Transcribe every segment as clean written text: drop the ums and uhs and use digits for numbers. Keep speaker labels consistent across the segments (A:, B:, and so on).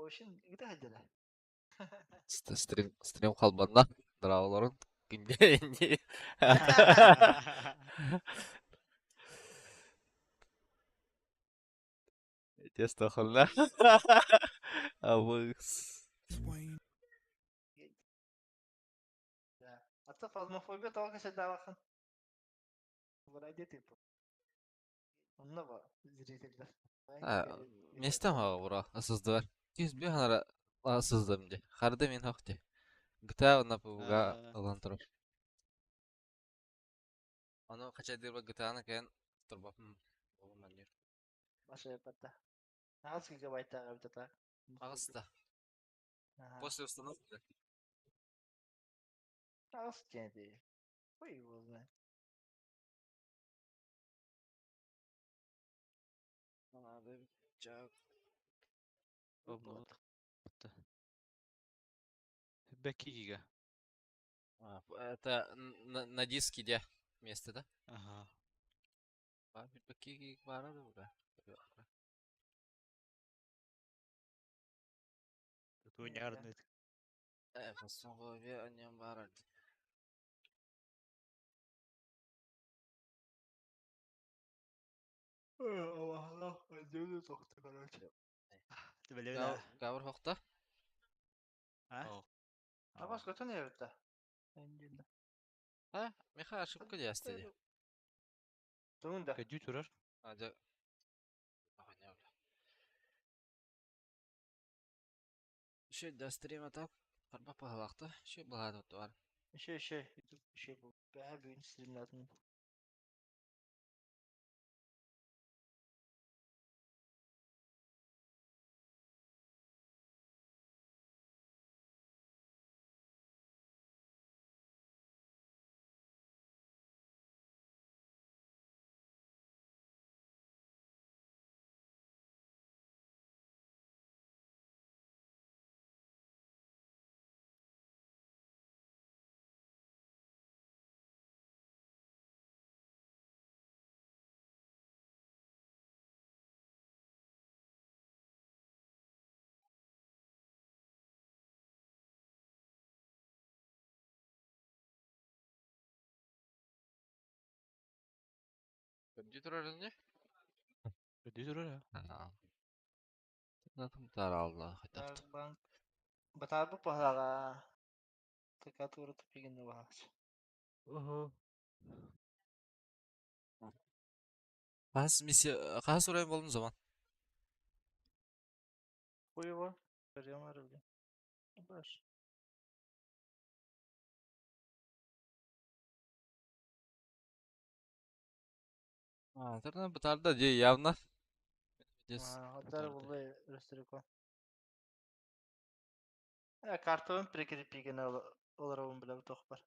A: Ocean gitu aja lah.
B: Stream kalbanna drawlorun kinje. Just دخلنا ابوس
A: Ya. Atau fasmofobia tau kasih dawakan. Boleh aja tipe. Onda var. Ziritelер.
B: место мага бура асыздар. Киз би ханара асыздым же. Харды мен хакте. GTA на пуга алан турар. Аны кача дирба GTA-ны кен турбапм. Болманер.
A: Başa yapata. Ağız gigabayta gabita.
B: Агыста. После установки.
A: Ağız kendi. Хуй его знает.
B: Надо чак.
A: Вот.
C: Бэки гига.
B: Это на диске где место, да?
C: Ага.
B: Баки бара да бура.
C: Туйнярный.
B: Фасмофобия аням бара.
A: Allah öldüğünü soktu kardeşim.
C: Тибеледа.
B: Гавр хокта?
C: А?
A: А başka ne yaptı? Önceden.
B: Ha, meha ошибка диястеди.
A: Tuğunda.
C: Кэдю турар.
B: Аja. Ага, Şu da stream atak. Karba pahalakta. Şu balada var.
A: YouTube bu. Bayağı büyük stream lazım.
B: Компьютер önünde.
C: Кэдю турар.
B: Ha. Natım daraldı. Haytaftı.
A: Bank. Batar bu pahala. Tekrar uğratıp bir günde bahar.
C: Ого.
B: Kas oraya buldum zaman.
A: Huyu var. Görüyorum herhalde. Baş.
B: Terden batarda diye явно.
A: Hatta vallahi Rösteriko. Ya karton prekirip bir günde olarak bile bir tok var.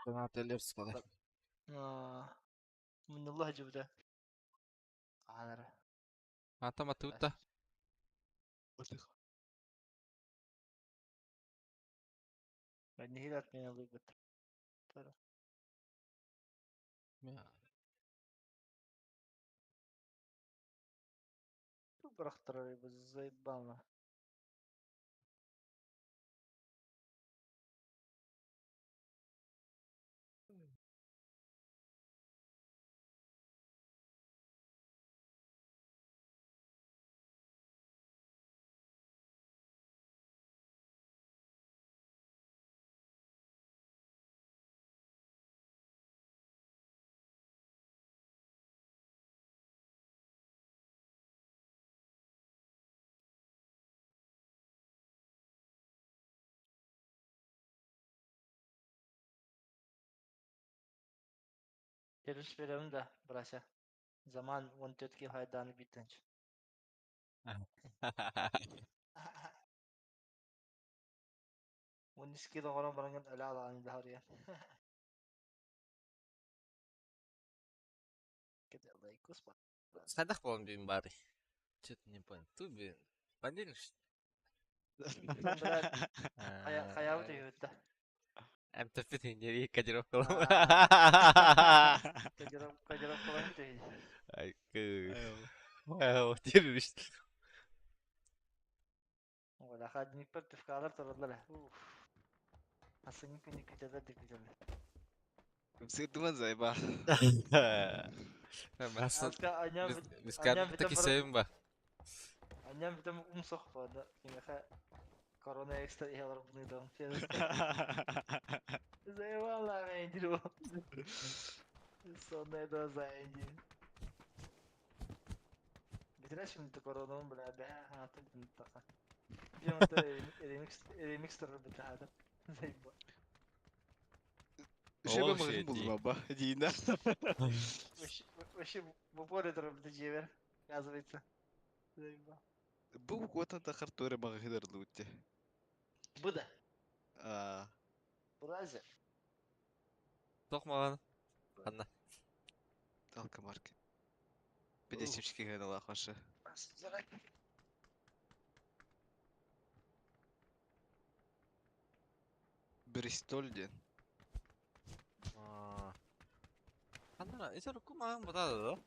B: Ben teller sıkalı.
A: Minullah hacı bu da. Anara.
B: Hatta matuta.
A: Ben nehir atmayı alıp götür. Tara. Bu bıraktırır bu zayıflanma. Geliş verem de bıraşa. Zaman 14 ki haydanı bitince. والنسكي ده غرام برانجل العلا عن الهارية كده الله يكسبك
B: Sadak bolon bir bari. Чё-то не понял. Тут блин. Понедельник что
A: خياوتي يوتا
B: I'm tafitin jadi kajero kalau.
A: كجرب كلام تهي
B: Ay kız. Wow, terörist.
A: Вала хадник пер тифкалар торалар. Асың күн икетер дикетер.
C: Сырдыман зайба.
B: Мәсәл
A: Аска аням
B: biz
A: аням
B: karbita
A: битем бар.
B: keseyim ba.
A: Аням битем умсох фада. Кинеха корона экстра ялар буны дам. Зайвала мендиру. Сонная доза энди. Битираш şimdi koronanın bile be hatır mutlaka. Bir anda remix tarafı bir hada. Zayıf.
C: Шеба
B: Олох
C: мыгын
B: şey
C: булдым
B: değil.
C: аба. Дийна.
A: Вообще в поле тарafı bir cevher. Оказывается. Zayıf.
C: Бу котан тахар торе мага хидер лутте.
A: Bu da.
C: А,
A: Burası.
B: Tokmağın. Anna.
C: талка марки. 52 гана лахашы.
A: Zarak.
C: Бристольден.
B: Anna, ise rukumağın bu da da.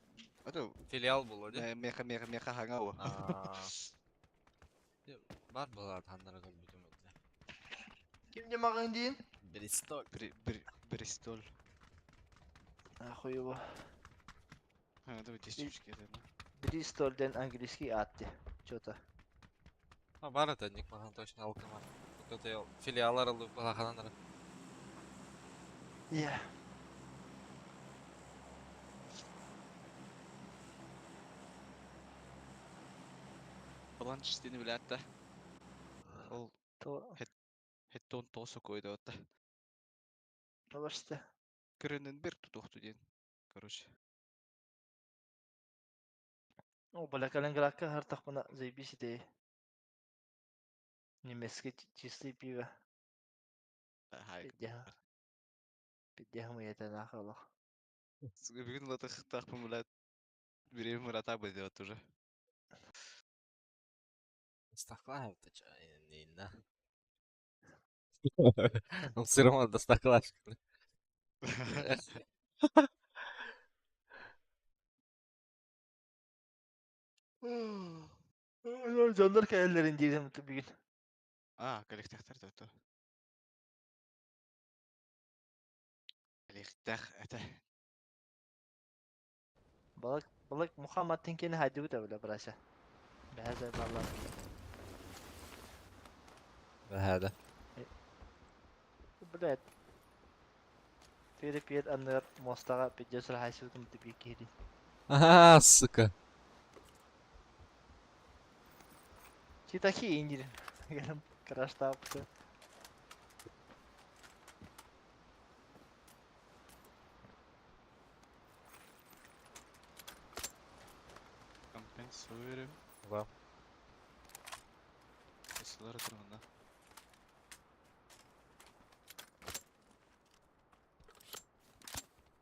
C: Ado,
B: Filial bulu değil.
C: меха хангау.
B: Var bu tanrı gülbütüm öyle.
A: Kim yemeğin deyin?
B: Bristol.
C: Бристоль.
A: Ахуй bu.
C: Ha, да, 52 гана.
A: Bristol'den английский attı. Что-то.
B: Ha var da ник mağın точно alkım var. Kötü filiallar alıp balakananlara.
A: Yeah.
C: Баланч istediğini bile hatta. Ол
A: То.
C: хеттон тосо койду отта.
A: Ну işte.
C: Көрөнөн бир тутукту ден. Короче.
A: O балакален гракка her takmana zaybisi de. Немецкий чистый пиво.
C: Хай.
A: Бидяхмы ятана хала.
C: Бүгүн лата хтахпын билет. Бирем мурата будет уже.
B: Стаклаев то чё, не на. Он все равно до стаклашки.
A: Canlar kayallarındaydım bir gün.
C: А, коллектахтар да то. Коллектах это.
A: Balık Muhammed Tinkin'i hadi bu da böyle burası. Behzer vallahi.
B: هذا
A: Böyle Fiyat anlar mostaga bir cesur haysızdım tipi kiri.
B: сука.
A: Çitaki incir. Gelin crash taptı.
C: Компенсируем.
B: Wow.
C: Сылары турганда.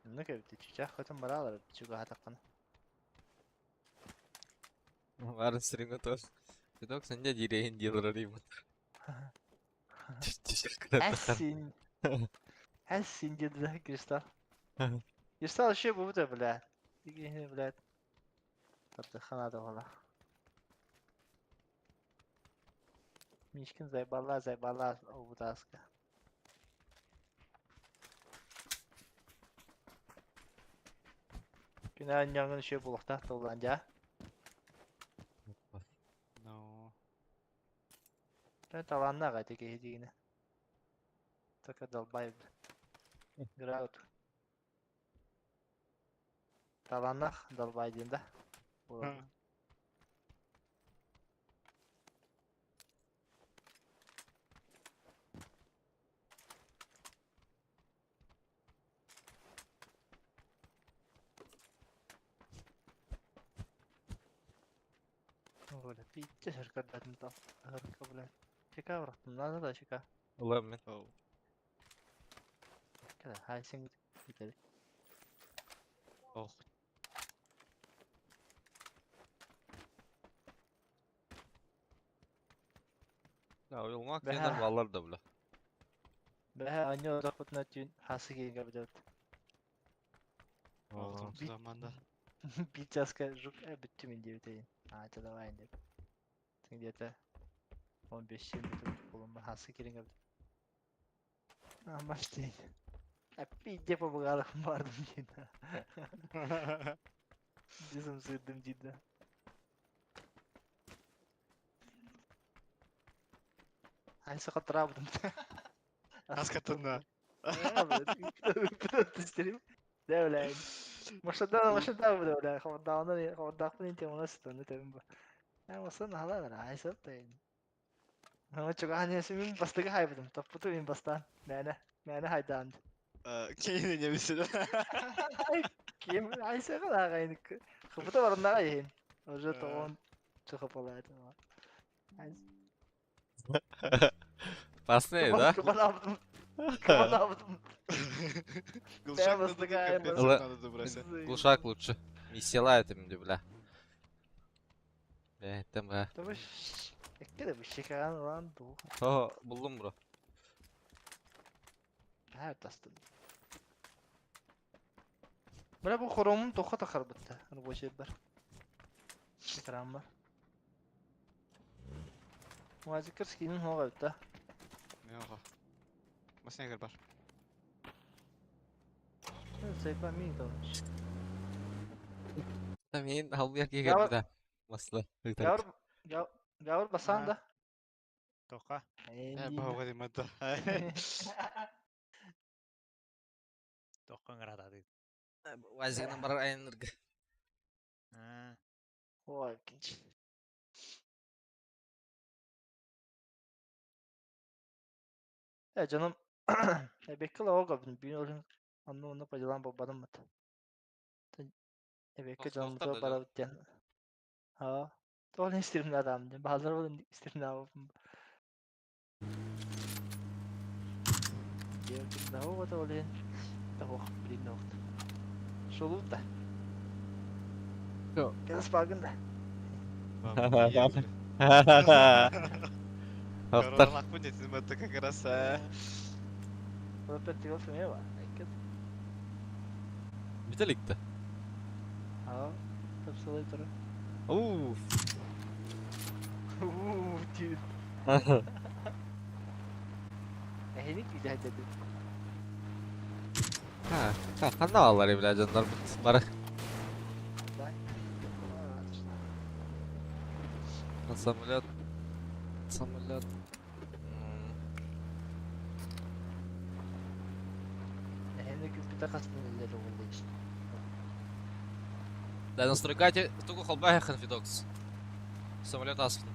A: Ne kadar bir çiçek hatun baralar çuga hatakana.
B: Varın sırrını tut. Bir dok sence direğin diyorlar Teşekkür ederim.
A: Hassin cedde kristal. Kristal şey bu da bile. Digi bile. Tabii xanada valla. Mişkin zayballar o bu da aska. Günahın yangın şey bulukta dolanca.
C: No.
A: Ben tavanına kaydı giydiğini. Taka dalbayı. Grout. Tavanına dalbaydığında. Böyle bir içe şirketlerin tam harika bile. Şaka bıraktım. Nerede da şaka?
B: Ulan ben.
C: Oh.
A: Kadar hay sen gidelim.
C: Oh.
B: Ya uyulmak
A: Be
B: yenir
A: ha.
B: vallar da bile.
A: Be anne oda kutuna tün hası giyin kabul
C: Вaqtim
A: Bir-
C: zamanda.
A: Bir çaska juk bitti mi diye biteyim. Ha da var indi. Sen diyete. 15-20 metre bulunma hası kirin geldi. Ama işte. Bir defa bu kadar vardım yine. Dizim sığdım cidden. Hani sakat rabıdım.
C: Аз katında.
A: Тестерим. Да, блядь. Машина буде, блядь. Хавардақпын интем она сытаны тем. Масын hala да, айсап та. Ama çok hanesi min bastığı haybedim. Toputu min bastan. Mene haydan.
C: Кейні немесе.
A: Kim aysa kadar kaynak. Kapıda var onlar ayın. Ojo toğun çıkıp olaydı.
B: Пасне, да?
A: Kaman yaptım. Kaman yaptım.
C: Глушак
A: басты
C: надо
A: гайым,
C: капец
B: ла-
C: надо добраться.
B: Глушак лучше. Не села это мне, бля. Это бля.
A: Да вы Ekkede bir şey kan lan bu.
B: О, buldum bro.
A: Her tastım. Bana bu xoromun toxa taxar bitti. Hani bu şey var. Ekran var. Muazikir skinin hoğa bitti.
C: Yoqa. Masne gel бар.
A: Sayfa min kalmış.
B: Мен халбияк
A: Гавр-
B: егер бля. Маслы.
A: Gavur basan da.
D: Тоқа.
C: Бауга демеді.
D: Тоққан қарады.
B: Вазигнан бар айныргы.
A: Oy kinç. Ya canım. Bekle o kabın. Bir olun. Anlamında paylanan babanın mı? Bekle canımıza
B: Soğukta da
A: para bitten. Ha. Doğru isterim adam diye. Bazıları olun isterim adam. Diyor ki ne o da olun. Tamam, bilin ne oldu. Şolu da.
B: Yok.
A: Biraz farkında.
B: Алтар.
C: Коронақ пun жетілмеді как раз.
A: Burada pek yok ne var?
B: Биталикті.
A: Ha. Tapsalı tura.
B: Уф.
A: Dude. Henik bir daha dedi.
B: Қандай алар бля жандар бар. Самолет. Самолет.
A: Henik bir daha kastın ileri oldu işte.
B: Да, настройкайте только холбая конфидокс. Самолет асфальт.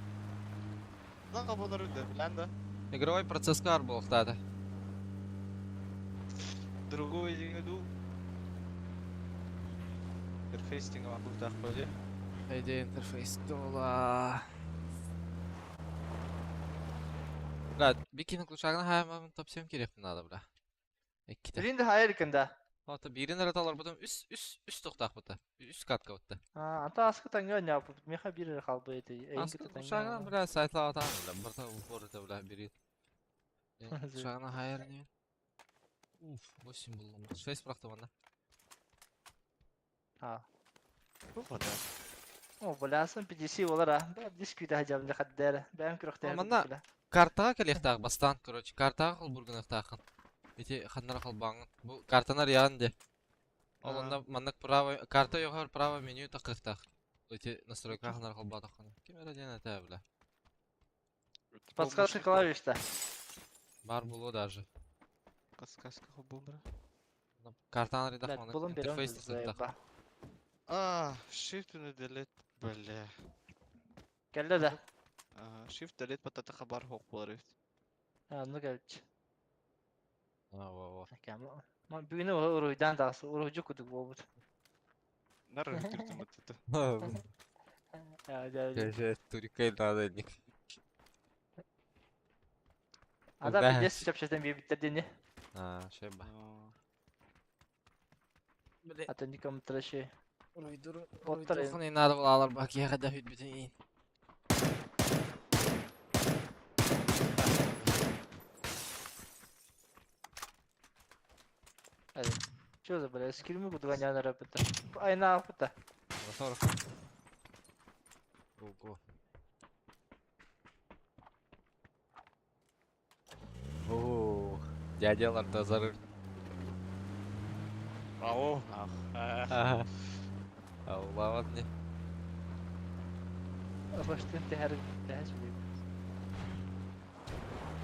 C: Lan kapılar önde. Bilen de.
B: Игровой процесс кар был, кстати.
C: Другой день иду. Интерфейстинг var burada böyle.
B: Идея интерфейс дола. Бля, бикинг ключагына хайма тапсем керек надо, бля. Экките.
A: Birinde hayır kında.
B: Ата бирин араталар потом үс тоқтақ бұта. Үс катка бұта.
A: Ha, ata askı tanga ne yapıp meha bir kaldı eti.
B: Асқы ключагына, бля, сайтлап атамын, бля. Бірта упор это, бля, бирин. Ключагына хайыр не? Уф, 8 булдым. 6 бырақты банда.
A: Ha.
C: Bu kadar.
A: O bulasın PDC olur ha. Ben diskute hacam ne kadar. Ben kırıkta.
B: Amanda- Картаға келектағы бастан, короче. Картаға қыл бұргын ақтақын. Эти ханнара қыл бағын. Бұл картанар яғын де. Ол онда мандак право, карта yoxar право меню тақықтақ. Эти настройка ханнара қыл бағын. Кем әрәден әті, бля.
A: Подсказка клавишта.
B: Бар бұлы даже.
C: Подсказка бумра.
B: Картанар едақ
A: Блядь,
B: мандак
A: bulun bir
B: интерфейс
A: ön
B: тақықтақ.
C: Shift and delete. Бля.
A: Geldi de.
C: Shift delete patata haber hoq bular.
A: Ha, ne geldi?
B: Ва.
A: Tamam. Ma büyüne uruydan dağısı. Uruyucu kuduk bu bu.
C: Нарры киртим это.
A: Ya geldi.
B: Кәже, турикай надельник.
A: Adam
B: Ben-
A: bir des çapşadan bir bitirdiğini.
B: Şey ба.
A: Hatta nikom tıraşı.
B: Ройдур.
A: Оттар
B: Ройдур не надо было алар бак яға да хүт бітін.
A: Hadi. Что böyle skillimi kudu ganyanlar yapıttı. Ay ne yapıttı?
B: Мотор. Ого. Дядялар тазарыр.
C: Ау.
B: Ага. Allah'ın ne?
A: Baştan teher teher söyleyeyim.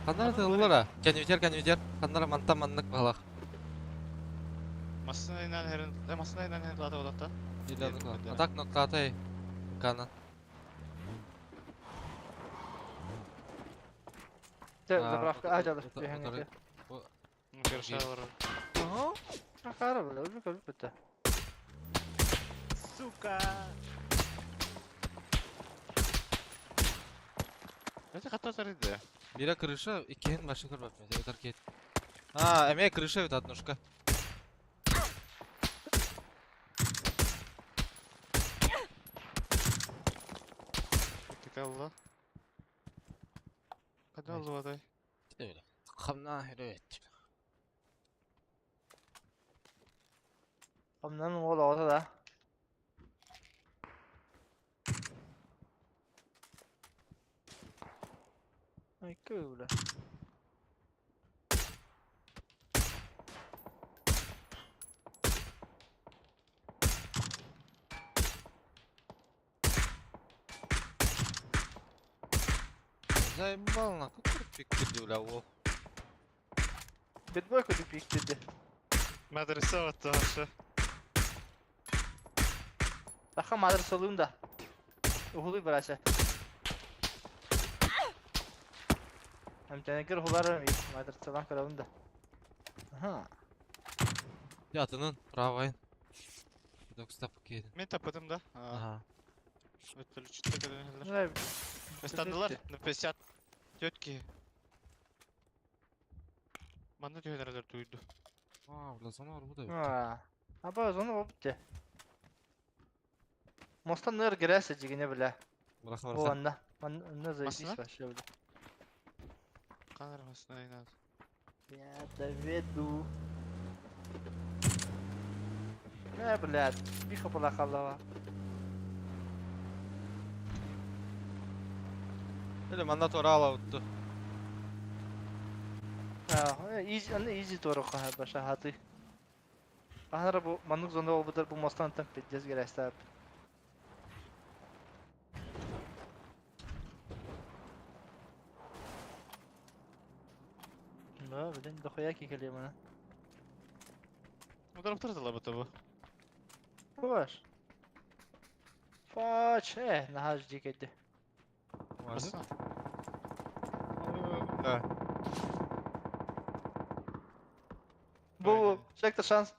B: Kanlara tığıllara. Kenüter. Kanlara manlık balak.
C: Masına inen herin. Masına inen herin lada odakta.
B: İlanlık var.
C: Yerim,
B: Atak nokta atay. Kanan.
A: Zapravka acalır.
B: otarı-
A: Behenge.
B: Bu
C: Görüşe var.
A: Aha. Akara böyle ölüp bitti.
C: Сука. Это хата зарыды.
B: bire крыша, ikinin başı kırmak mesela. Otar ket. Ha, emeğe крыша evet atnuşka.
C: Тикалла. Когда
B: Ой.
C: лодай?
B: İşte öyle. Kamna evet.
A: Ondan oğlu orada da. Ay kul.
B: Заебал на какой пик бля, о.
A: Bitboy kudu pik dedi.
C: Медресе ватташы.
A: Daha madar solunda. Uhulu burası. Hem tenekir hular madar solan karalında. Aha.
B: Yatının pravayın. Dokstap kedin.
C: Мен тападым да.
B: Aha.
C: Өттүлүчүттө көлөнөлөр.
A: Ne?
C: Стандылар на 50 тетки. Манда түйөнерлер туйду.
B: Aa, blazonu var bu da yok.
A: Ha. Abi o zaman o bitti. Mostan nır girerse cigine bile.
B: Bırak
A: O
B: varsa.
A: anda. Ne zayıf
C: Masına?
A: iş var şöyle.
C: Канармасына айнат.
A: Я доведу. Не, блядь, биха была халава.
B: Öyle mandat orala uttu.
A: Easy doğru kahar başa hatı. Ahara bu manlık zonda olbudur bu mostan tank edeceğiz gerçekten abi. Ne bileyim dokuya ki geliyor bana.
C: Ударып тұрдыла бұты
A: Bu var. Faç ne hacı geldi.
B: Var mı?
C: Масына.
B: Ha.
A: Bu çek de şans.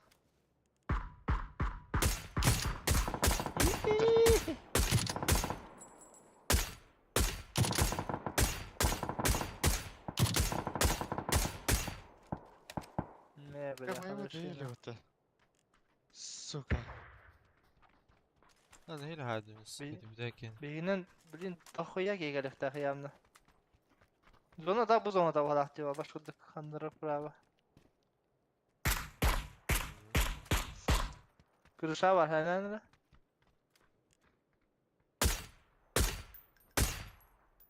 A: Ne böyle
C: Кама его
A: arkadaşlar.
C: доели бұты. Сука.
B: Hadi hele hadimiz.
A: Bir-
B: Hadi bir dahaki.
A: Birinin bilin tahoya gelip tahiyamda. Zona da bu zona da var aktiva başladık kandıra prava. Kırışa var hemen de.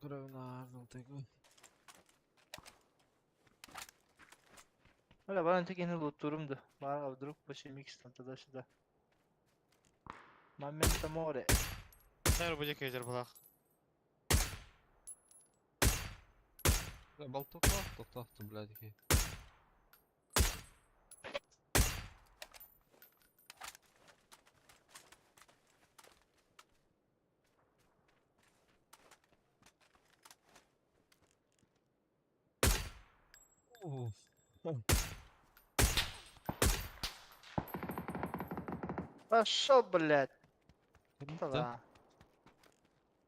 B: Dur evine ağırdım tek o.
A: Öyle bana tek yeni loot durumdu. Var avdurup başı mix tanıdaşı da. Momento more.
C: Нәр бұде кейдер бұлақ.
B: Бал тоқтақты, блядь, ки.
A: Пошел, блядь.
B: Gitti.
A: Да.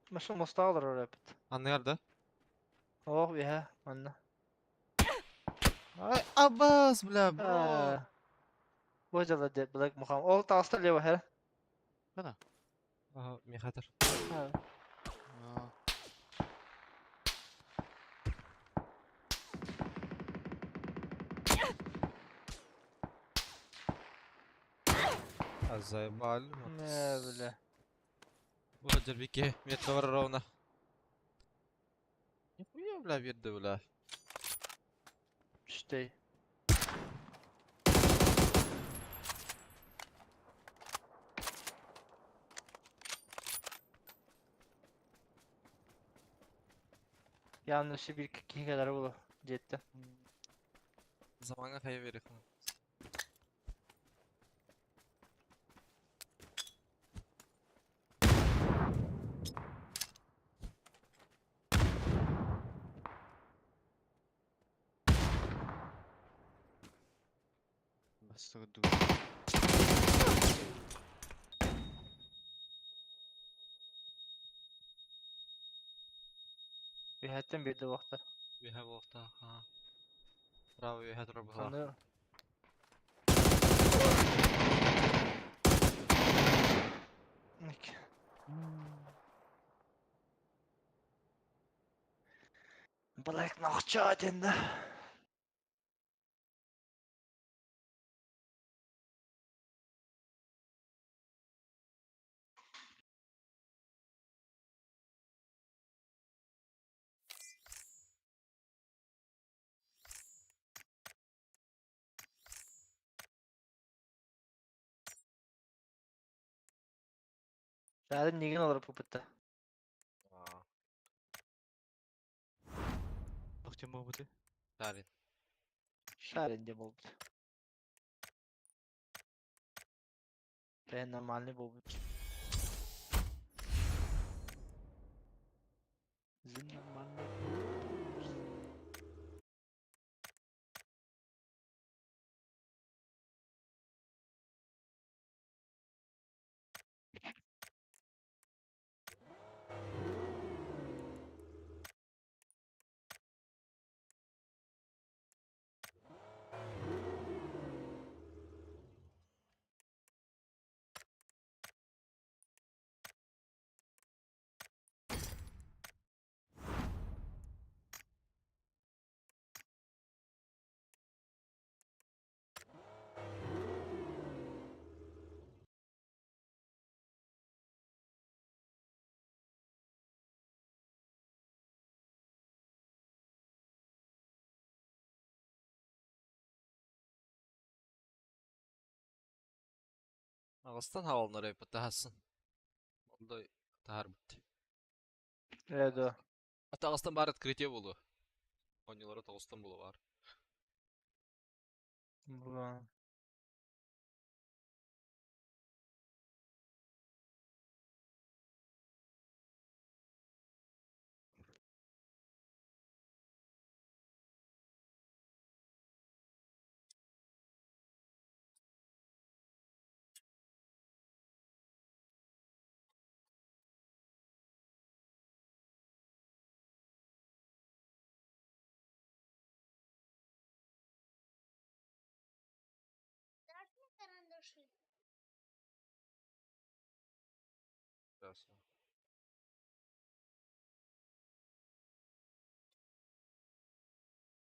A: Машин моста алır oraya bit.
B: Anne nerede?
A: Oh ya, anne.
B: Ay Abbas bля, bro.
A: Божала дед, блядь, мухам. Ол таста лево, хер.
B: Aha, Mihadır. Заебали.
A: Не, бля.
B: Вот Джербике, метка var ровно. Нихуя, бля, верды, бля.
A: Штей. Yanlışı bir kadar bulu. Cidden.
B: Zamanga kaya verek.
C: بس تقدو
A: Bir hatten bir de vakti.
B: We have ofta. Ha. Bravo, we had rubber.
A: Sanıyorum. Black Nakça adında. Zaten negen olur bu pıtta.
C: أختي ما بدي
B: Tarin.
A: Şarinde bu. Ben normalde bu. Bizim normalde.
B: Ağustan havalına reypa tahasın. Oldu tahar bitti.
A: Evet o.
B: Hatta Ağustan bari kritiye bulu. 10 yıllara Ağustan bulu var.
A: Bu.
B: Biraz.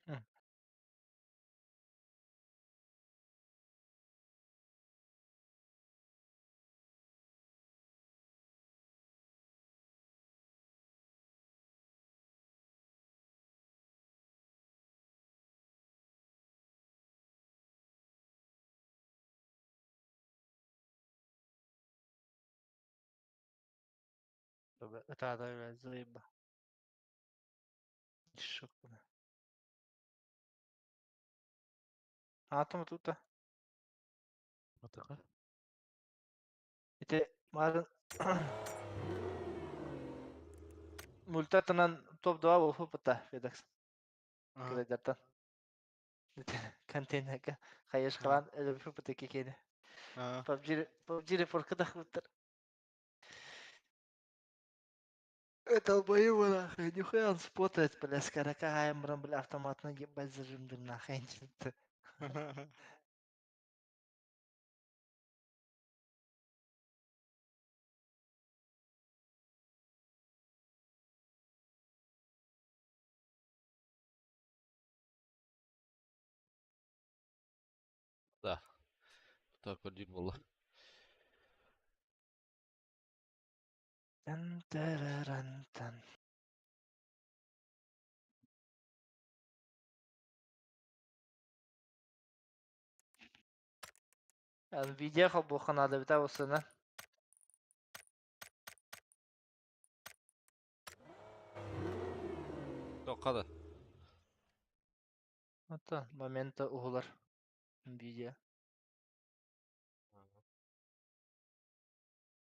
A: Hı. Tabii ötede öyle zayıf. Şok buna. Hatı mı tuttu?
C: منطقة
A: İşte marın multatanan top doğa bu pıtta. Fedex.
C: اه
A: Grader'dan. Kantin haka. Kayış kalan öyle bir pıtta kekeni.
C: اه
A: PUBG report kadar pıttır. Долбоёбы нахуй, нихуя он спотает, бля, с 40 аймером, бля, автоматно ебать зажим дым нахуй, что-то.
B: Da. Takır değil valla.
A: Тан тараран тан. Yani video bu kanalda bir daha olsun ha.
B: Соққа да.
A: Это момента угулар. Nvidia.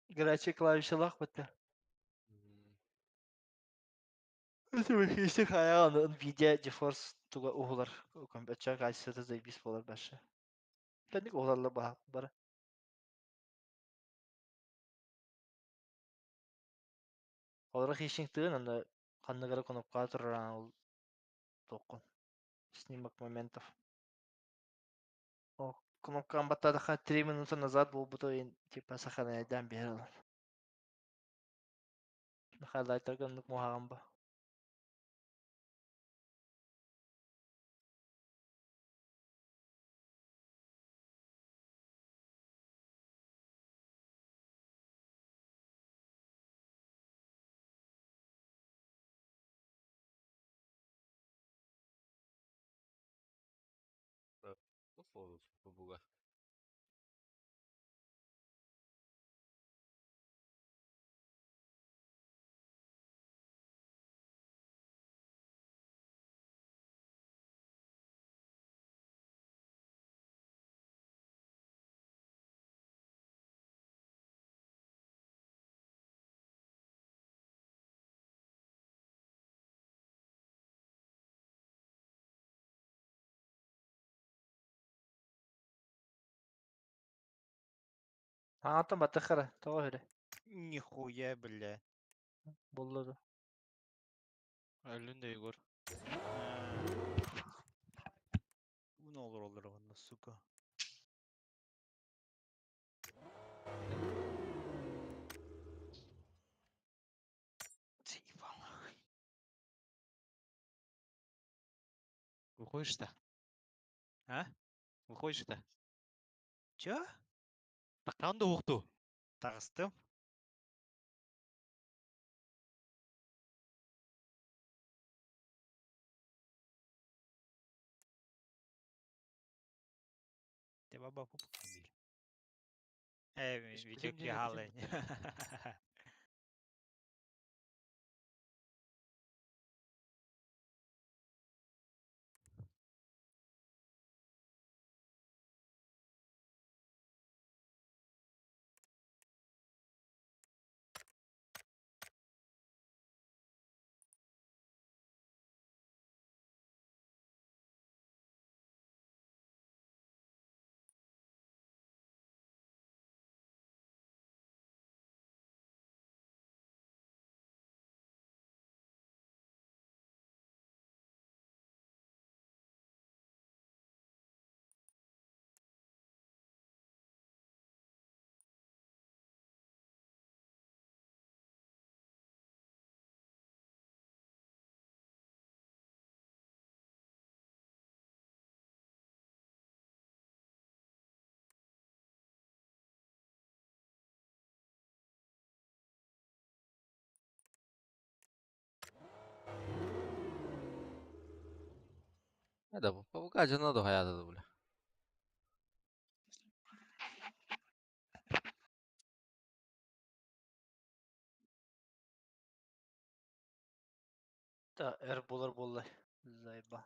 A: Горячие клавишалар бітті. Это если хая Nvidia GeForce туга угулар. Компьютер качеството заебись болар башы. Тәнік угуларлар бара. Олар хишингтыгын анда қанныгары конопқа тұраран ол тоқын. Снимок моментов. О, кнопкаң баттадаха 3 минута назад был бутойын типа сохраняйдан берил. Хайлайтер гандык мухаган ба.
B: Условно, побуга.
A: Аңатын баттахара, тоға höre.
D: Нихуя, бля.
A: Боллады.
C: Өлін де Егор.
D: Bu ne olur bana suka.
C: Выходишь-то?
D: А?
C: Выходишь-то?
D: Чё?
C: Таққанды оқты.
D: Тағыстым. Te baba pup bir. Video
C: Bileyim,
D: ki halen.
B: Да, побуга жана да хаята да бля.
A: Та, болар боллай. Зайба.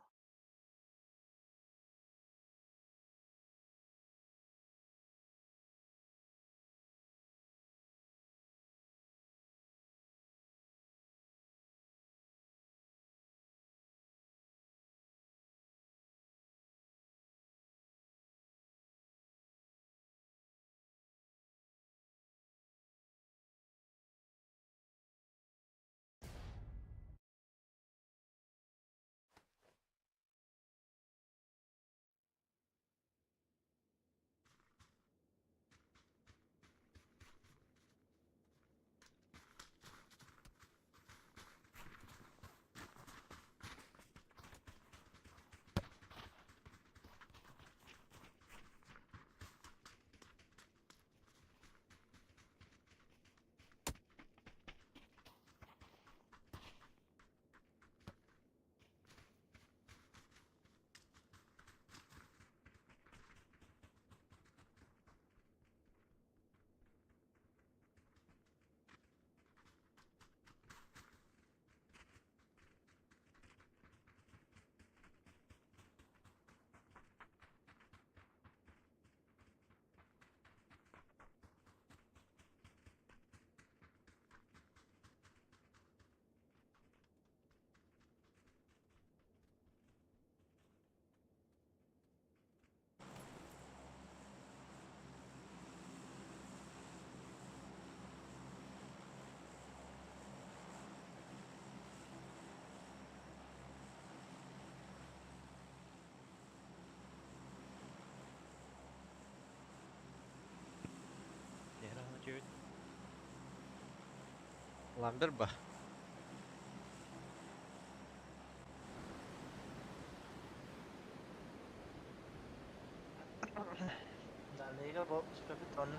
B: Ulan bir bah.
A: Dale, diga, bo, kapitón.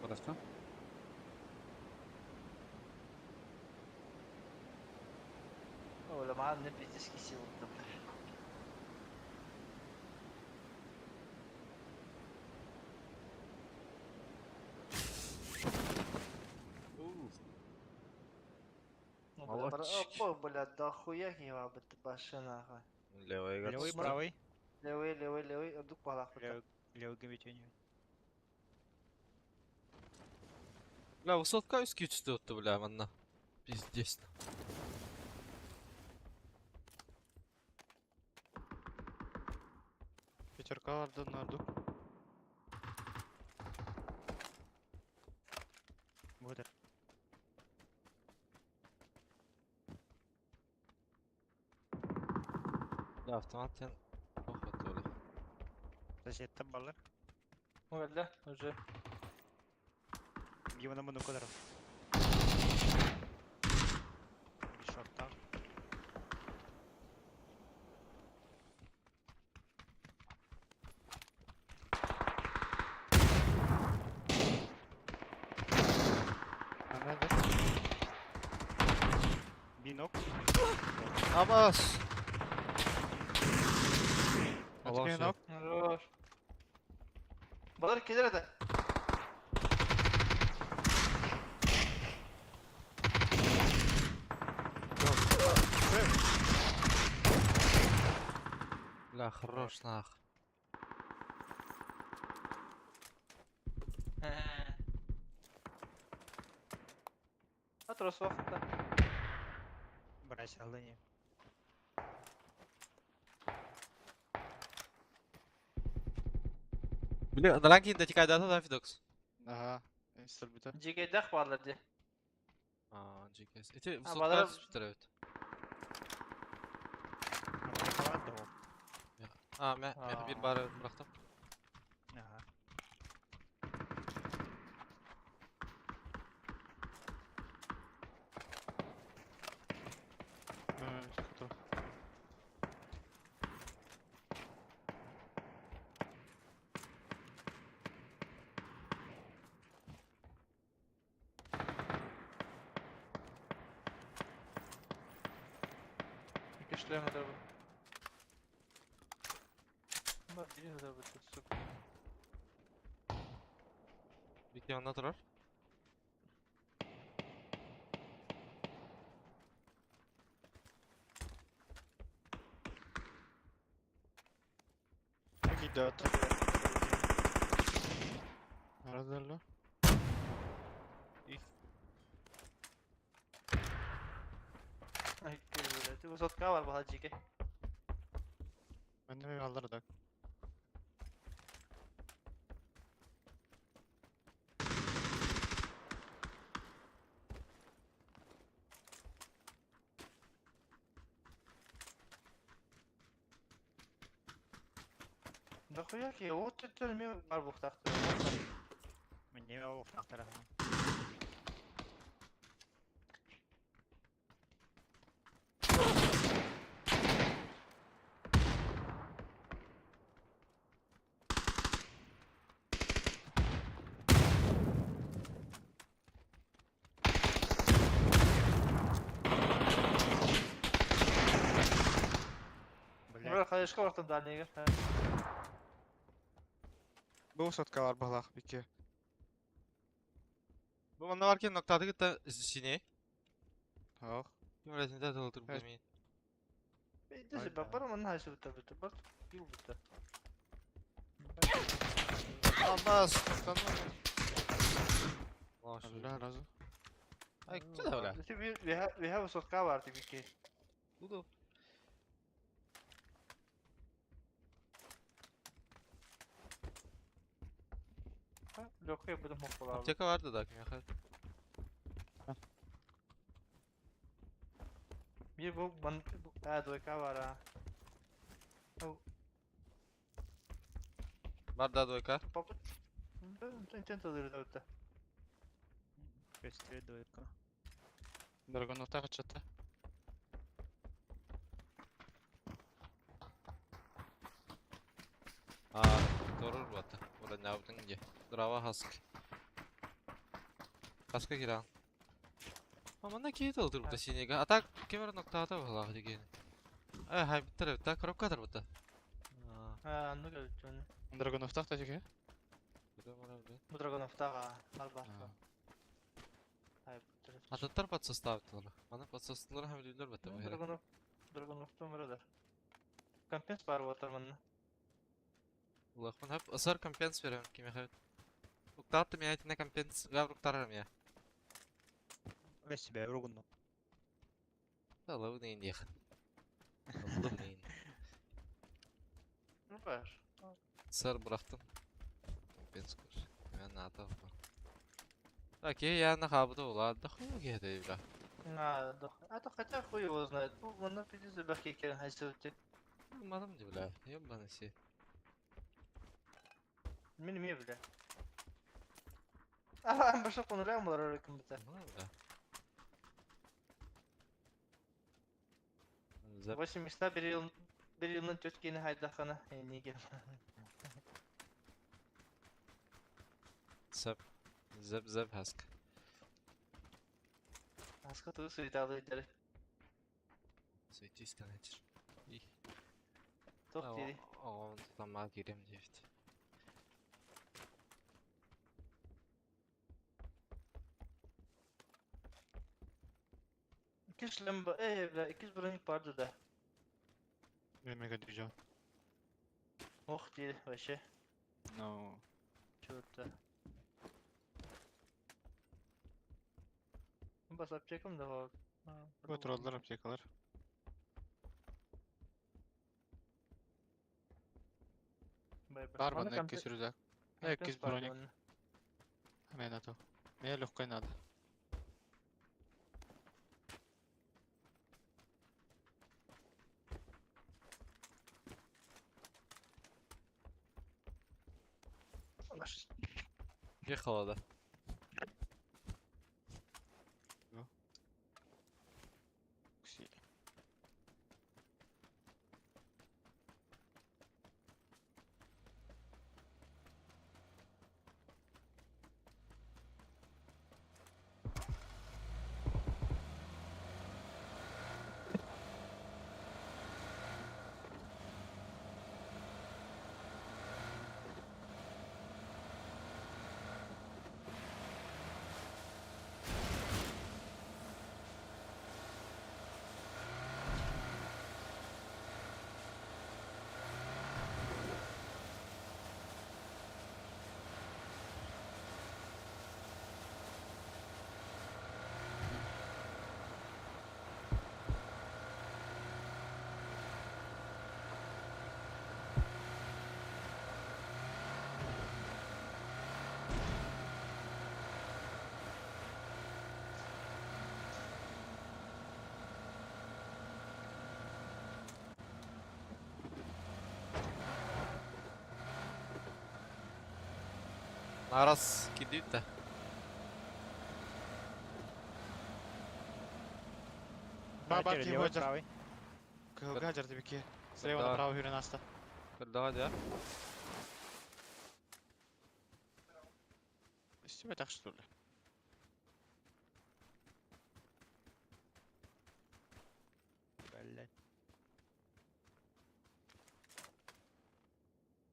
C: Burası.
A: Öyle mahalle pizziz kişi oldu. Ну, бля,
B: Молодчик.
A: опа, бля, да хуя его, бля, башка нахуй.
B: Левый
D: Левый,
B: гад.
D: правый.
A: Левый, отдук балах бля.
D: Левый гамбитюню.
B: Бля, высотка üstü üstü tuttu bля manna. Пиздец.
C: Пятерка vardı nardu.
D: Вот это.
B: Bля, автоматтен охот öyle.
D: Соседта баллар.
A: Öyle, уже.
D: Гимна мыну кадар. Bir şortta.
C: Nerede?
D: Bir nok.
B: Abbas.
C: Açık
B: şey.
C: nok.
A: Хорош. Balar kiler de.
B: Бля, хорош нах.
A: Atroz vaxtda.
D: Брать алыне.
B: Бля, на ранге de tikay data da Fidox.
C: Aha. Install bir de.
A: Jigedək varlar diye.
B: Aa, GKS. Эти
A: А,
B: высотка
A: бадара-
B: üstü
D: Var da o.
B: Ha, ben bir
A: Aa.
B: barı bıraktım.
D: Aha.
C: Evet, kutu.
A: İki шлема da bu. Ama birini de bu tutsun.
B: Bir kere onda durar.
C: Gidiyor. Nerede?
A: Ay, böyle. Bu sotka var bu hacike.
C: Ben de bir alır da.
A: Да хуя ki, o tütülmüyor var bu taktı.
D: Мне его в автора. Блядь.
A: Burada kayışka baktım daliye.
C: Bu sotka var balak bir ki.
B: Bu banda varken noktada gitti sineye.
C: Yok.
B: Yönetimde dağıtır bu
C: Evet.
B: demeyin.
A: Dizi bak bana onun haysı bitti bitti. Bak yıl bitti.
B: Abbas, noktanı mı?
C: Allah razı.
B: Ay, güzel öyle.
A: We have sotka var tabii ki.
B: Bu da.
A: Yok yapıyordum hoppa abi.
B: Apteka vardı da kim yakar.
A: Bir bu ha doyka var ha.
B: Var da doyka.
A: Papa. Intento de öte.
D: Быстрее дойка.
C: Dragon nokta kaçattı.
B: Doğru batı. Orada ne yaptın ki? Drava hask. Haska giren. Ama ne kiyet oldu burada sinega. Atak kemer nokta ata vallahi degen. Hay bitti bitti. Kırıp kadar bitti.
A: Ha, anlık öldü.
C: Dragon nokta da çekiyor.
B: Bu da bana bir.
A: Bu Dragonov'ta alba.
C: Ha.
A: Hayır,
B: Atatlar patsas tabtılar. Bana patsaslar hem bilirler bitti bu herif.
A: Dragonov'ta mıradır? Kampens var bu atarmanın.
B: Ulan hep asar kompens veriyorum kime evet. Uktattım ya etine kompens gavruk tararım ya.
D: Öyle be vurgundu.
B: Allah bu neyin yakın. Allah'ım neyin.
A: Ne var?
B: Sar bıraktım. Kompens kur. Ben ne atalım. Okey yani kabıda ola. Dakıyor ki hadi evla.
A: А то хотя хуй его знает. Ну, она придет за бахкекером, а если ты...
B: Bilmadım diye bile. Yabban şey.
A: Benim iyi bile. Ama en başta konuşan var öyle kımbıta.
B: Ne bile. Zep.
A: 8 места bir yılın tötkeni haydakana. Ne gel.
B: Zep. Zep hask.
A: Askatı suydalı idare.
B: Söyti istenecek. İyi.
A: Tok diri.
B: Ağam tutamaz girem diye.
A: İkiz lamba evla ikiz bronik vardı da.
C: Mega diyeceğim.
A: Oh diri başı.
C: No.
A: Çöpte. Basap çekim de var.
C: Bu trolllar aptekalar. Var bana iki sürüzak. Herkes bronik. Hemen ato. Ne lokka nada.
B: Bir havada.
C: Güzel.
B: Naras gidiyor da.
C: Баба
D: Левый,
C: его жар.
D: правый.
C: Гаджер тебе ки. Слева
B: Да.
C: направо Юринаста.
B: Kırdı hadi ya.
C: С тебя так что ли?
D: Блядь.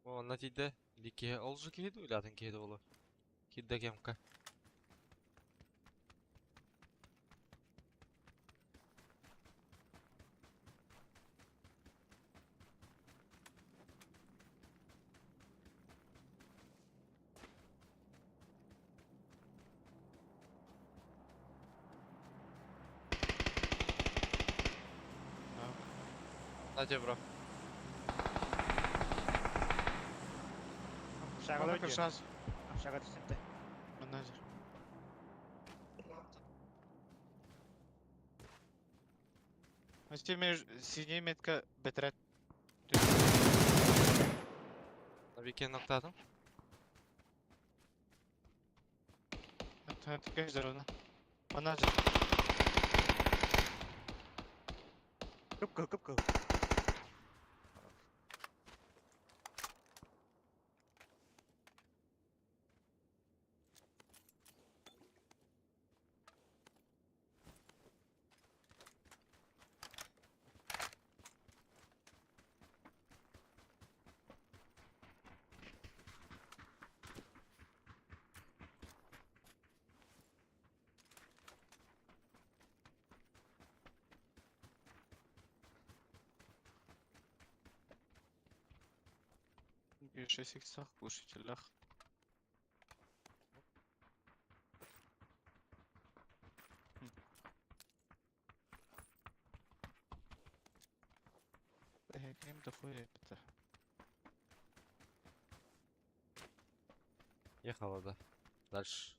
B: O natide liki olacak ki de uladın ki de olur. Kidde gemka. Hadi bro.
D: Aşağı
C: Ona
D: kadar gidiyor.
C: kırşaz.
D: Aşağı düştüm de.
C: Menajер. Стимер синий метка бетрет.
B: Bir kere nokta adım.
C: Это конечно здорово. Менажер.
D: Cấp cờ.
C: G6 сақ глушителях. Им дохуя это.
B: Ехала, да. Дальше.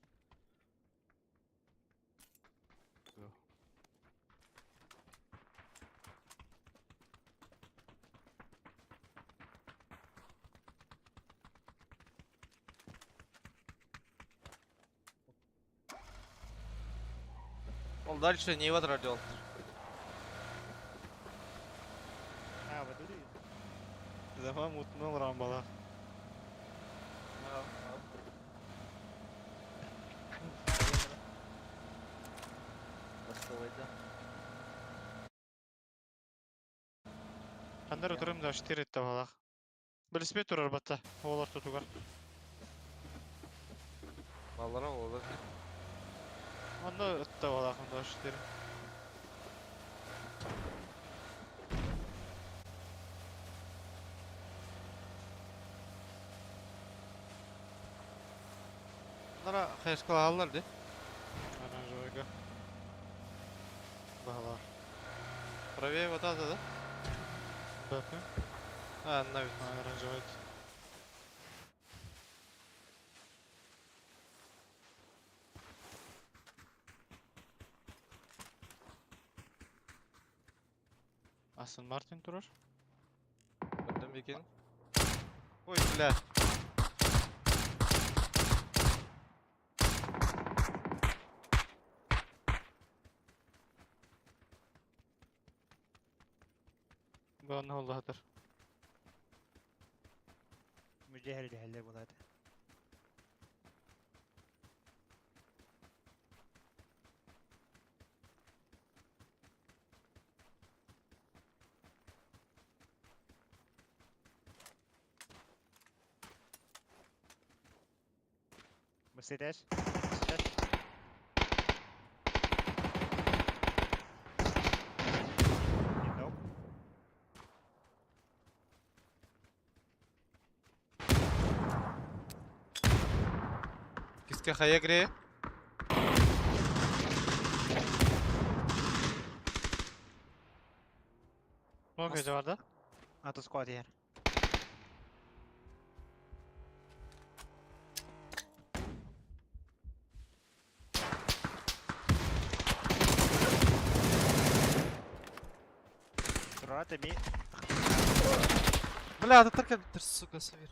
B: Ол дальше не его радио.
D: А, вот это.
C: Zaman mutlu rambalar.
A: Бастовайда.
C: Қандар отырым да 4 етті балақ. Біліспе тұрар батта. Олар тұтуғар.
B: Баллара olur.
C: Анда өтті балақ, анда 4.
B: Bunlara xeşkala alırlar de.
C: Оранжевыйға. Балақ.
B: Правее вот это, да?
C: Бәпі.
B: А, навіть.
C: Оранжевый. Астон Мартин тұрар.
B: Önden bir gelin. Oy bля.
C: Bağını oldu hatır.
D: Mücehir cehalle bu zaten. Mercedes. Mercedes. Nope.
B: Kiske haya gire.
C: O gece vardı.
D: Auto squad here. Turate mi?
B: Бля, да только сука, савир.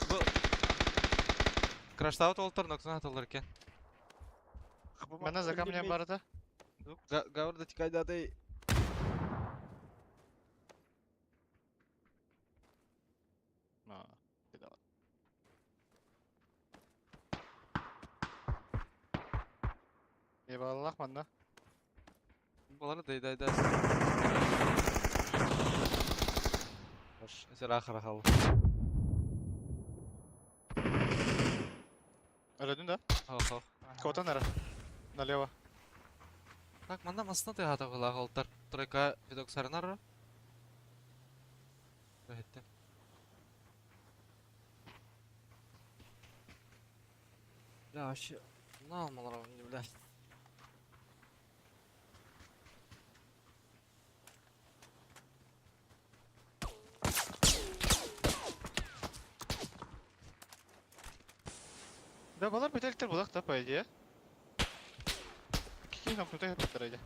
B: Bu Crash'ta oltar noksan atılır iken.
C: Bana za kamyon vardı.
B: Gavurda tikayda da
C: Ha. Bir daha. Eyvallah bana.
B: bunları da. Hoş, mesela ahıra kaldı.
C: Öldün de.
B: Ho.
C: Kotan nere? Налево.
B: Так, манда масына ты хата кыла олтар. Тройка видок сарынар. Бәһеттем. Бля, вообще, не алмалар не бля.
C: Да, балар бетеліктер болақ та, по идее. Кикин замкнутый хаттар иде.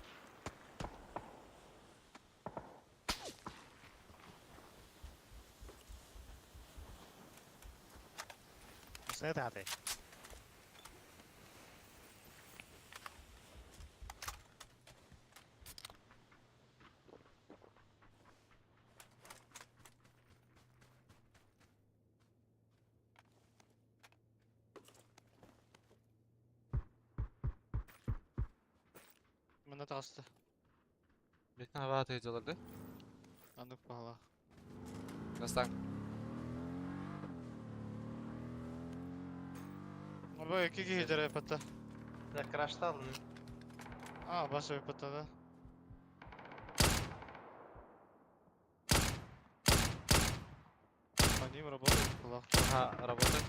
D: Mercedes.
C: Мына тағысты.
B: Бетин аба тыйжаларды.
C: Анық бағала.
B: Бастан.
C: Оба, екі кейдері патта.
A: Да, крашта алдın.
C: Басы патта да. Ним работает, құлақ.
B: Ага, работает.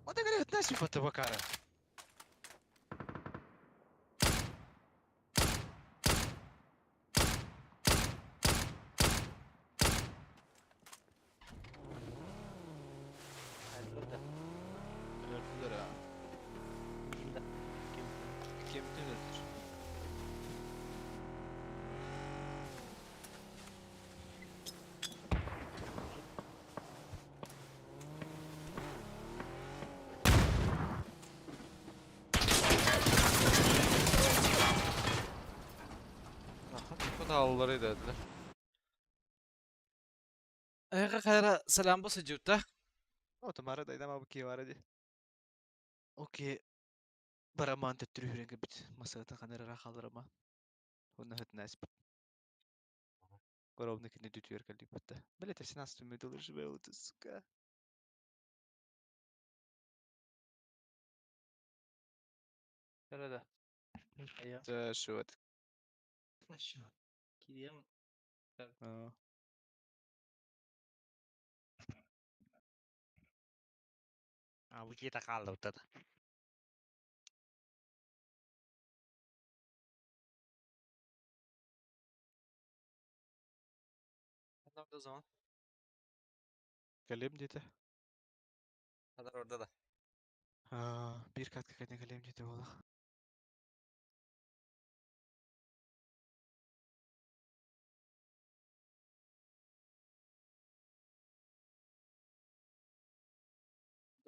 C: Ода говорит, наси патта бакара.
A: Hayırlı.
C: Öldürdüler ha.
A: Kimde?
C: Kemikten öldürdüler.
B: Bu da ağlıları dediler. Ayqa xayra salam bolsa jutta.
C: O tamara da idam abi var hadi. Okey. Baraman töttürü hürengi bit. Masada kanara rakalır ama. Ona hıt nasip. Коровникini dütüyor kaldı bitti. Böyle tersin astı müdür живе от сука.
A: Nerede? Ya.
C: Да, что это?
A: Şu. Gideyim.
D: Bu kita kaldı ortada.
B: Adam da zaman.
C: Kalem dedi.
B: Kadar orada da.
C: Bir kat kakane kalem dedi ola.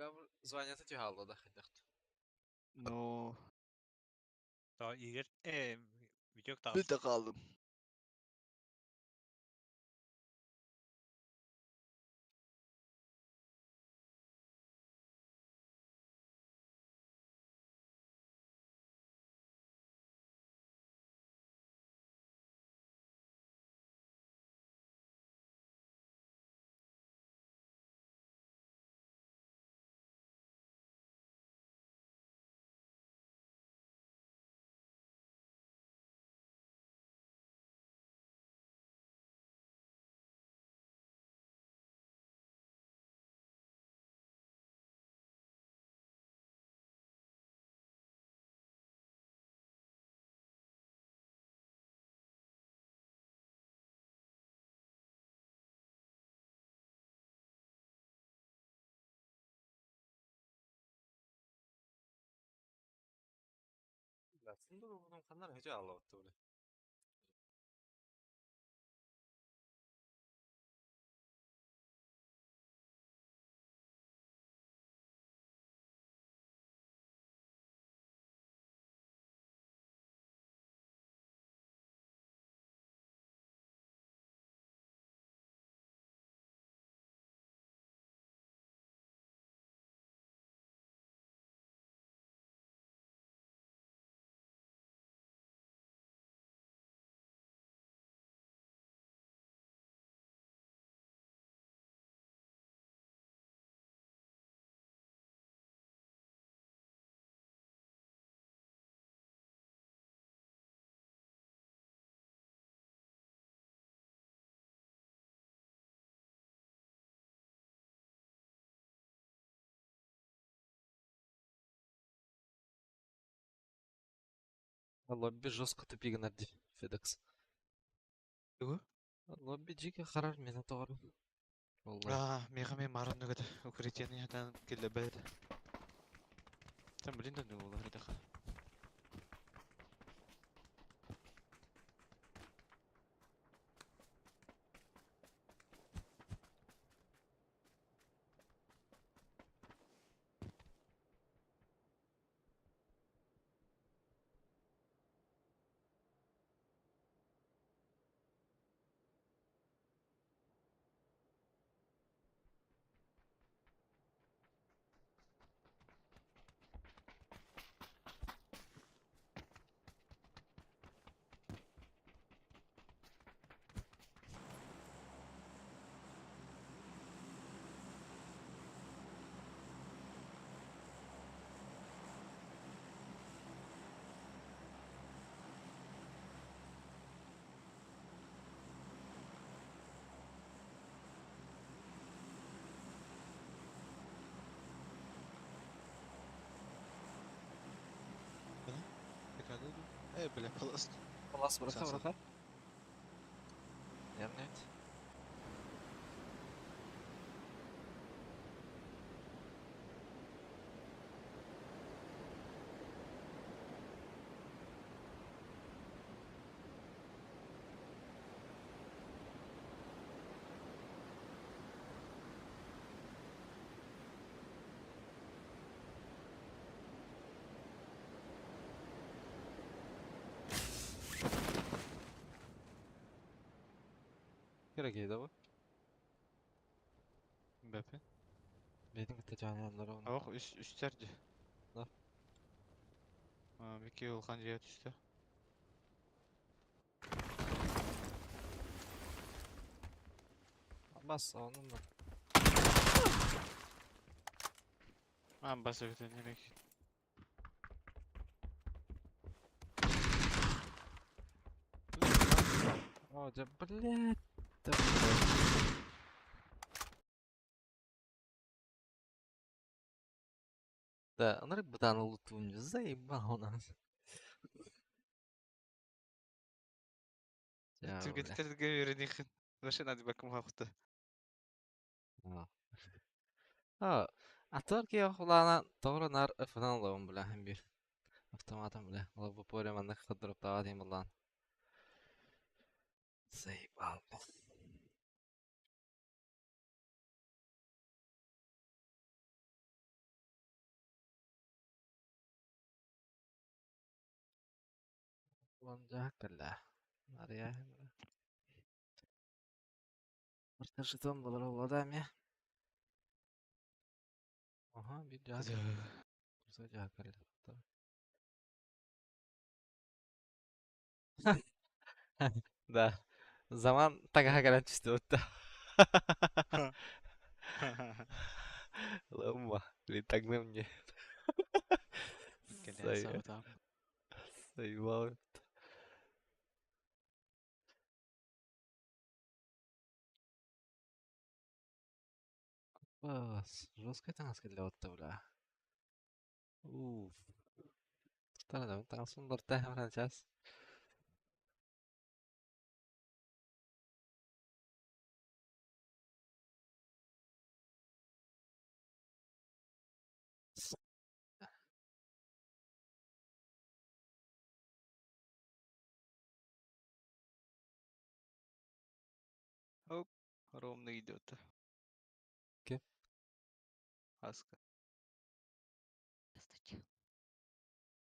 B: Gavur звонят эти халда да хидахт.
C: No.
D: Daha iyi. Video da.
C: Bir de kaldım.
B: Aslında bunun kanlar hece ağlattı böyle. Lobby жестко тупик надо FedEx.
C: Юу?
B: Lobby жиге харар мені doğru. Vallahi.
C: Мега мен марын нүгеді. Укритияны ядан келді бәді. Sen bilin de ne olur hadi kal. Бля, полос.
B: Палас браха,
C: Сасал.
B: браха. Нет. Керек еді bu.
C: Бәпе.
B: Benim de canyanları onu.
C: Ақ үстерді.
B: Да.
C: Меке олған жия түсті.
B: Bas onun da.
C: Басы бітен емек.
B: О, да блядь. Да блядь. Да, он рыбу-то на лутунь заебал нас. Ja,
C: Түрге
B: бля.
C: тетерге веренейхін. Вообще надо бәкім қақықты.
B: О. О, а только я хулана тоже на финал ловим, бля, бир. Автоматом, бля. Лову порем, а нах ходроп тавать им, бля. Заебал, бля. Вон жаккалла. Мария. Просто жетон было владами. Ага, бир жаккалла. Просто жаккалла. Да. Zaman tagaha gelen çıktı öttü. Lama. Летагны мне.
C: Кәлі сағытам.
B: Заебал. Жестко это нас для отта, бля. Уф. Старый, там сундар тахман час.
C: Оп. Ровно идет.
B: Ке?
C: Аска.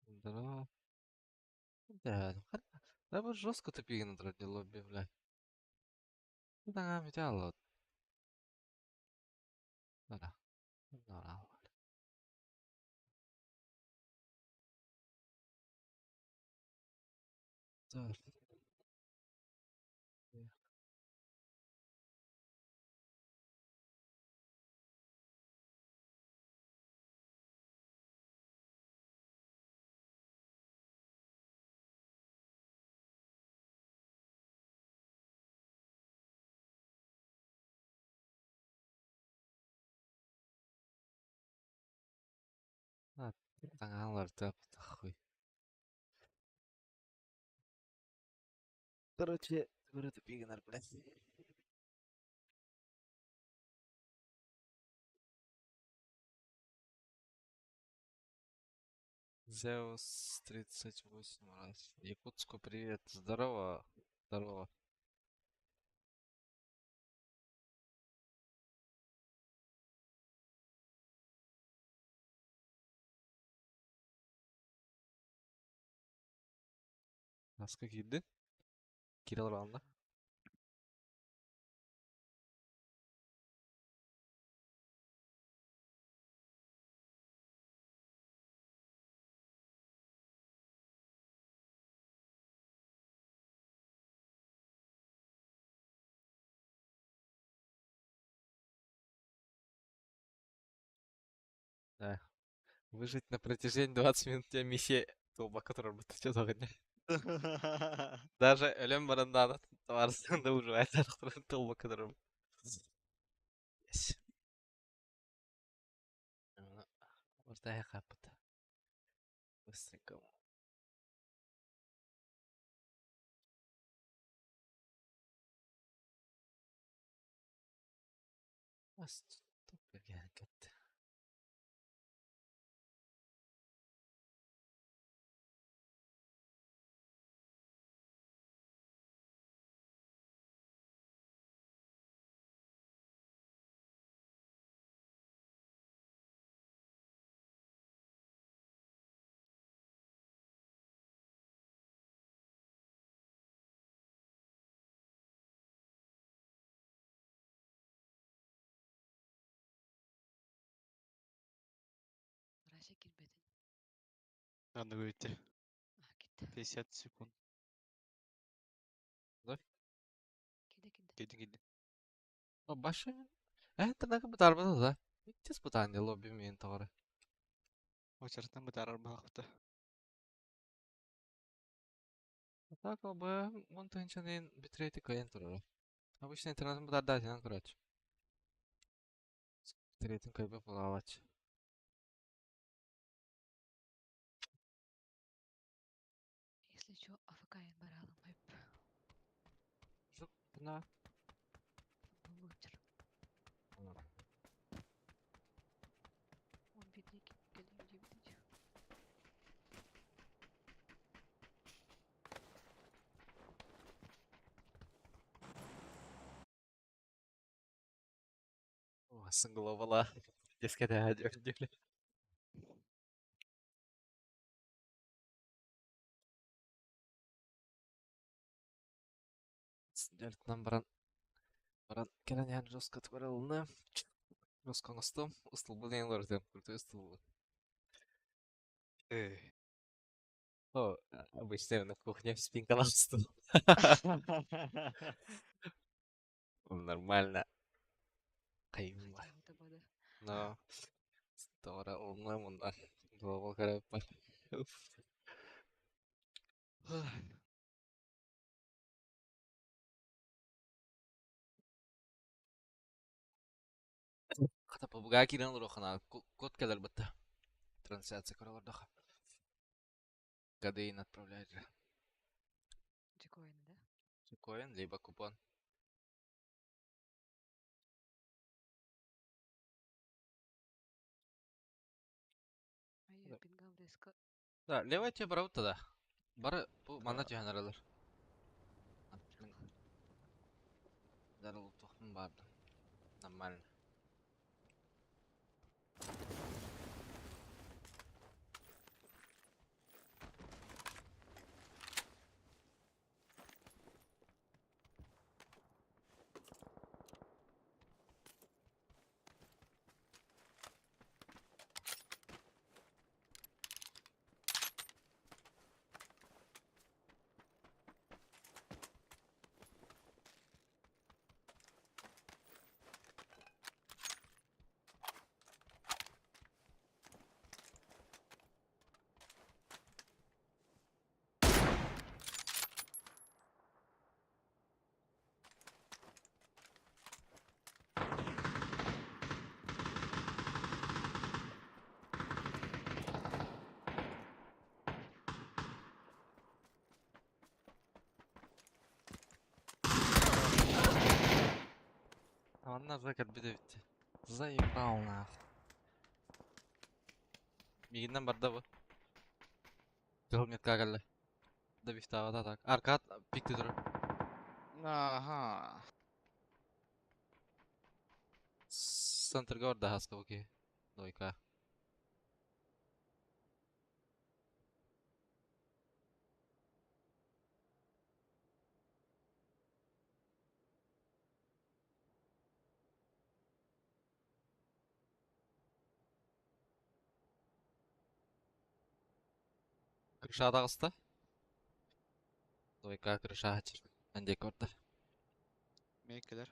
B: Здорово. Да, да вот жестко ты пигнут ради лобби, блядь. Да, металл. Да. Да. Да. А, таңалар тап хуй. Короче, ты пигнар, блядь. Зеус 38 раз. Якутску привет. Здорово. Здорово. Насколько еды? Кирилл Ранда. Да. Выжить на протяжении 20 минут тебя миссия толба, которая бы ты что Даже Элем Барандана товарственно выживает, толба, которая Yes. Вот я хапата. Быстренько. Бас топ кетти.
E: Раша кирбедин.
C: Аны көйте.
E: Китте.
C: 50 секунд.
E: Киде.
C: Кеди.
B: Башы. Интернет бутар да. Биттис бутан лобби мен тогары.
C: Очертан бытарар балакта.
B: Так, вон тенчанин битрейти кайын турар. Обычно интернет бутар датинан короче. Битрейtin кайбы булавач.
E: Если чё, АФК баралым хайп.
B: Жук, бuna.
E: Булучер. Он бедник, келем дебдить.
B: О, сыңгылабала. Дескеде әдерділі. Сындертінен баран келен ян жоска творылыны. Жоскан ұстым. Ұстыл бұл ең лорден. Күрті ұстыл бұл. О, обычно на кухне в спинкала стул. Нормально. Кайым бар.
E: Хотя вот это
B: Но тора olmay bunlar. Global garip var. Kata pabuga kiran loro kana код келер бітті. Трансляция көрілерді. Кадейін отправляет.
E: Джекоин, да?
B: Коин, либо купон.
E: Ай, пингал деска.
B: Да, левая тебе брал тогда. Бары bu mana cihanalar. Darıl tohum vardı. Нормально. Она закат бедевит. Заебал нахуй. Бигиnden barda bu. Görmet kagalı. Da bir tava tak. Arka pikti durur.
C: Ага.
B: Center orada haska okey. Dojka. Крыша дагыста. Дойка крыша açır. Bence orada.
C: Мейкелер.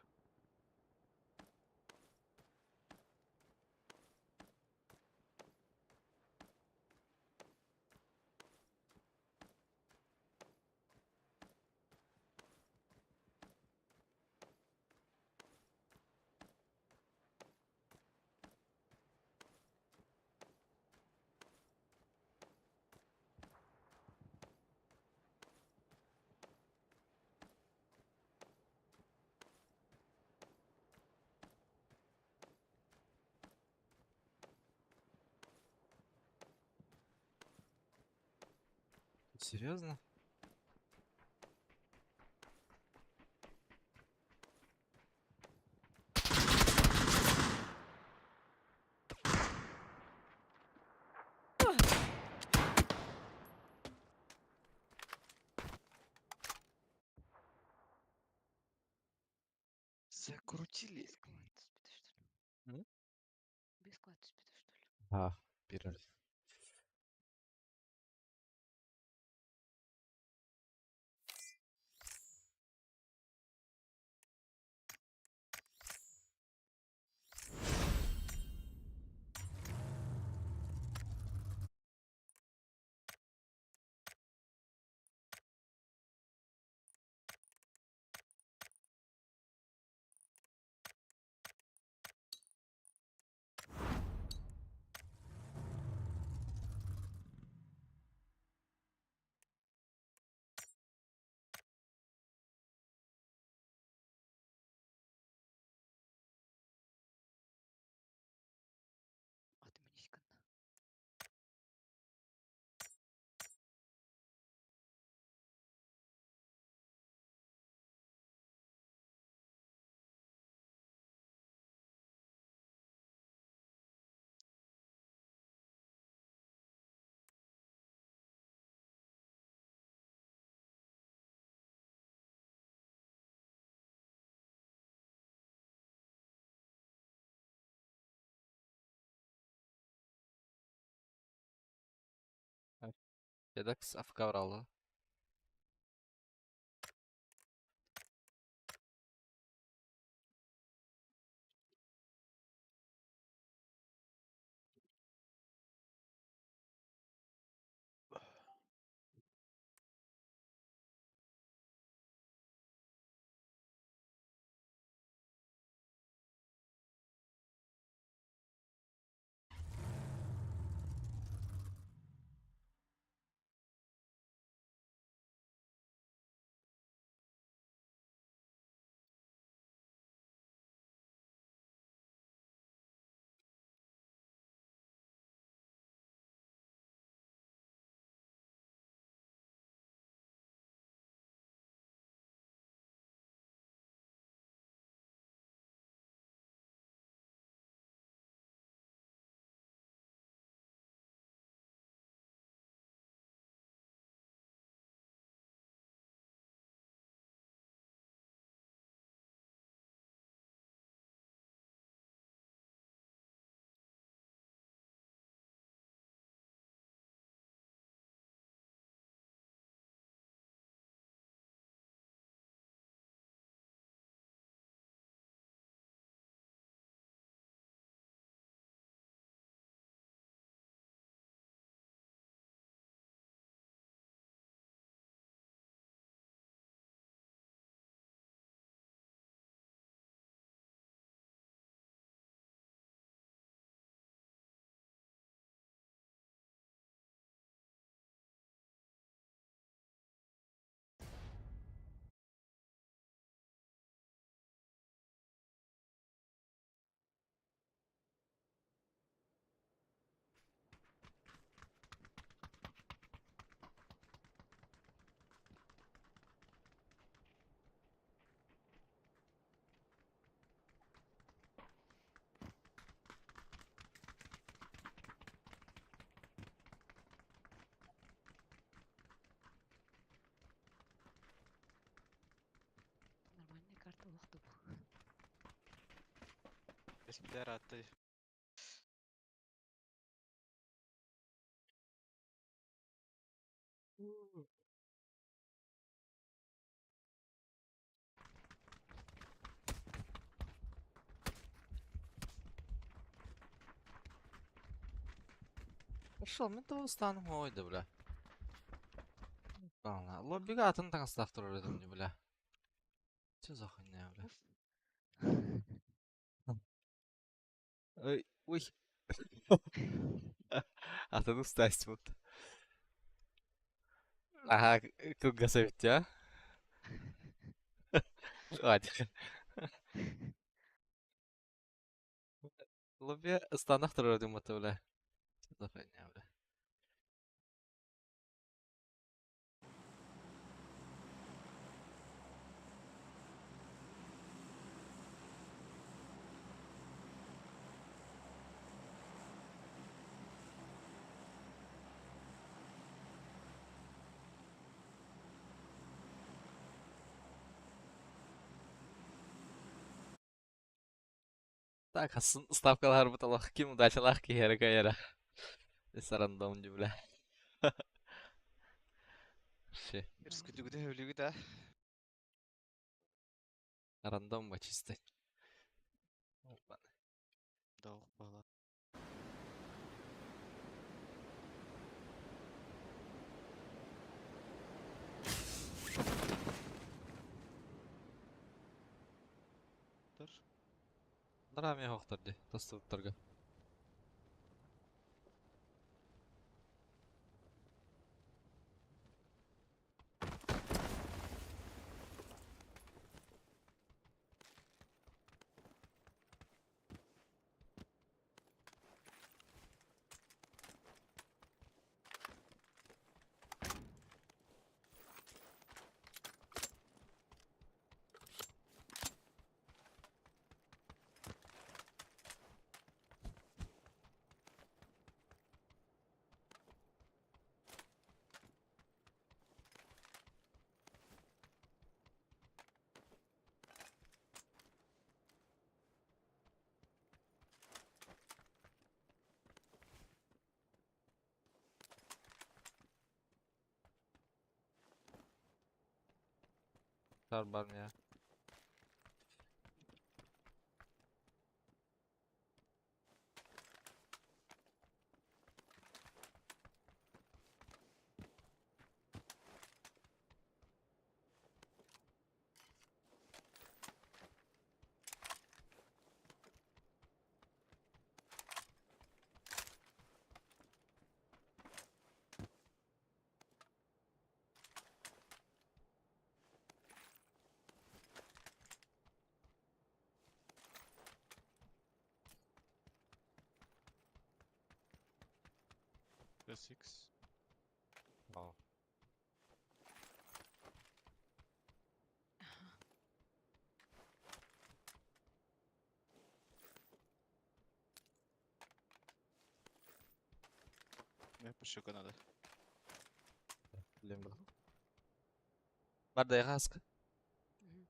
B: Серьезно?
C: Закрутили.
B: М?
E: Без склад спида, что ли?
B: А, перерыв.
E: Аты мінісканна.
B: Дедекс АФК вралды.
E: Нормальная карта лохты бұл.
C: Эсмелер атты.
B: Ошол мен Дагыстаным ойды, бля. Ладно, лоббига атын таңыстақ тұрыр едім, бля. Че за хуйня, бля. Ой, ой. Атын устасть вот. Ага, кылга совет, а? Хватит. Лобби станах тұрыр едім, бля. Че за хуйня, бля. Так, ставкалар буталах ким удачалах киһэрэ кайара. Сарандом дюбля. Ши,
C: Ирскүдүгүдө өлүгү да.
B: рандом чистой. Опа.
C: Даук бала. Dur.
B: Драме хохтарди, тостуктарга. Çar var mı ya?
C: Plus X.
B: Wow.
C: Yapış yok ona da.
B: Bilmiyorum. Var da kask.
E: Mhm.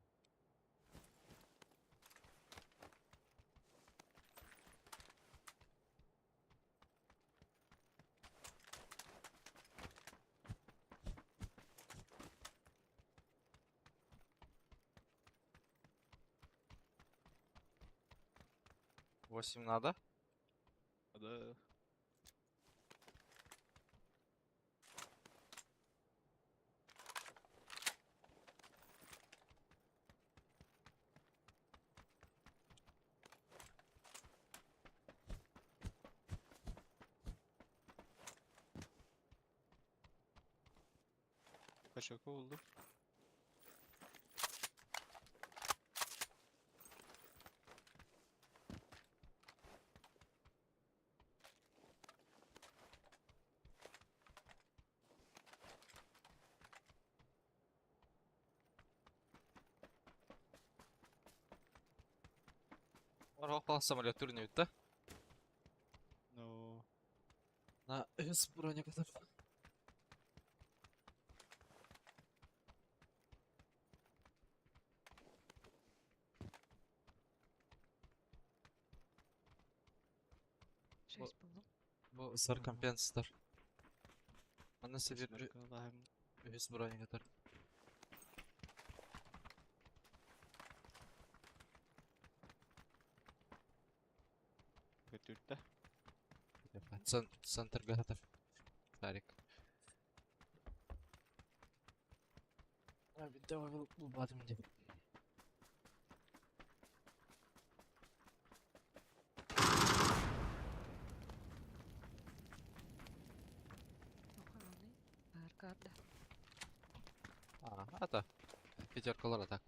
B: Восемь надо.
C: O da kaç oku oldu?
B: Var hoppa самолет турнует, да?
C: No.
B: На с броня kadar.
E: Şeсть buldum.
B: Bu sarı kompensatör. Bana seviyor
C: Allah'ım.
B: üst bronya kadar.
C: Götürttü.
B: Центр готов. Тарик. Abi devam bu badimde.
E: Охраной. Аркада.
B: Это пятерка так.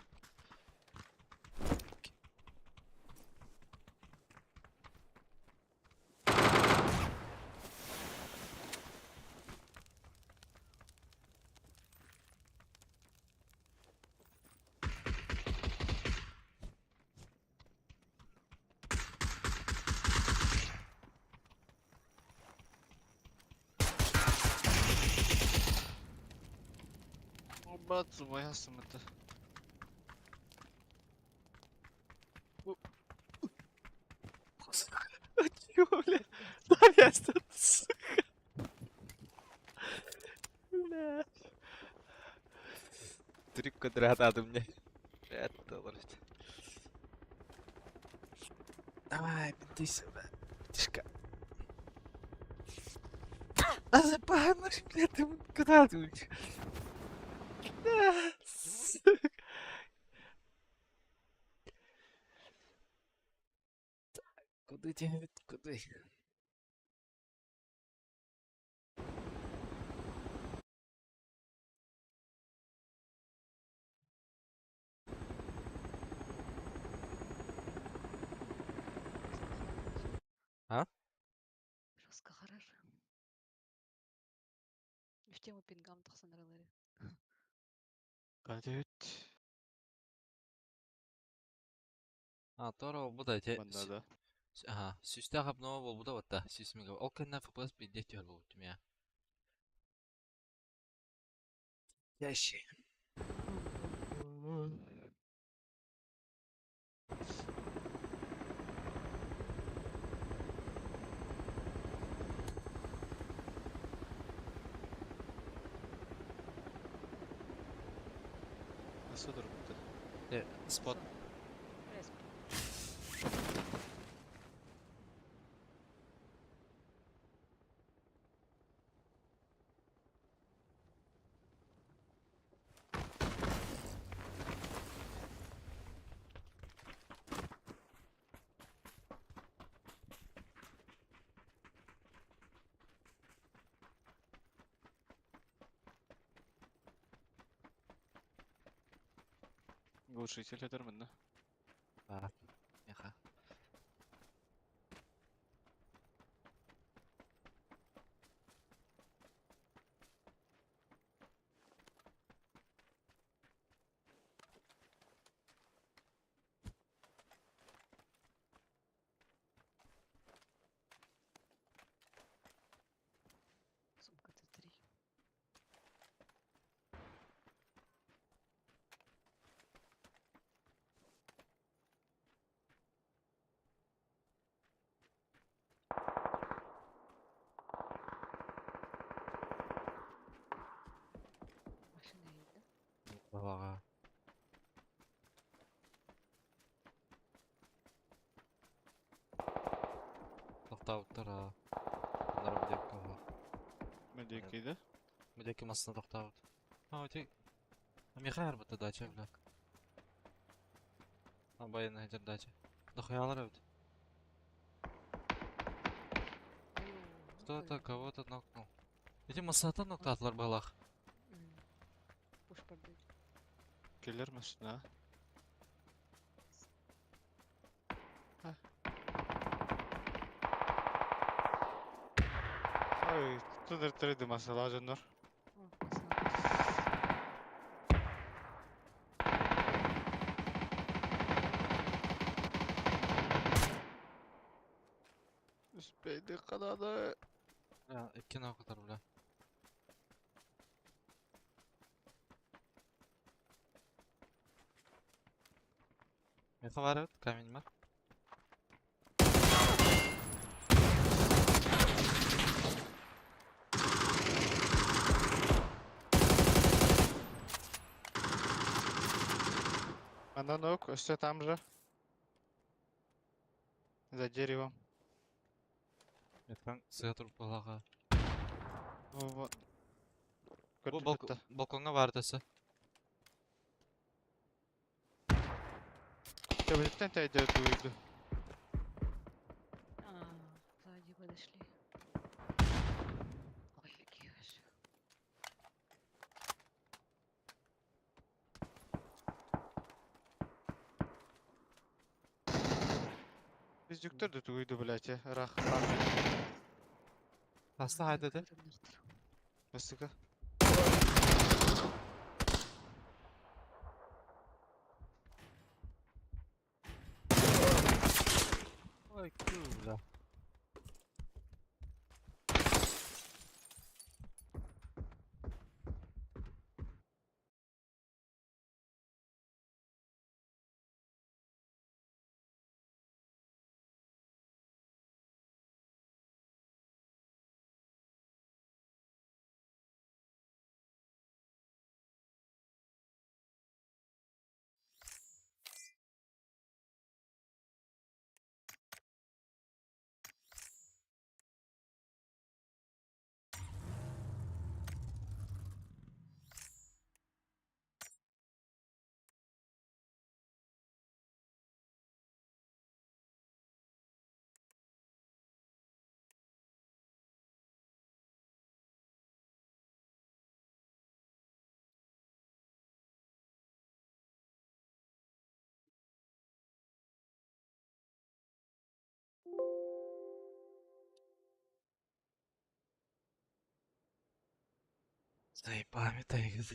C: Batsu моя сумата.
B: бля. Таня, что ты, сука? Бля. Три квадрата мне. Это лошадь. Давай, бинты сюда. Тишка. А запахнешь, бля, ты куда ты? Да, сука. Куда тебе, куда? А?
E: Жестко хорошо. В тему пингам тахсан ралары.
C: Гадет.
B: А, Торо, буда те.
C: Манда да.
B: Ага, süste хапно бол буда ватта. Süsмига. Ол кенна фпс бидде төр бул тумя. Ящи.
C: Nasıl durumda?
B: Спот.
E: Респи.
C: Глушитель ederмін.
B: А. Яха.
E: Сумка Т3. Машина еді.
B: Балага. Тоқтауыттар, а. Bunlar bir dakika var.
C: Медикейді.
B: Müdeki masasına toktavut. Ha, öte. Михаил бата дача, бля. А, баян хәҗер дача. Дохуялар бит. Кто-то кого-то нокнул. Эти масата ноктатлар балах.
E: Буш барды.
C: Келер машина. Ой, тудыр тіреді масала жондар. Üspeydi kanadı.
B: Ya, iki noktalar, bля. Меха var evet, камень var.
C: Она ног, все там же. За деревом.
B: Меткан сыга туруп балага.
C: Вот.
B: Bu
C: Көрдү
B: balkonga var dese.
C: Төбелеттен тәйді дуйду.
E: Сзади подошли. Ой, какие ваши.
C: Биздюктер де дуйду, блядь, рах.
B: Aslı haydi de.
C: Басыга.
B: Ой, кula. Заебами тайгыз.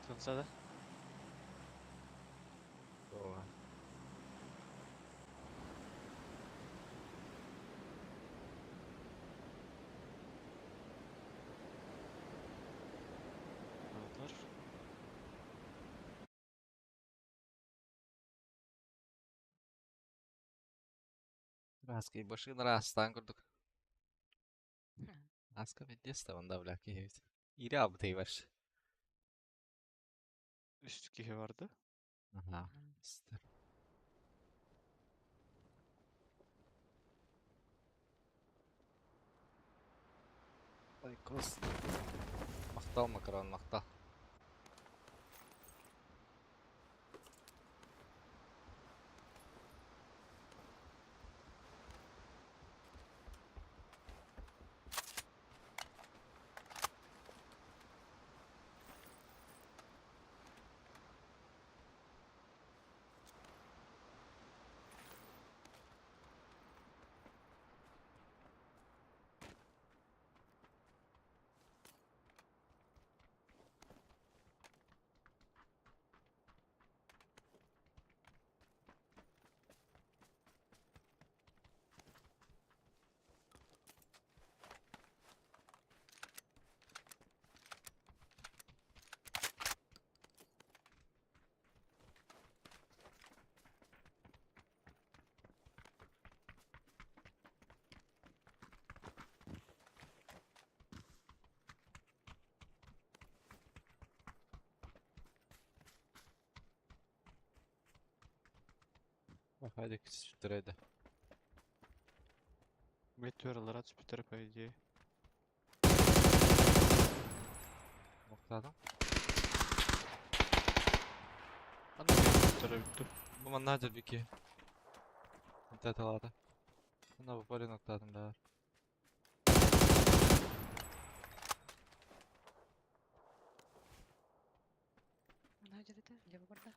C: Тынса да.
B: Ооба.
C: Алар.
B: Раский башын растан курдук. Аска бедеста онда бляк ебит. Ири абытай баш.
C: Üst kihe vardı.
B: Ага. Стар. Лайкос. Мактал макарон мактал. Haydi küçültüreydi.
C: Meteorlar at Jüpiter по идее.
B: Noktaladım.
C: Anda Jüpiter'e bitti.
B: Bu mannadır bir ki. İnternet aladı. Bunda bu böyle noktaladım da var.
E: Она где-то лево борта.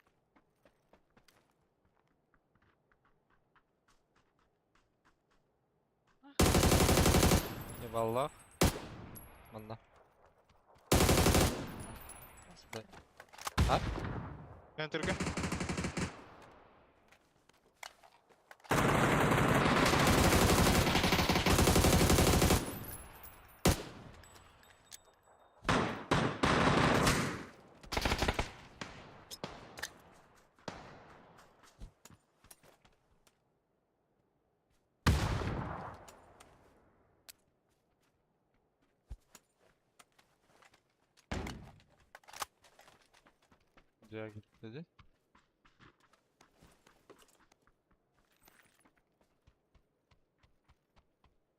B: Eyvallah. Manna.
E: Господи.
C: Enter'e.
B: Diğer gitti dedi.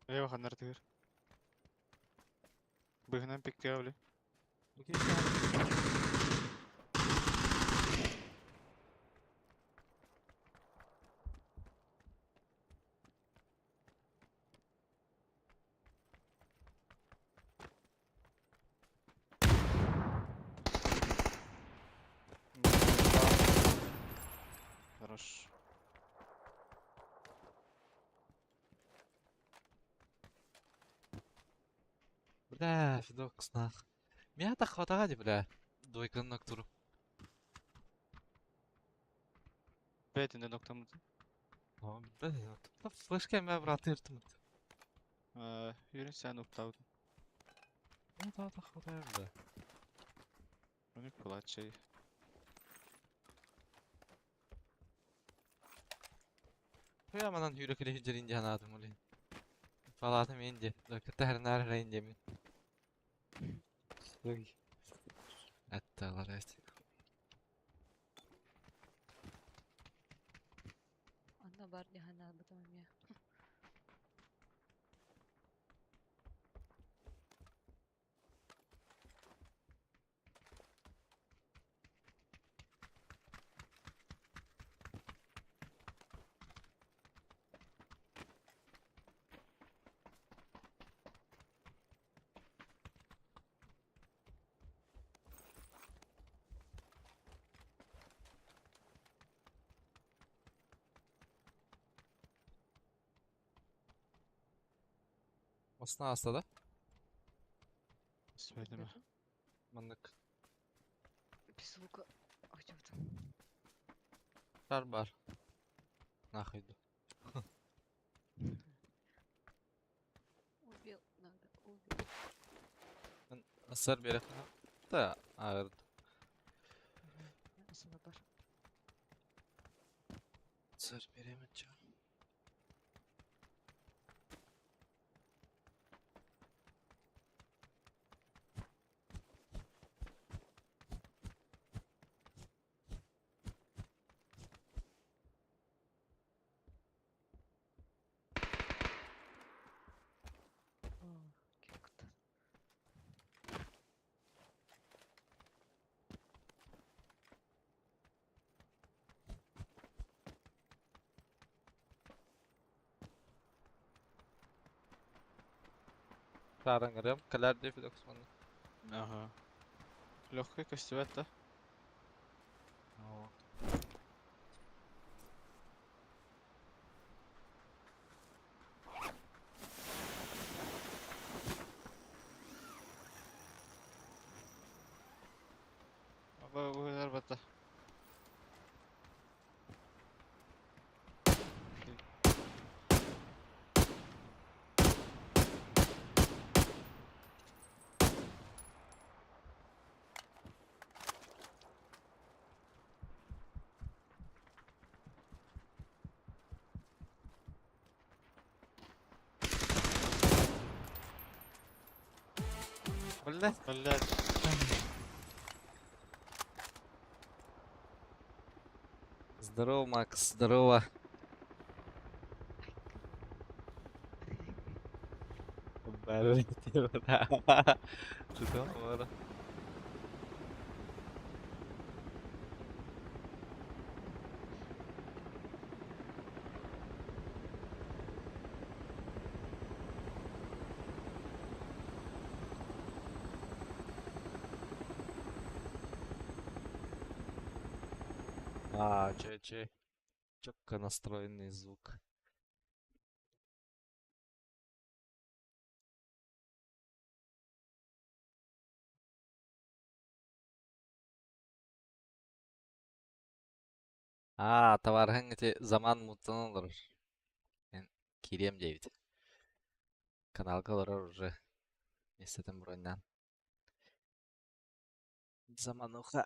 C: Leva hanlar tigir. Bıhınan pek diavli.
B: Okey. Tamam.
C: Хорош.
B: Бля, Федокс нах. Меня так хватает, бля. Дойкан нактуру.
C: Бетinde noktamızı.
B: Бля, тут флешка меня брат иртим.
C: Yürün sen noktavdın.
B: Ну да, так хватает, бля.
C: Onu kulat şey.
B: Я манан юрекли хижеринде ханадым олин. Палатым энде. Кытарнар рейнде мен. Ой. Атталар эти.
E: Анда бар дихана бутамам я.
B: Осна аста да?
C: Söyleme.
B: Маннык.
E: Без звука. Активтым.
B: Бар. Нахуй иду.
E: Убил, надо, убил.
B: Асар берехана. Да, ağır.
E: Асыба бар.
B: Асар беремін ча.
E: Кекті.
B: Шарын görüyorum. Kalar diye Fidox manнык.
C: Ага. Легкий костюм да? Bu kadar batta.
B: Блядь.
C: Блядь.
B: Здорово, Макс, здорово. Бәрі Что var? Че. Четко настроенный звук. Товарың эти заман мутанылыр. Мен кирем дейбит. Каналгалар уже местетен броньнан. Замануха.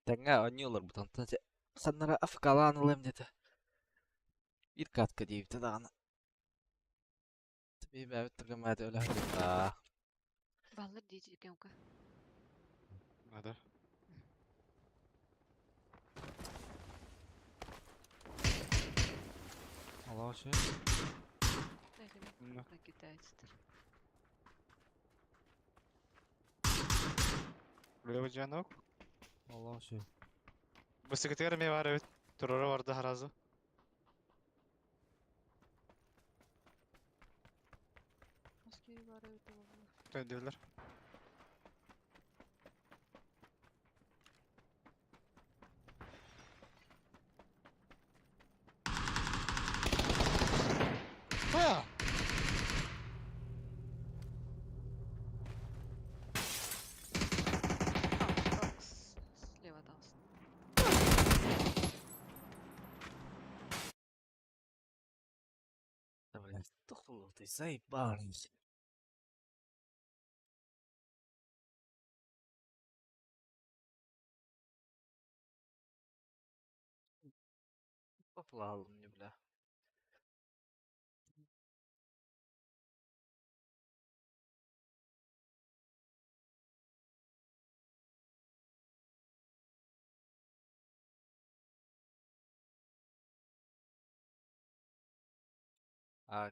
B: Тәңә ойнуйлар бутантан те. Ханнара афкаланылым деді. Bir katkı deyip de dağını. Tabii ben bitirgemedi öyle.
E: Баллар дейті кемка.
C: Надо.
B: Allah şey.
C: Ну.
E: На китайцтар.
C: Böyle canı yok.
B: Allah şey.
C: Bu sekreter mi var evet. Terörü vardı harazı.
E: Askeri var evet olabilir.
C: Döndüler.
B: Ты заебалась. Поплавал мне, бля. А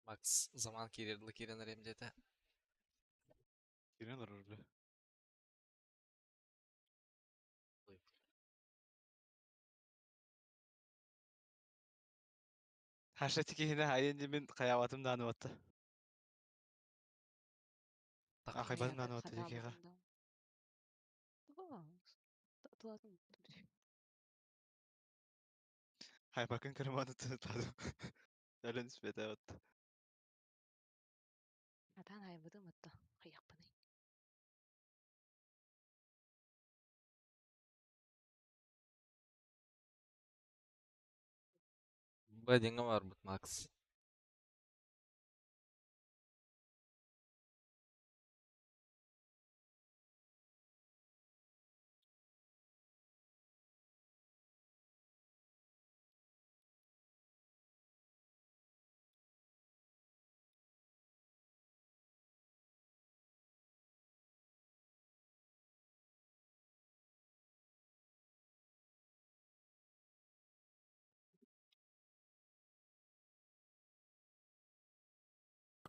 B: Макс zaman kirerli kirenерем дете.
C: Кирен ұрыр бля. Хаша тикехіне айынды мен қаябатым даны батты. Ақай бадым даны батты текеға. Хайпакын кірманы тұтадым. Әлін іспеті батты.
E: Атан айбыды мытта. Қияқпыны.
B: Бадинга var bud Max.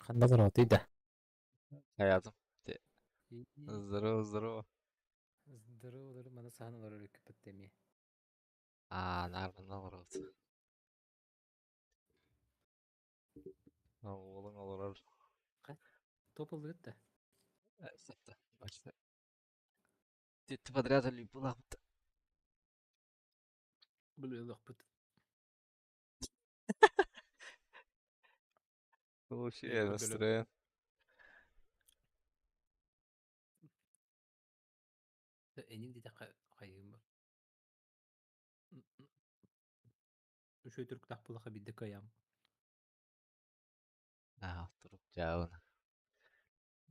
F: Қандай зырауат дейді?
B: Hayatım. Здорово, здорово.
F: Здорово, мана саған олар өлік біттеме.
B: Нормально olur. Oğlum olur.
F: Топылды кетті.
B: Сапта. Başta. Ты подряд или была?
F: Бұл өлік біт.
B: Вообще настроен.
F: Энің дейді қайығым бар. Үш өтірік тақпылыға бидді қаям.
B: Туруп жауын.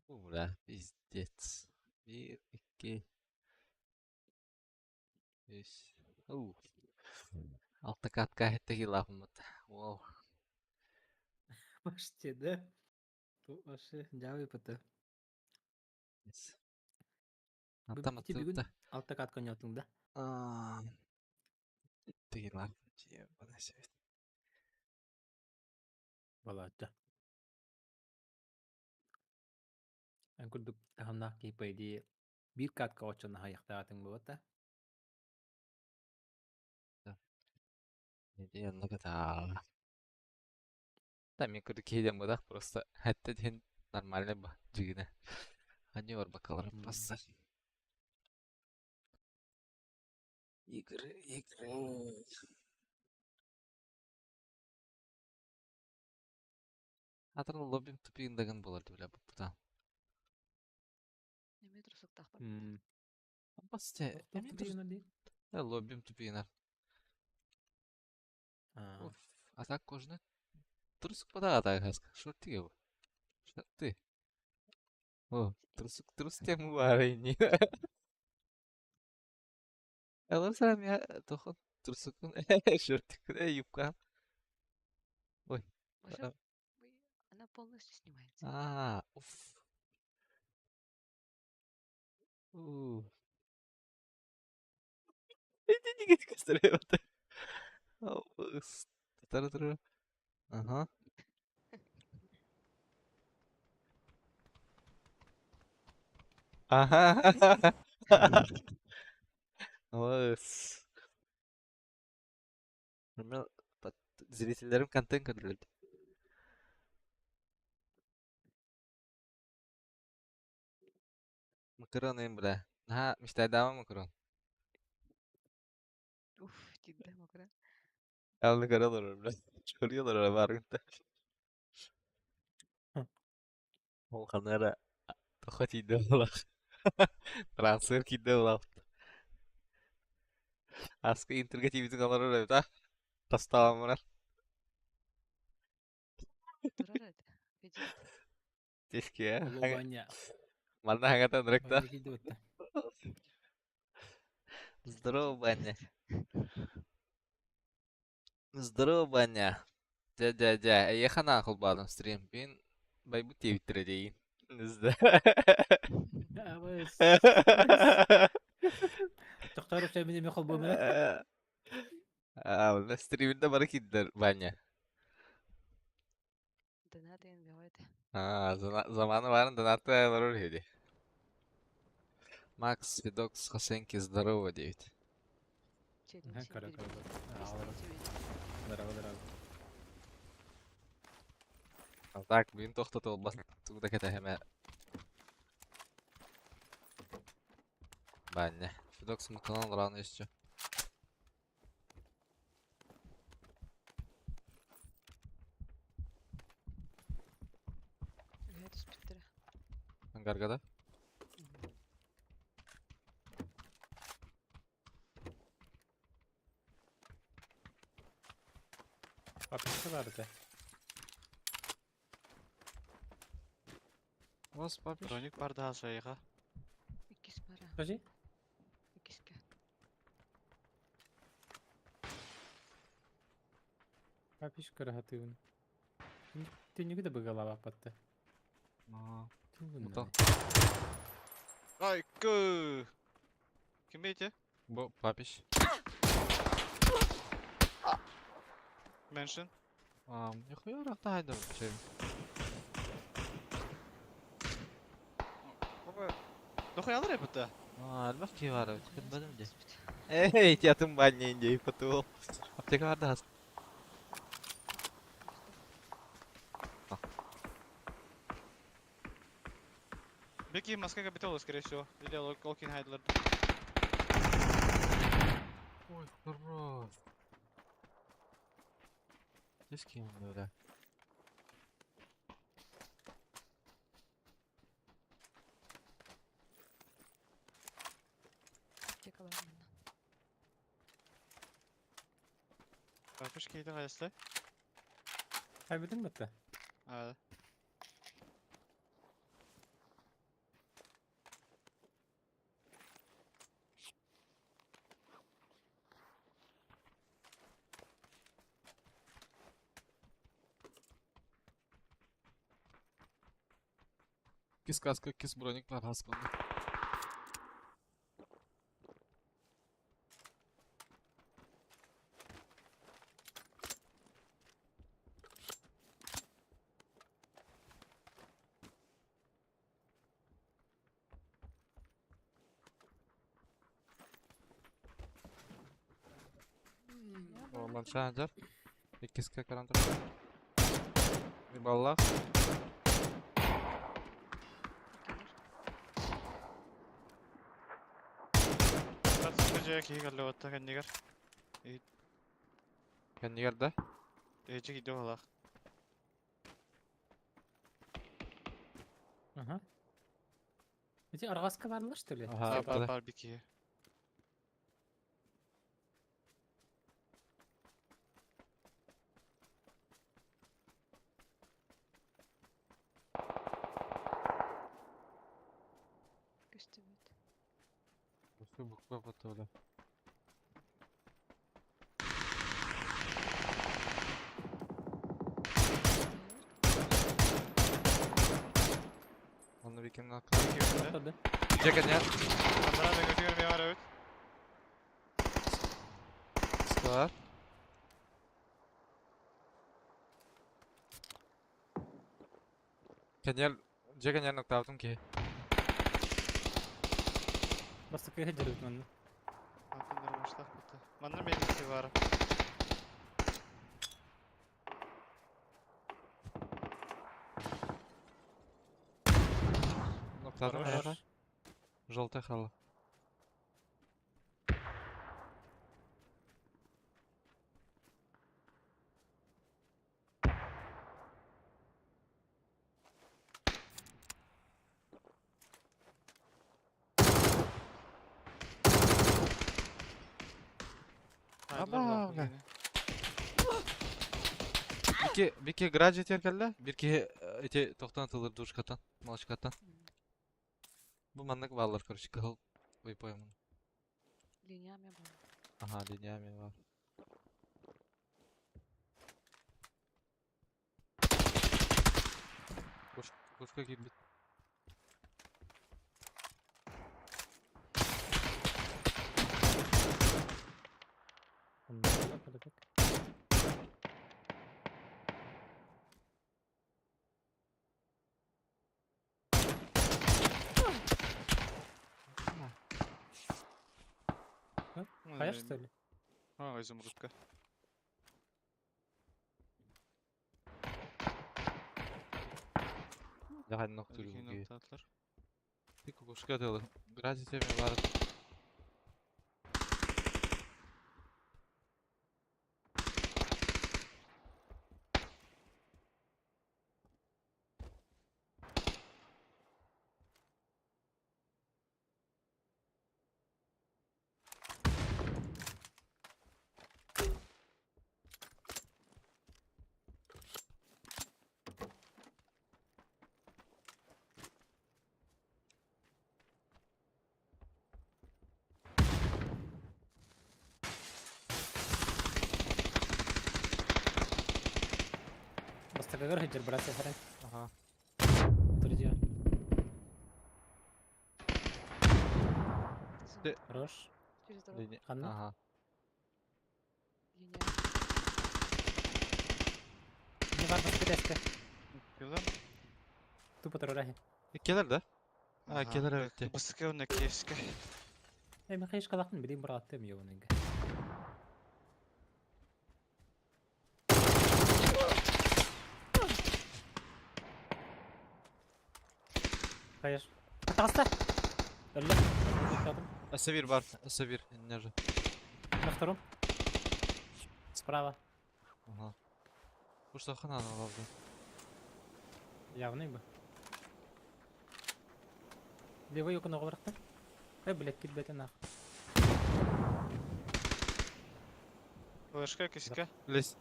B: Ура, пиздец. 1, 2, 3. Altta katka hettekin lafımmat. Wow.
F: Баш деді. Башы жауы бұты.
B: Yes. Attam
F: Бүгін
B: attıkta.
F: алтта қатқан отыңда.
B: Hettekin lafımmat. Bana sevdim.
F: Балатта. Ән күрдік тағымнақ кейпайды бір қатқа отчаны хаяқта атың болатта.
B: Ne diye yanına kadar. Там я говорю, кейдем бадах просто. Hatta den нормально ба жигine. Hani var bakalım просто. Игры. Атырын лоббим тупиіндеген боларды біле бұппыдан.
E: Неме тұрсық тақпар.
B: Басте, лоббим тупиінер. А так кожны тұрсық бада атағы қасқа. Шот тіге бұл. Шот ты. О, тұрсық тему бар айни. Алар сарам я тоқын тұрсықын шот тігі юбкан. Ой.
E: Она полностью снимается.
B: Уф. Иди не кастырай бата. Тара. Ага. Ага. Awas. Normal zrительlerim контент көрүлөт. Макарон эм бля. Ha, мечтай дама макарон.
E: Уф, тигде макра.
B: Alını karalar bля. Çörüyorlar öyle barınta. Ол канара тоха тиде ола. Трансфер киде ола. Аскы интерге тибитин алар öyle та. Тасталамар.
E: Турар это. Видишь?
B: Тешке.
F: Олобаня.
B: Манда хагатан ректа.
F: Баня киде өтті.
B: Здорово, Баня. Здорово, Баня. Дя. Я хана кылбадым стрим. Мен байбут тебиттире дейин.
F: Авас. Тоқтар өпсәй менеме қол бөмені.
B: Aa, стриминде бары киддер Баня.
E: Дана деген бевайт.
B: Zamanı varın donatı ayarlar hedi. Макс, Видокс, Хасенки, здорово, 9.
E: Челлендж.
F: Кара. Здорово.
B: Так, бин тоқтат олбас. Тугда кете хеме. Баня. Видокс мутанан рано еще.
E: Это спектра.
B: Ангаргада.
F: Папишка vardı.
B: Вас, папиш?
C: Броник бар да сайга.
E: İkis para.
F: Скажи.
E: İkiske.
F: Папишка рахаты он. Ты никуда бы голова патты.
B: Мутан.
C: Ай кы. Kim beydi?
B: Bu, папиш.
C: Mention.
B: Нихуя рахта хайдам. Şey.
C: Baba. Нахуй alır hep da.
B: Albak ki var. Bilmedim de. Ey, yatın Banya inceyi patuğul. Apteka vardı has.
C: Беги маска капитала, скорее всего. Или Локин Хайдлер.
B: Ой, хорош. Здесь кем böyle?
E: Çekalar bana.
C: Bakış keydi gayesle.
F: Kaybedin mi hatta?
C: Evet.
B: Кис каска, кис броник var haspanda. Oradan çağıncar. İkisi karantık. Bir balla.
C: Tatlıca ki galle otta kendiger.
B: Kendi yerde.
C: Ece gidiyor hala.
F: Aha. Эти аргаска барлар что ли?
B: Aha,
C: Bar
B: yaptı.
C: bar bir ki.
E: Göstermedi.
B: Nasıl bukla patı öyle. Onu bir kim nakla.
F: Atladı.
B: Jack and
C: Bana da götürüyor bir var evet.
B: Scar. Kenyal, Jack and nokta aldım ki.
F: Bastı kaya hecir etmeni.
C: Başlaq bitti. Manna meniki var.
B: Noktadın
C: Хорош.
B: ayağa. Желтый halı. Abba. Bir ki garaj yeter kelle. Bir ki ite toktan atılır duşkatan, malışkatan. Bu manlık varlar karışık kıl. Uypoyum bunu.
E: Linijami buvo.
B: Aha linijami var. Kuşka gibi.
F: Bundan da kalacak. Kayaş söyle.
C: Ha, izumrudka.
B: Daha nokta
C: Ödeki
B: gibi.
C: noktalar.
B: Bir kuşka atılır. Garaj yeter mi var?
F: بس تقدر هجر برا سفرين.
B: Aha.
F: ترجع.
B: De-
F: روش.
E: Через дорогу.
F: Kanlı.
B: Aha.
E: Линия.
F: Ne var bas bir eski.
C: Yılın.
F: Tu patro rahi.
B: Gelir de. Ha gelir evet.
C: Basıka önüne keşke.
F: ما خيش قلقن بدين براتم يوننج. خيش. تغسل. لا.
B: Asavir var. Asavir. Enerji.
F: نختارهم. سبراوا.
B: Aha. Kuşta kan alalım.
F: ياغني با. ليه يكون غورقته؟ قبلك كده بتنا.
C: Başka keşke.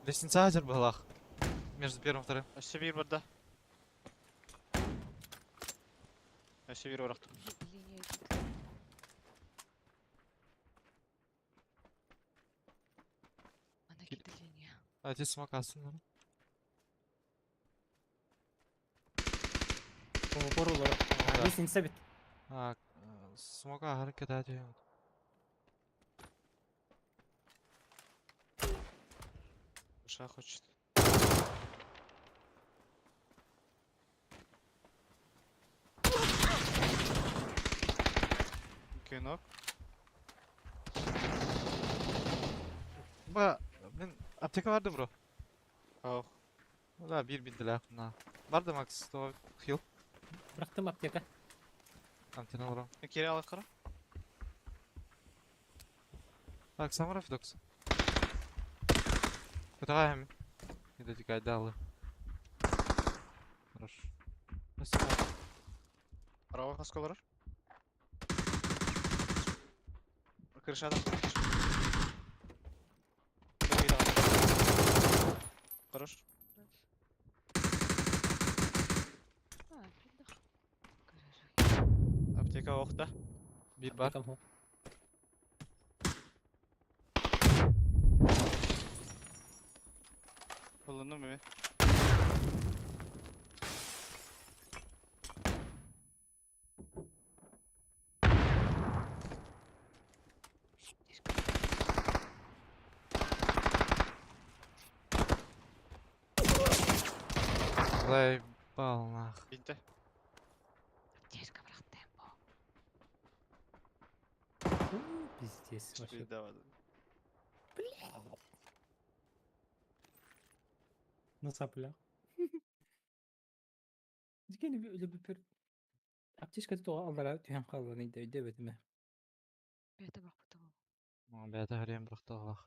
B: Лестница hazır balak. Между первым и вторым.
C: Aşağı bir burada. Aşağı bir uğraktım.
E: Линия идет. Она
B: Кид-
E: кидает линия.
B: Hadi smoke alsın.
F: وبرو برو.
B: Да.
F: ليس نثبت.
B: Ha, smoke'a hareket ediyor.
C: Aşağı koç. Kenok.
B: Ben apteka vardı bro.
C: Oh.
B: Valla bir bildiler buna. Vardı max to heal.
F: Bıraktım apteka.
B: Antena alırım.
C: Geri al kara.
B: Bak samara fidoks. Куда hem? Это дикая дала. Хорош. Спасибо.
C: Araba kask olur. Kırış adam. Çok iyi adam. Хорош.
E: А, передох. Гаражах.
C: Apteka okta.
B: Bir bar.
F: كم هو؟
C: Bulundu mu?
B: Заебал нах.
C: Bitti.
E: Аптечка, брат, темпо.
F: Пиздец.
C: Şimdi
F: Вообще.
C: devam edelim.
F: Nasıl yapılıyor? Gene bir öyle bir аптечкада туга аллара түйен калган иде дебетиме.
E: Бәті бақ бұтым.
B: Бәті хәрем бұрықтағылақ.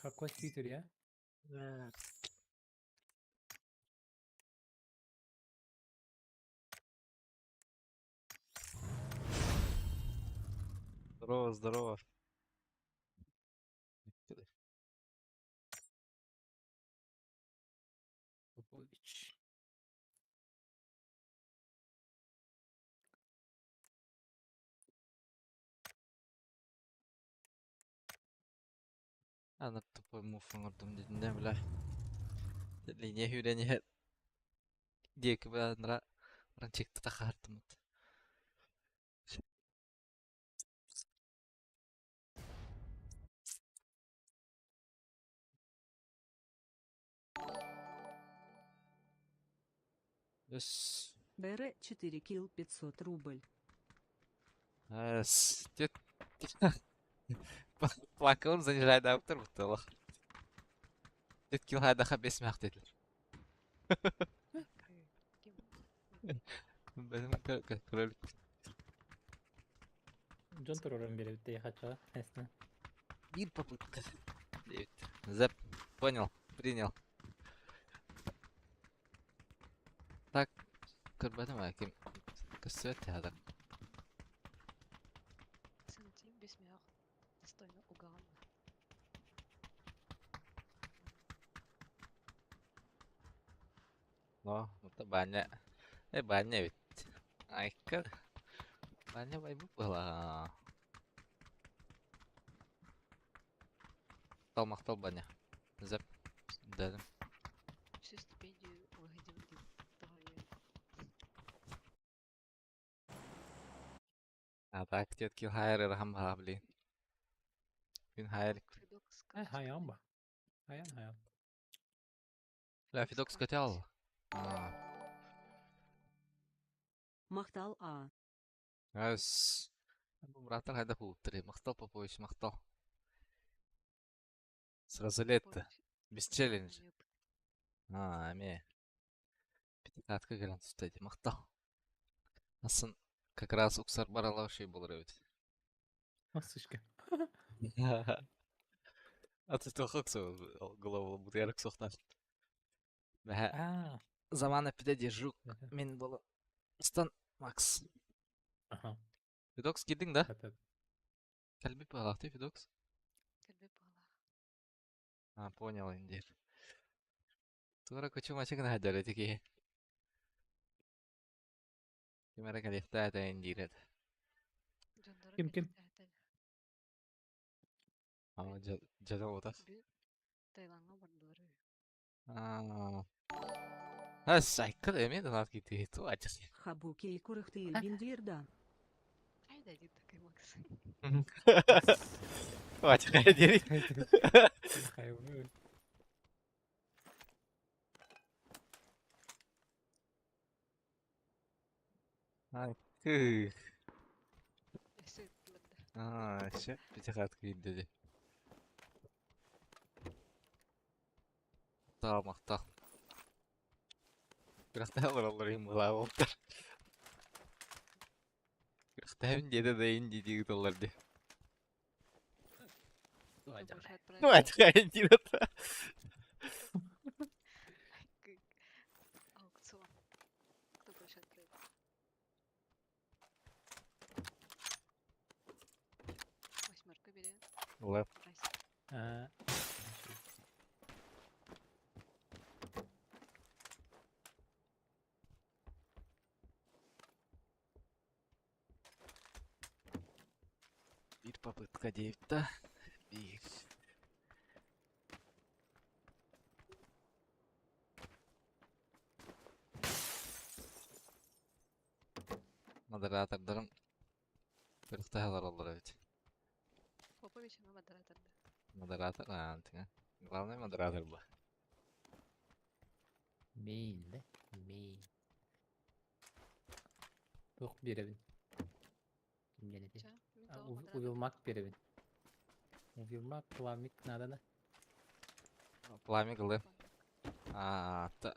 F: Какой твиттер, я?
B: Здорово, здорово.
F: Попович.
B: Ана тупой муфын ұрдым дедінде біля. Линия хүйрені декі бәдінра ранчекті тақартым. Өс.
G: Бэра 4 килл 500 рубль.
B: Өс. Тет. Плакалым занижайды ауыптыр бұттылық. Тет кил хайдаға 5 мәқ деділер. Бәдім көрілік.
F: Джон Тороран берет те хача, ясно.
B: Бір попытка. Зэп. Понял. Принял. Так. Көрбәдім әкім. Көсі өтті адық.
E: Сынтим бесмеяқ. Достойно угаған.
B: Nó, một banyak. Banyak wit. Aiker. Banyak ibu lah. Maktal banyak. Zap. Dalam.
E: Всю стипендию выходим деп договор.
B: Так, тетки хайр рахам хабли. Bin хайр.
E: Фидокс
F: Hayan ba. Hayan.
B: La Fidox катял.
G: Мақтал А.
B: Әс. Bu Muratlar hayda хуттыры. Мақтал Попович, мақтал. Сразу лето. Без челлендж. Әме. Пятикатка грант ұстайды. Мақтал. Асын как раз уксар баралау şey болыр өт.
F: Масышка.
B: А ты toch ook zo голову moet eerlijk zochten. Бәһә
F: А.
B: замана пидеде жук мен болы. Стан Макс.
F: Ага.
B: Фидокс килдің да?
F: Хәпәп.
B: Кәлбі пағалақты Фидокс?
E: Кәлбе бағалақ.
B: Понял индир. Тура көчу мачығын әдәрі теке. Кемәрі кәлефті әді индир әді.
F: Ким?
B: Жадал отас.
E: Тайланға бардылары.
B: Сайкыл әме донат кетті. Ту ачық.
G: Хабуки курыхты бинdirda.
E: Қайда дейді такой Макс.
B: Ачық әдері.
F: Хайвы.
B: Кых.
E: Әсет лігді.
B: Ше, пятихатка индеді. Мақтал. Бірақта олар емғыла болдыр. Бірақта әмін деді дайын дедегі долларды. Ну, ачық әйін деді.
E: Аукцион. Кто больше отправит? Восьмерка бери.
B: Лэп.
E: Прайс.
B: Bir попытка deyipta. Bir. Moderatorlarım Біріқті қалар олар өте.
E: Попович ама модераторды.
B: Модератор, антыңа. Главный модератор бұл.
F: Мейн да. Мейн. Тоқ беребін. Кімген еті?
E: Ча?
F: Увилмак беребин. Увилмак, пламик надана.
B: Пламя гылы. Та.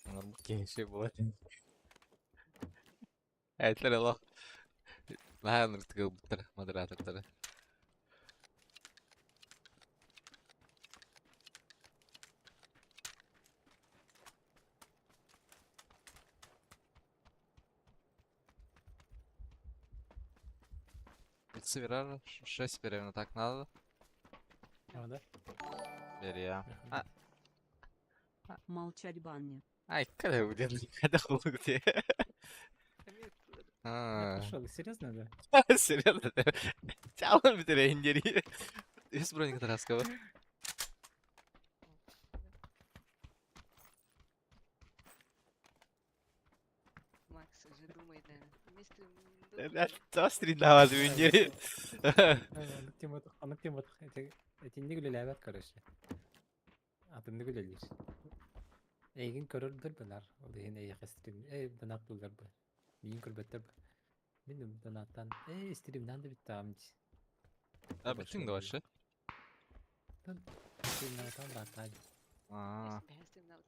B: Onlar bu gençe bu. Aytlar Allah. Daha nırtıkıl bitir moderatörleri. Собираю 6 примерно так надо.
F: Orada.
B: Бери я.
G: Молчать банни.
B: Ай, когда будет? Когда хуй где? А,
F: Пошел, серьезно, да?
B: серьезно? Чалым битирейин дери. Üst броник тараскава.
E: Макс уже думает, наверное. Мистер
B: Тострин давады үндери.
F: Анık temot. Etinde güle lavet karışı. Atında güle lir. Egin körürdür bunlar. O da yine yakıştırım. Danak bulgar bu. Yiyin kürbetler bu. Benim donattan. İstirimden de bitti amca.
B: Bütün de başı.
F: İstirimden tam rahat hadi.
B: Aa,
E: Бәстем надо.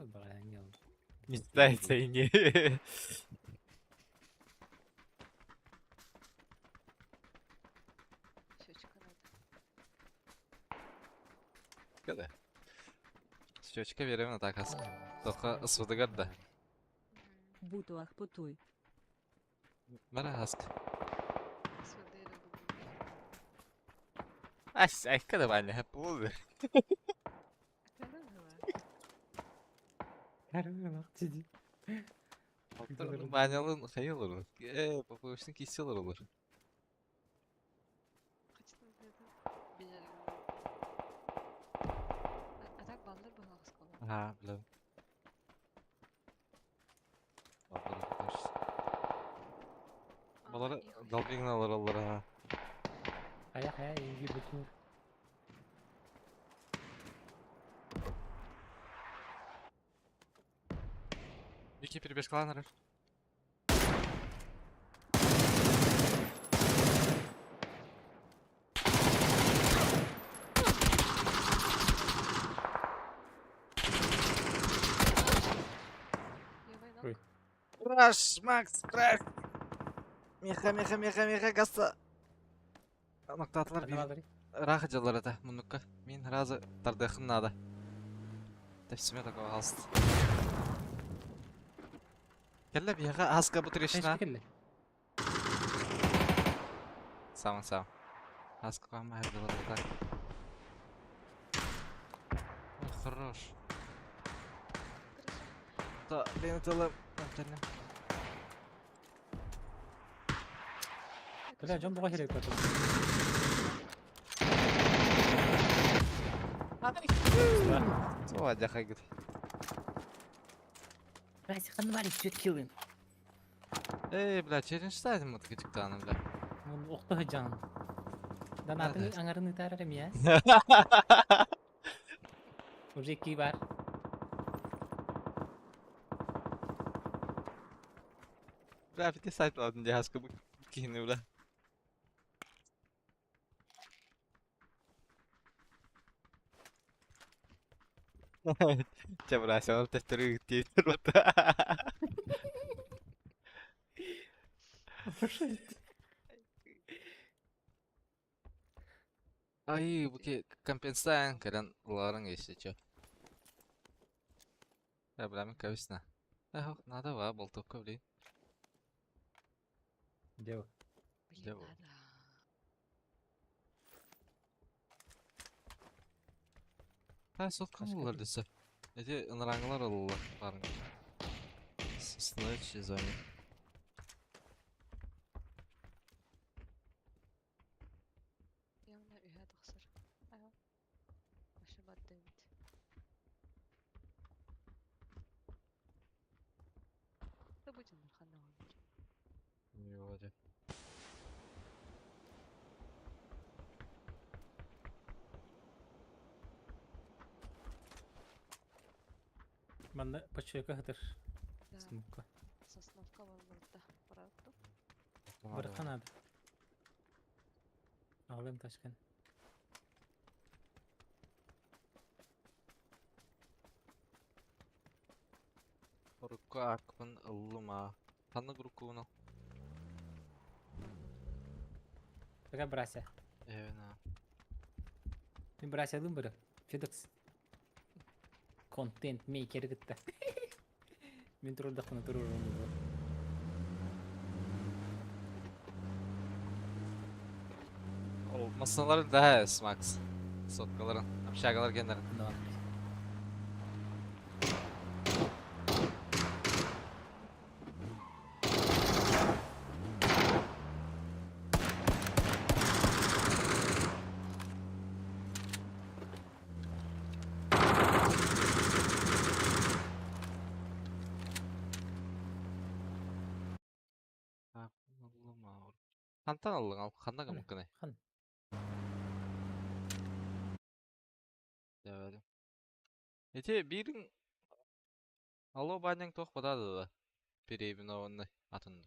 F: Ol bakalım yalım.
B: мечтай сойни.
E: Щечка надо.
B: Когда? Щечка берем на так ас. Только ысвыдыгар да.
G: Бутуах путой.
B: Бара аск.
E: Сводера буду.
B: Ай, когда бани hep buldu.
E: Карагала.
F: Her ciddi.
B: Banyalı şey olur. Bu işin kisi olur.
E: Kaçtın dedi. Bilmiyorum. Atak ballar bana kıskalı.
B: Ha, bilem. Baları dalbingin alır ha.
F: Haya iyi bir bütün.
B: İki bir beş kalan arar.
E: Явай
F: Ой.
E: ног.
B: Краш, Макс, краш. Меха, гаса. Нокtatlar
F: Hadi
B: bir
F: var.
B: рахаджалар да мунукка. Мен разы тардахын нада. Тепсиме такого алст. Келла бияга аска бутрешна.
F: Teşekkürler.
B: Сам. Аска кама хердала так. Хорош. Да, бенеталым. Антенна.
F: Kıla can buğa gerek var.
B: О, дяха гид.
F: Райся ханım var 2 killing.
B: Бля, челлендждайдым мы такие тиктаны, бля.
F: Bunu okta hıcan. Dan atın angarını tararım ya. Уже 2 var.
B: Бля, bir de site lazım diye haskı bu kihini bля. Çabraşanım testleri gitti. Ay, bu ki компенсаем, когда ларан если чё. Проблема кависна. Надо ва, болтовка, блин.
F: Dev.
E: Блин,
B: Сделал.
E: надо.
B: Ha, sotkam
F: Başka
B: olurlar
F: bir-
B: dese. Eti ınırangılar olurlar. Barın. Sınır çizoni.
E: Явно үйә тахсыр. Ага. Ашыбат дәвит. Да будем Нурханна говорить.
B: Не вроде.
F: Bana paçoyaka hıdır.
E: Да,
F: Смука.
E: Сосновка var burada. Правда?
F: Bırakın abi. Ağlayayım taşkın.
B: Rukku akpın ıllıma. Tanık rukku bunu.
F: Bırak brasa.
B: Evet ha.
F: Ben brasa alayım bırak. FedEx. Content maker gitti. Ben durur dakını durur onu.
B: O masaların daha es Max. Sotkaların. Şarkılar kendilerin.
F: No.
B: Akpın ıllıma. Kantan aldın al. Kandan
F: Hadi.
B: mümkün.
F: Han.
B: Evet. Eti birin alo banyan toh padadı da. Biri bin onu atındı.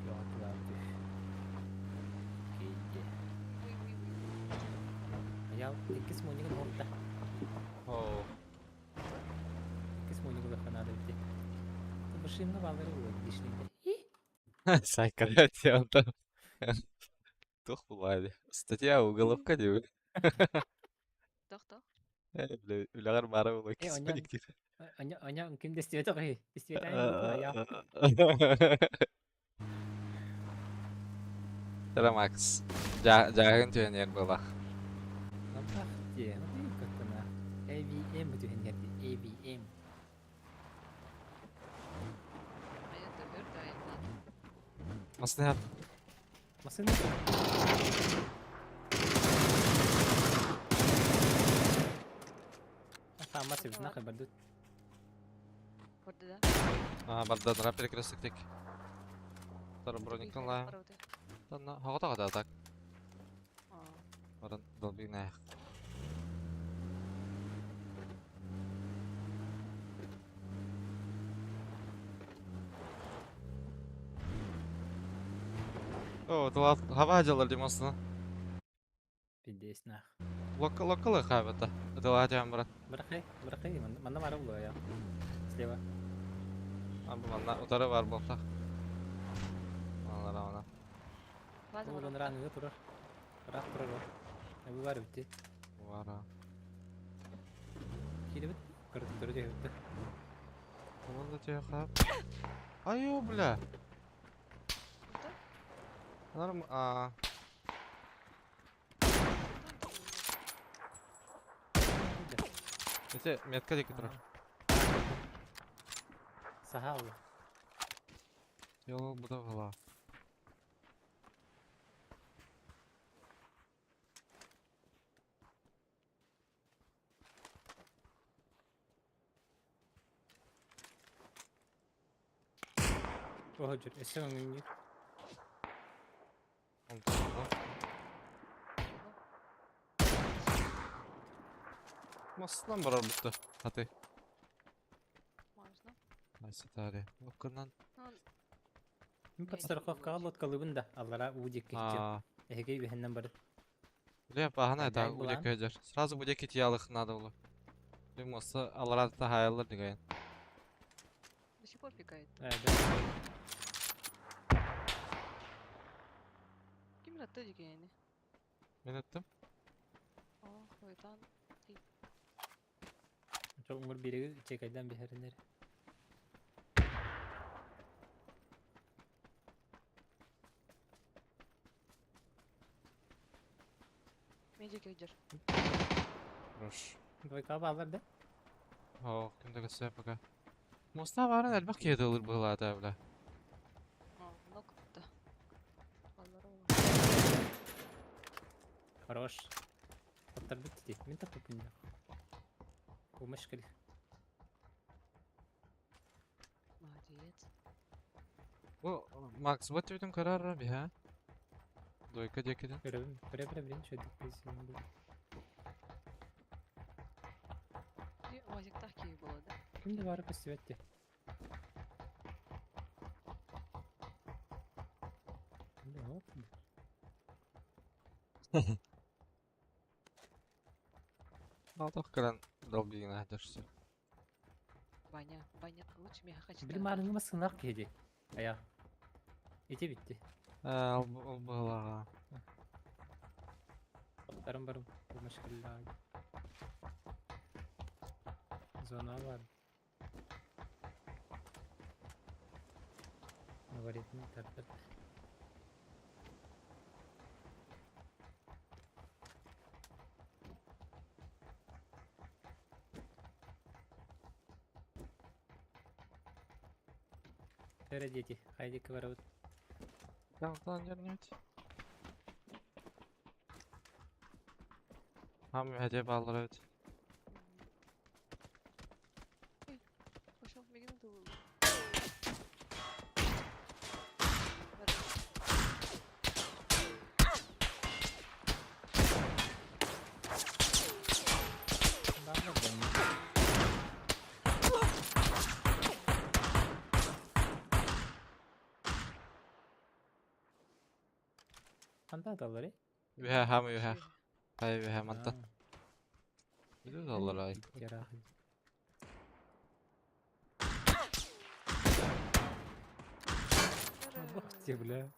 F: Yok abi. Giydi. Ya ikis mau nyugun horta.
B: Oo.
F: Ikis mau nyugun bakana ada bitti. Bersihnya bağları oluyor dişliğinde.
B: Сайкарят я там. Тух бывали. Статья уголовка diyor.
E: Тох.
B: Üleğer mara ulu
F: Onya,
B: kismenik diyor.
F: onya mungkin destiweta kay. Destiweta yang bukan ya.
B: Selam Max. Jangan tuh yang bola.
F: Nampak dia, nanti ikut kena. AVM betul yang hati. AVM.
E: Aynen tabii gayet iyi.
B: Maksudnya apa?
F: Maksudnya sama sih, nah kayak badut.
E: Burada da.
B: Bardan rapper klasik tek. Tar брониктан la.
E: Var orada.
B: Tanna hagata gada tak.
E: Aa.
B: Baran dalbi ne. Oo, tuh hava ajalar di masna.
F: Pides nah.
B: Lokal kah bata. Tuh aja berat.
F: Berapa mana marah gua ya. Sewa.
B: Abi mana utara var bolta. Mana.
E: Bazı
F: Bu
E: var.
F: beneran itu turun. Berat turun. Ibu baru bitti.
B: Vara.
F: Kiri bit. Kerut turun aja bitti.
B: Tamam da cevap. Ayo bla.
E: Burada.
B: Anlar Ete metka dikkat dur.
F: Sahal.
B: Yo bu da valla.
F: Oh hujur. Esem ini.
B: Maslan barar bitti. Hadi.
E: Можно.
B: Neyse tari. Bakından.
F: Min подстраховка алот калыбын да. Аллара удик кетчеп. Эге бихеннен бары.
B: Бля, bahana
F: Дай
B: da
F: булан.
B: ucak öder. Sразу bude kit yalık надо было. Bilmasa alara da hayallar diye.
E: До сих пор пикает.
F: Да.
E: Kim attı yani?
B: Ben ettim.
E: Aa, koydan.
F: Çok umur biri çekaydan bir herinler.
E: Mece köycer.
B: Roş.
F: Двойка bağlar da.
B: Oh, kimde göster baka. Mosta var ne bak yedi olur bu lada bla.
E: Aa, nokta. Vallahi olur.
F: Хорош. Otur bitti. Min tak topunda. ومشكلة
E: Молодец.
B: Bu Max bu tüydün kararı bir ha. Doyka diye kedin.
F: برا شو بدك بس
E: Ты Озик такие было, да?
F: كم دبارة بس بدي
B: Aldık kalan dolguyuna hedersin.
E: Баня лучше меня хочу.
F: بلي ما لنا مسك ناق هدي أيا إتي bitti.
B: Al bala.
F: برم المشكلة زونا var. Navaretini tartar. Тера дети, хайди-ка ворот.
B: Kalkan gelmedi. Ham hediye bağlar evet.
E: Пошел в минуту.
F: Anda dalları.
B: Ühe ham ühe. Hayır ühe mantan. Biliyor dollar ay.
F: Yarah. Бах тебе, бля.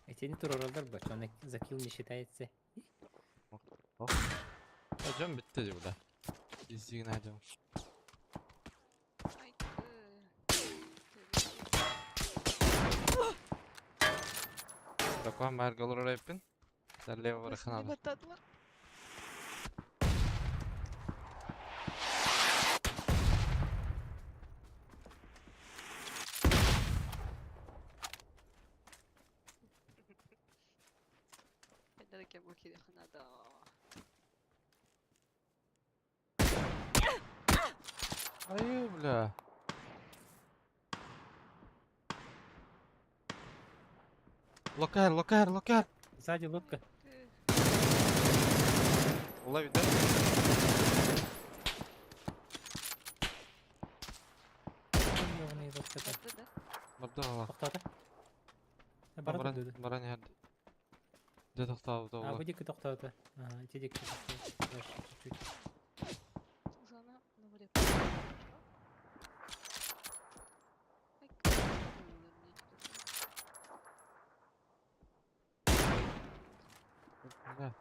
F: Эти не туроралдар бач, он за килл не считается.
B: Hocam bitti diyor burada. İzleyin hadi.
E: Ай,
B: Bakın merg olur oraya yapın. Derleye bırakın abi.
E: Батадлар. Это кем бухи надо.
B: Hayır bla. Loker.
F: Сзади лодка.
B: Ola bir de.
F: Ёбаный лодка-то.
E: Да.
B: Burada ola.
F: Тоқтады. Барады деді.
B: Баран yerде. De toxtavdı
F: А,
B: ola.
F: выйди-ка тоқтады. Ага, тедик-ка тоқтады. Дальше чуть-чуть.
E: Сузана на воде. Ай,
B: Ne?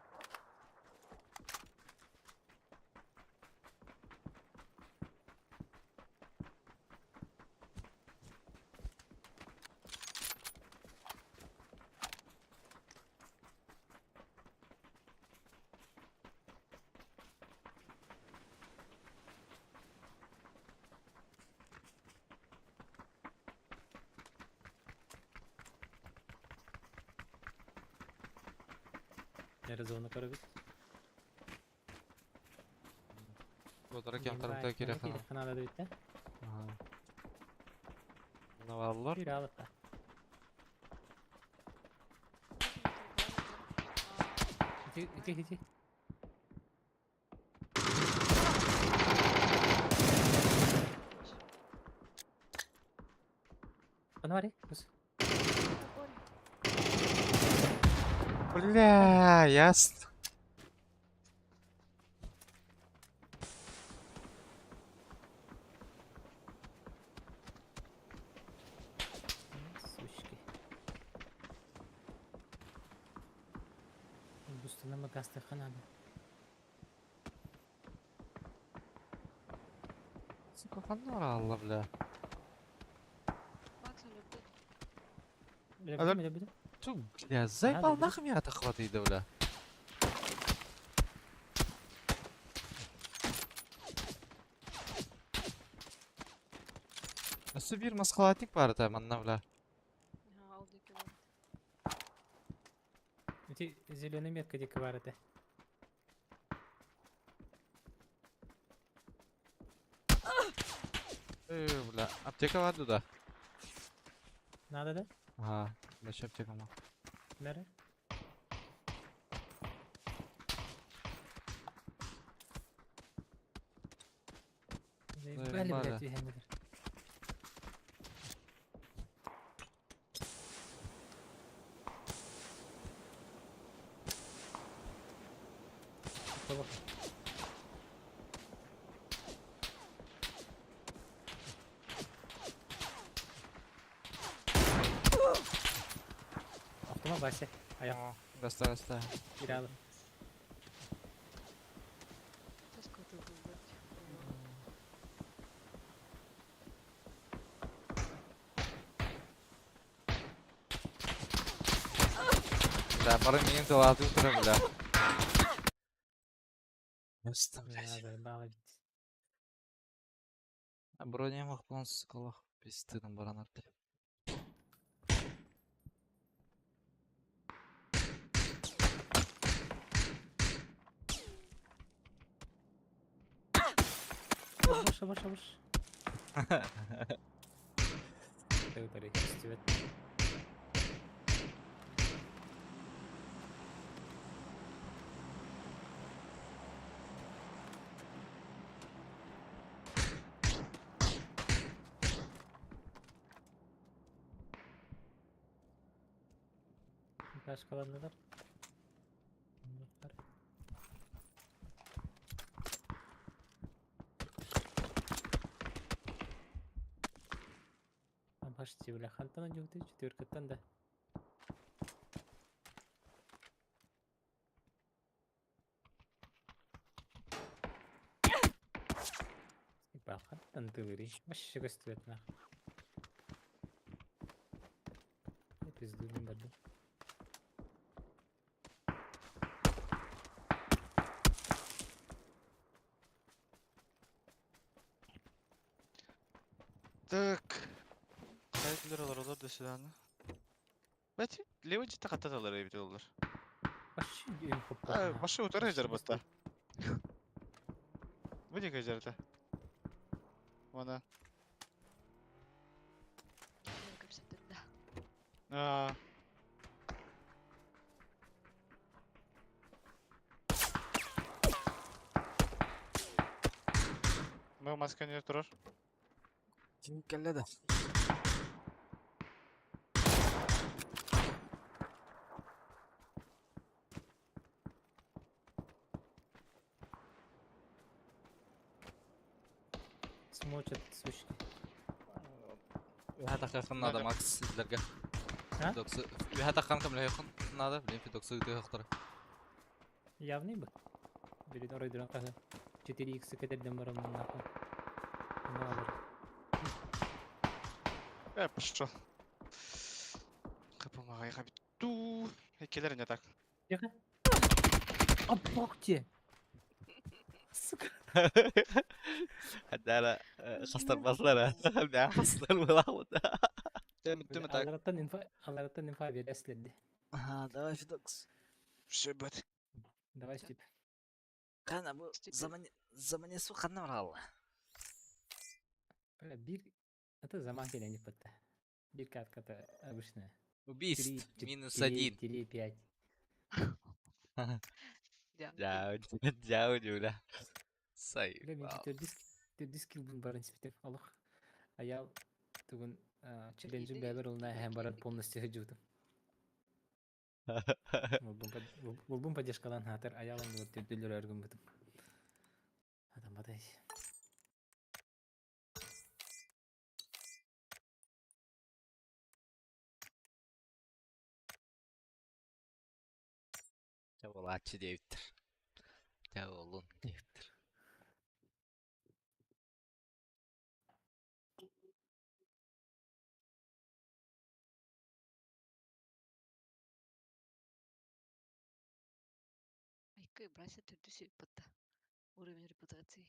F: Нері зоны көріп
B: Bodara kem tarafta gerek
F: керек қанада дейді да?
B: Aha. Ne varlar?
F: Бүйір алып та. Иди. Фонари, көз.
B: Бля, ясно.
F: Сучки. Бустана магасты қанады.
B: Сука, фанар алла, бля.
E: Макса любит.
F: Лебедем.
B: Ту, бля, заебал нахуй меня это хватает, бля. Nasıl bir maskalatik var da manna bля.
E: Алды кило.
F: Эти зеленые метка дико варят.
B: Бля, аптека var da.
F: Надо, да?
B: Ага, дальше аптека мал.
F: Нары? Заебали,
B: Заебали.
F: блядь, вегенеры. Кого? Автома Вася. Аяқ
B: Гаста.
F: кире алып.
E: Сейчас кого-то выбрать.
B: Бля, пары менен тылаты утыры, бля. Яста, блядь.
F: Заебало бит.
B: А броня мог полностью скалах. Пиздыным баран арты.
F: Шабаш. Тәүтәре истебет. Başkalarındalar. Почти, бля, хантана жугты, четверкаттан да. Хантан тылыри. Вообще гостует нах. Я пизду не баду.
C: Так. Кайдылар олар до свидания. Бәти, лево житті қаттаталар ебет олар.
F: Вообще дүйін қоппа.
C: Башы утары жар батта. Бұне кай жарда. Ona.
E: Только 51, да.
C: Мыл масканер тұрар.
B: Kim kelledi?
F: Смочат сушки.
B: Ühe takkan nada max sizlerge.
F: Ha?
B: Ühe takkan kamla yakın nada bilin fi 90 gidiyor hakları.
F: Явный бы. Перед орой дрон кага. 4х кетерден барам нахуй. Ну алыр.
C: Пошел. Kapılmaya kabit. Tuu. Ekelerin yatak.
F: Тихо. Апокте. Сука.
B: Hadi hala kastırmazlar ha. Ben kastırmıyorum da.
C: Değil mi tak?
F: Алараттан инфа бересилерди.
B: Aha, давай fi 90.
C: Şöbet.
F: Давай Стип.
B: Kana bu zamani su kanna var Allah.
F: Бля, бир. Это замах или не пыта. Бир катка-то обычная.
B: Убийств минус 1.
F: 5.
B: Jauh juga. Say.
F: Бля, мен төрдү скилл бун барын сипетеп алох. Аял тугун челленджин бәбер улна һәм барат полностью хыжудым. Булбун поддержкалан хатыр аялын вот төрдүлөр өргөн бутум. Адамадай.
B: Jauh açı deyiptir. Jauh olun deyiptir.
E: Айкы братья түрді сүйіппатта. Уровень репутации.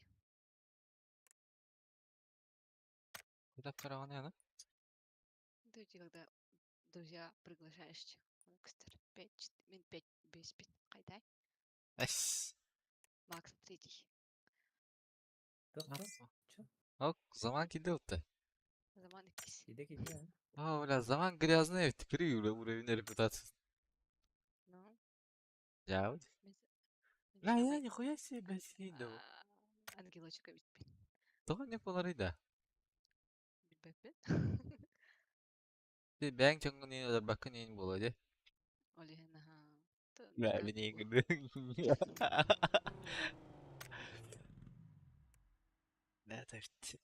B: Kudap karavanı yana.
E: Это когда друзья приглашаешь. Кстати, 5, min 5, 5 пин. Қайдай?
B: Eş.
E: Макс 3.
F: Чё?
B: Ок, zaman киде утта.
E: Zaman ikisi.
F: Киде киде.
B: Бля, zaman грязный, теперь уровень репутации.
E: No.
B: Я вот.
E: Мен
B: Бля,
E: шамай-
B: я нихуя себе бассейн да.
E: Ангелочка битпин.
B: Тоға не поларыйда.
E: Билбеппин.
B: Бәң чоңғы нейін öder bakın neyін болады.
E: Олеген аха.
B: Бля,
E: Тын-
B: бені еңгірді. Ne tefti.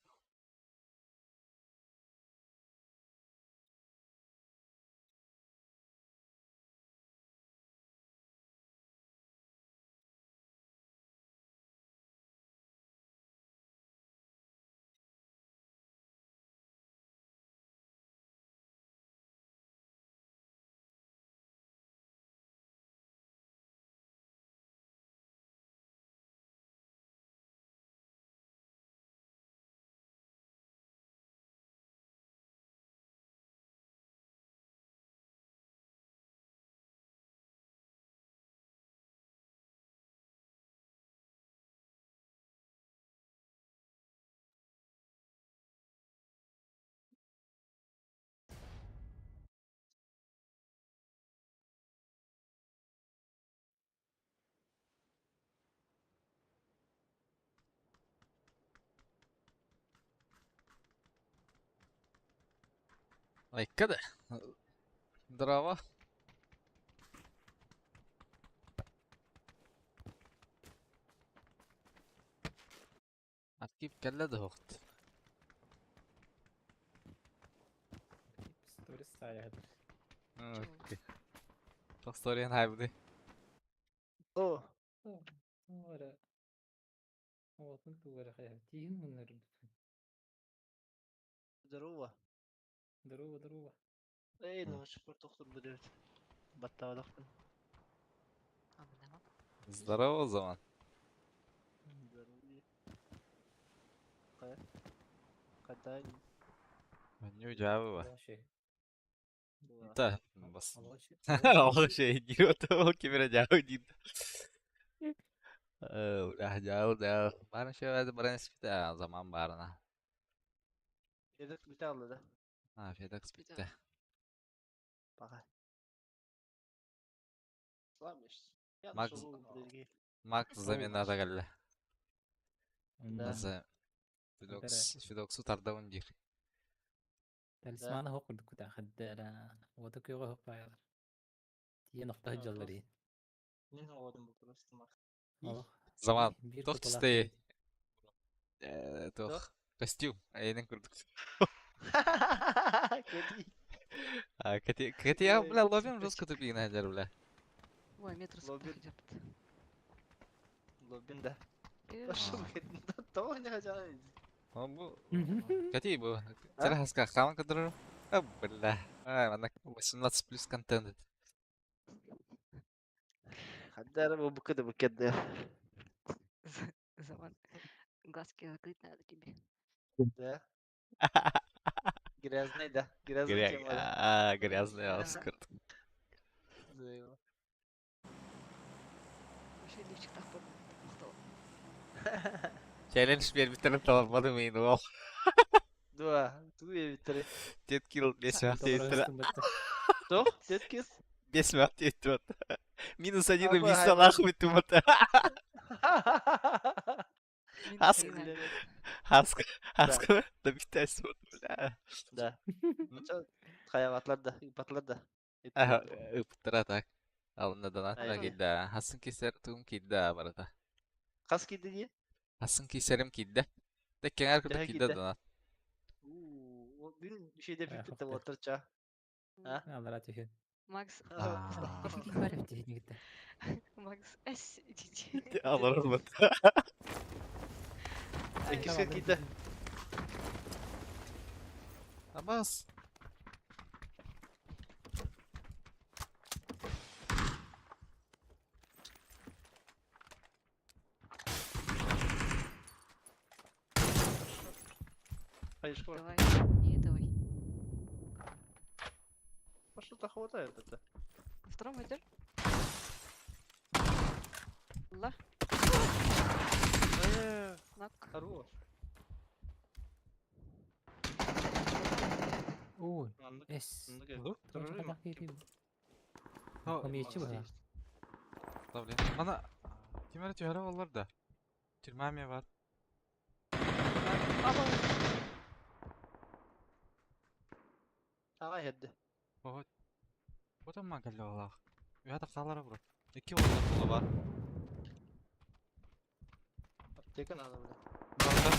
B: Айкады. Дрова. Arkip kelle de hokt.
F: Сторис саяхат.
B: Окей. Çok story'in haybi.
A: О,
F: Ора. Олатын тугара хая. Тиин муннар.
A: здорово.
F: Здорово.
A: Эй, ну шпор доктор будет. Баттава доктор.
E: Амына.
B: Здорово o zaman.
A: Здорово. Кая? Катай.
B: Ne cevabı var.
F: Алаши.
B: Da bas.
F: Алаши.
B: Allah şey diyor da o kimine cevabı değil. Udah jauh dah. Mana sih ada berens kita zaman barna.
A: Yedek bir tane da.
B: Ha, FedEx bitti.
A: Пока. Слабишь. Я
B: Макс-
A: нашел другие.
B: Max zamanda da geldi.
A: Да.
B: Nasıl? Fidox'u tardaun dir.
F: Talismana هو قد كنت أخد أنا وتك يوغا هو باير تي نقطة جلري
A: Не наводим просто мах.
F: والله
B: Zaman.
F: bir
B: Toch
F: fotoğraf
B: stay.
F: değil.
B: Toch. Kostuum. Aynen kurduk.
A: Кеди.
B: Kati ya bla lobim жестко тупик наđer bla.
E: Ой, метр
A: Лобби.
E: идет.
A: Лобин да.
E: Э,
A: Пошел, того не хотел.
B: Bu. Kati bu. Cara haska kawan keduru. Bla. Mana 18 плюс контент.
A: Хаддар его букады букады.
E: Zaman. Глазки закрыть надо тебе.
A: Да. Грязный, да. Грязный тема, да.
B: Грязный
E: Ага.
B: Оскар.
A: За его.
E: Вообще лифчик так мақтау.
B: Challenge bir bitirip tamamladım yine o.
A: Да. Туе витри.
B: 4 kill 5 minut yetti.
A: Что? Теткис?
B: 5 minut yetti. Minus 1
A: Ama
B: bir
A: hayvan-
B: salak bitti mata. Аз- Haskı da bir ters oldu.
A: Да. Hayvanatlar da, ipatlar da.
B: Aha, ıptıra tak. Alında donatma
A: Aynen.
B: gildi. Hasın keser tuğum kiddi barata.
A: Kas kedi diye.
B: Hasın keserim kiddi. De kenar kutu
A: Daha
B: kiddi
A: kiddi.
B: donat.
A: O bir şey de
F: Ayağı
A: bitti
F: hafta.
A: water ça. Ha?
F: الله لا تهين
E: Макс.
F: كيف عرفت هيك قلت
E: Макс. Эс.
B: Alırım mı?
A: İkisi kedi.
B: Abbas.
A: Hayır, что?
E: Давай. Не давай.
A: А что-то хватает это.
E: На втором идешь? Ла. Нок.
A: Хорош.
F: Ой,
A: Anlık.
F: эс.
A: Anlık
B: Dur,
F: Тоже
A: Durur mu?
F: kadar geleyim.
B: Ha,
F: Komiyetçi bu ha.
B: Tabii. Bana kimere tüyara olur da. Türmamiye var.
A: Sana hedi.
B: Oho. Bu da mı geldi Allah? Ya da kallara bro. İki oldu kolu var.
A: Aptekin adamda.
B: Burada.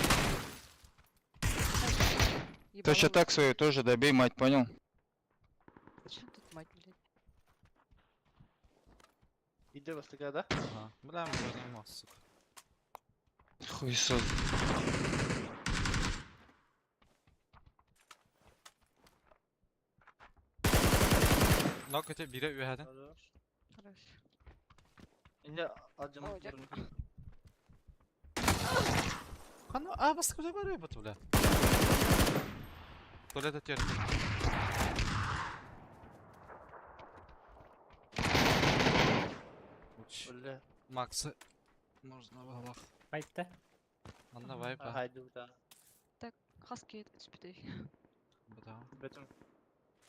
H: Точно так свою тоже добей, мать, понял?
E: Что тут мать, блядь?
A: Gidiyor bastık ada.
B: Ha, bilen böyle mahsuk.
H: Хуесос.
B: Nok öte bire üyeden.
E: Хорош.
A: Şimdi acımız
E: Olacak.
A: durun.
B: Kanı bastık öyle var ya bu tule. Tule de tüyara. Uç.
A: Öyle.
B: Максы. Можно было.
F: Kayıtta.
B: Anda vay
A: Ha,
B: be.
A: haydi bu da.
E: Хаски спитай.
B: Да.
A: Betüm.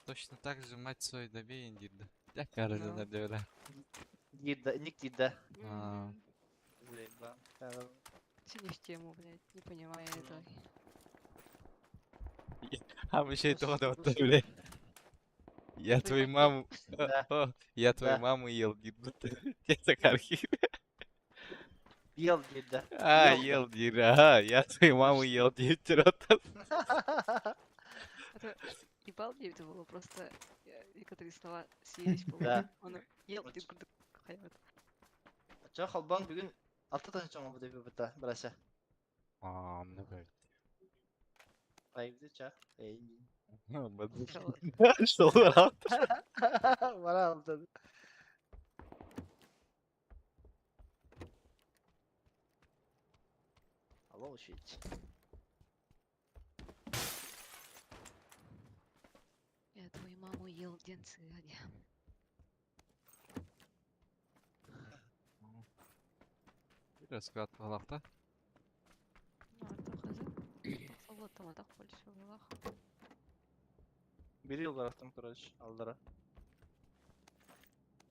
B: Точно так же мать свою добей индирді. Я кажется,
E: Ну.
B: öyle.
A: Gidde. Ник gidde.
B: А.
E: Все не в тему, блядь. Не понимаю этого.
B: А мы еще и
A: Слушай,
B: то вот
A: слушай.
B: бля. Я твою маму...
A: Да.
B: О, я твою
A: Да.
B: маму ел, гидбу. Я так архив.
A: Yıl gidde.
B: А,
A: Ел.
B: ел, дира. Ага, я твою маму ел, директор.
E: Это ебал мне это было просто некоторые слова съелись по
A: Да.
E: Он ел
A: Очень.
E: ты курдук hayat.
A: Çok halban bugün 6 tane çoğun bu devi bita. Burası.
B: А, много.
A: Ayıbdı ça. Ey.
B: Что было?
A: Bana aldı. Allah o şey.
E: Я твою маму ел денцы, Адя.
B: Расклад Галахта.
E: Ну, артық азы. Солы тамадақ больше болақ.
A: Bir yıl bıraktım kuraç. Aldıra.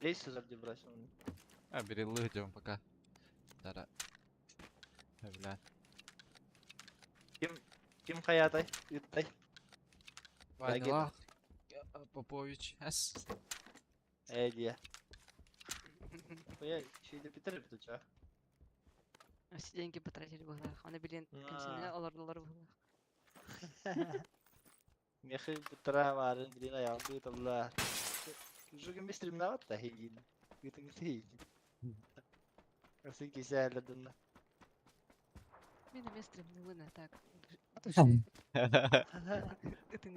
A: Ey sözler diye bıraktım onu.
B: А, перелы идем пока. Тара. Бля.
A: Kim hayatay? Yuttay.
B: Ванила. Попович. Эс.
A: Ey diye. Koya şeyde bitirip de ça.
E: Все деньги потратили в играх. Аны билен
A: А.
E: кімсіне олар в играх.
A: Mexi bitira varın dilin ayağını yutablar. Şu gün bir stream ne var da heyin. Gittin heyin. Nasıl güzelledin lan.
E: Мен местрим не лына так.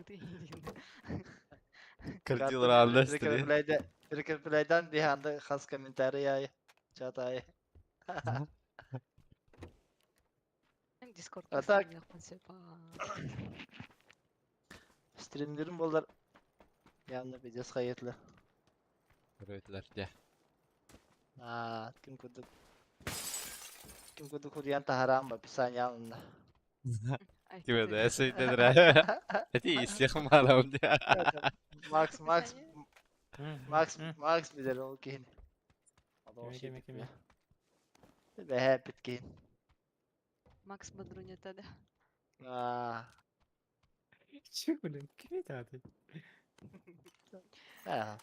E: Ты
B: Кардил радость.
A: Rekeplay'dan bir anda has komentari yayı. Çatayı.
E: Дискорд.
A: А так.
E: Концепа.
A: Streamlerim bollar. Yanına videos hayırlı.
B: Görüyorlar ya.
A: Aa, kim kuduk. Kim kuduk huriyan taharam ba pisan yanında.
B: Kime de söyledir ha. Hadi istiyakım alalım ya.
A: Max
F: Hı.
A: Max bilir o kihin.
F: Kime.
A: Ve hep bitkin.
E: Макс Бодрунета, да?
A: Aa,
F: Çık ulan. Kime tatil?
A: ha.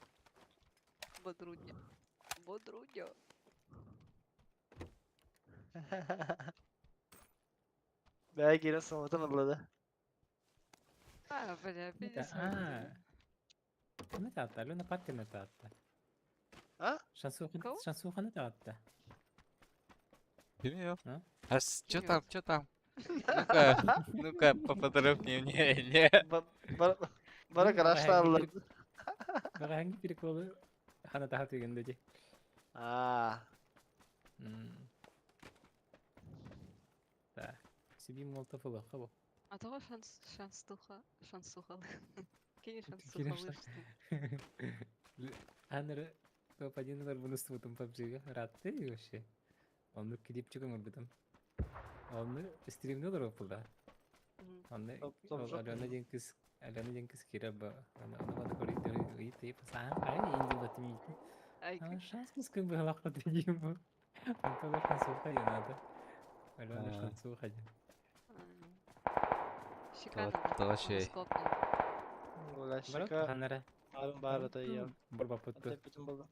E: Бодруня. Бодруня.
A: Belki yine somutu mırladı.
E: А, бля,
F: Kime
E: пересмотрели.
F: Kime tatil? Luna pattı tatil.
A: Ha?
E: Кого?
F: Şansukanı tatil.
B: Bilmiyorum.
F: Ha?
B: Что там, что там? Ну-ка, поподробнее мне.
A: Bana karışlarlar.
F: Bak hangi biri kolu hana daha tüyündeci.
A: Aa,
F: Da. Sibi molotofı bak bu.
E: А того шансуха. Кинь
F: Кинь
E: шансуха вышли.
F: Аныры топ-1'lar bunu sıvıdım PUBG'ye. Rahattı ya o şey. Onu klip çıkıyor mu dedim. Onu stream'de olur o pulda. Онны
A: Топ жоқ
F: Алена Денкис кире ба. Она бана коридор и ты пасан. Ай, инди батми.
E: Ай,
F: Ана шанс мыс кын бала хат дигим бу. Анталар консулха янада. Алена
B: А.
F: консулха.
B: Тоҕо чей.
A: Ола
F: Барат
A: шика
F: ханара.
A: арын бары да я.
F: Бар бапыт.
A: Атапетим болду.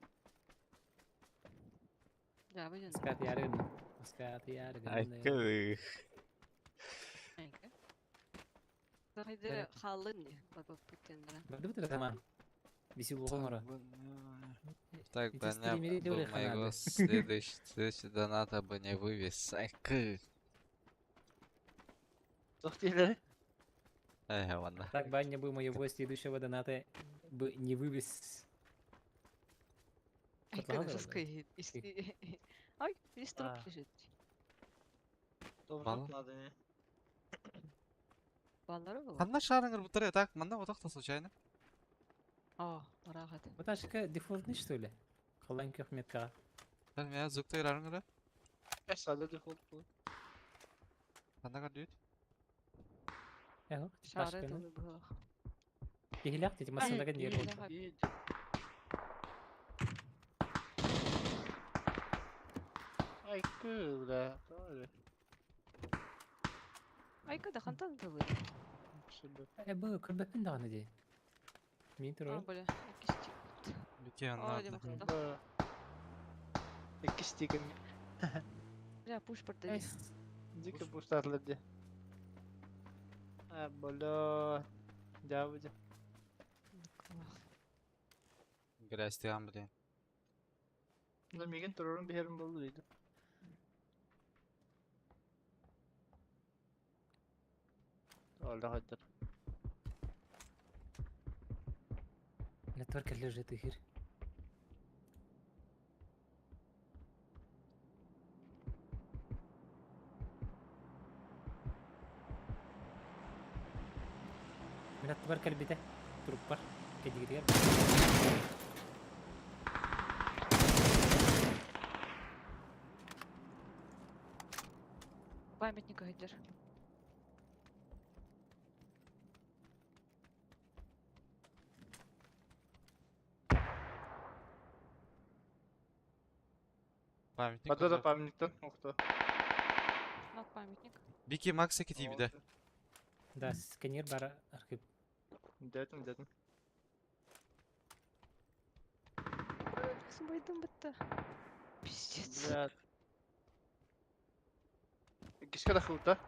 E: Жабы жөн.
F: Скат ярын. Скат ярын.
B: Айкы.
E: Айка. Захайдыр халын не? Баба путендра.
F: Барды бутыр тамам. Биси лугомора.
B: Так,
F: Эти
B: понятно.
F: стримеры
B: До
F: делали
B: моего
F: ханады.
B: следующий доната бы не вывез. Айкы.
A: Тохтилер.
B: Ладно.
F: Так, баня бы моего следующего доната бы не вывез.
E: Айка
F: Потлагал,
E: да
F: да,
E: скай. Ай, здесь труп
A: А.
E: лежит.
B: Мало?
A: Надо не.
E: Баллары был?
B: Ханна шарыңыр бұтыр так, мында отақта случайно.
E: О, рахат.
F: Вот ашка дефолтный что ли? Халан көхметка.
B: Бәл мен зүкті ирарыңыр.
A: Эсале дефолт бұл.
B: Ханна кар дүйт.
F: Эго.
E: Шары дылы был.
F: Кихилак дети масындага нер болду.
A: Айкы, да. Тоже.
E: Айка да хантан дылы.
F: Бу кырбаппин даганы ди. Мен
E: А,
F: турар.
E: бля, кисти.
B: Бике
E: Ой,
B: анна.
E: демокта.
A: Эки стигин.
E: Бля, пуш пырды.
A: Дикі буштарларды. Боло. Жабыды.
B: Грязь тыган білейін.
A: Бұда меген тұрырын бәрін болды дейді. Олда қайдар.
F: Нетворк лежит эфир. Нетворк әлбиде. Труп бар. Кедигирер.
E: Памятник гайдер.
B: Памятник.
A: Бада да памяттен оқты.
E: Нок памятник.
B: Бики Макса кетей біде.
F: Да, сканер бар архив.
A: Дәтім.
E: Кісім байдым бітті. Пиздец.
A: Блядь. Кишка да хылта.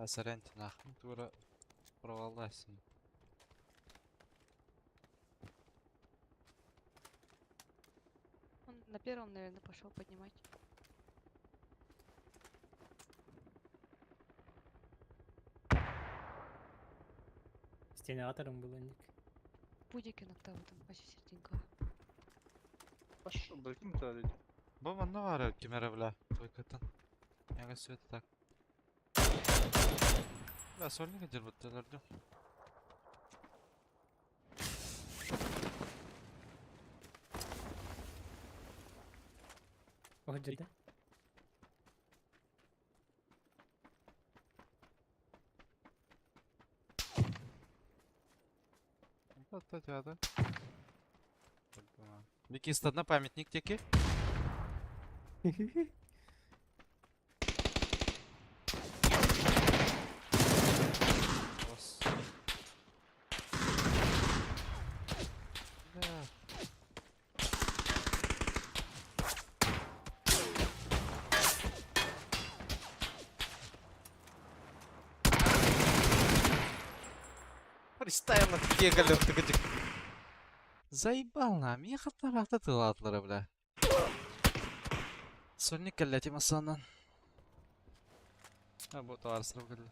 B: Сорянте нахуй. Тура провалась.
E: Он на первом, наверное, пошел поднимать.
F: Стене атором был ник.
E: Пудики нокта там почти серединка.
A: Пошел, бәлкім тұрады.
B: Бұл мында бар кемері біля. Тойкатын. Яға сөйті так. Бля, сольника дер бұттыларды.
F: О, жерде.
B: Атта тяды. Бики стадна памятник теки. Ос. Бля. Представим на такие галерты где. Заебал нам, я хатарахта тылатлары, бля. Сольник кәлләти масанан. Бу товар сырып кәллә.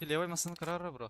B: Левой масын карары, бро.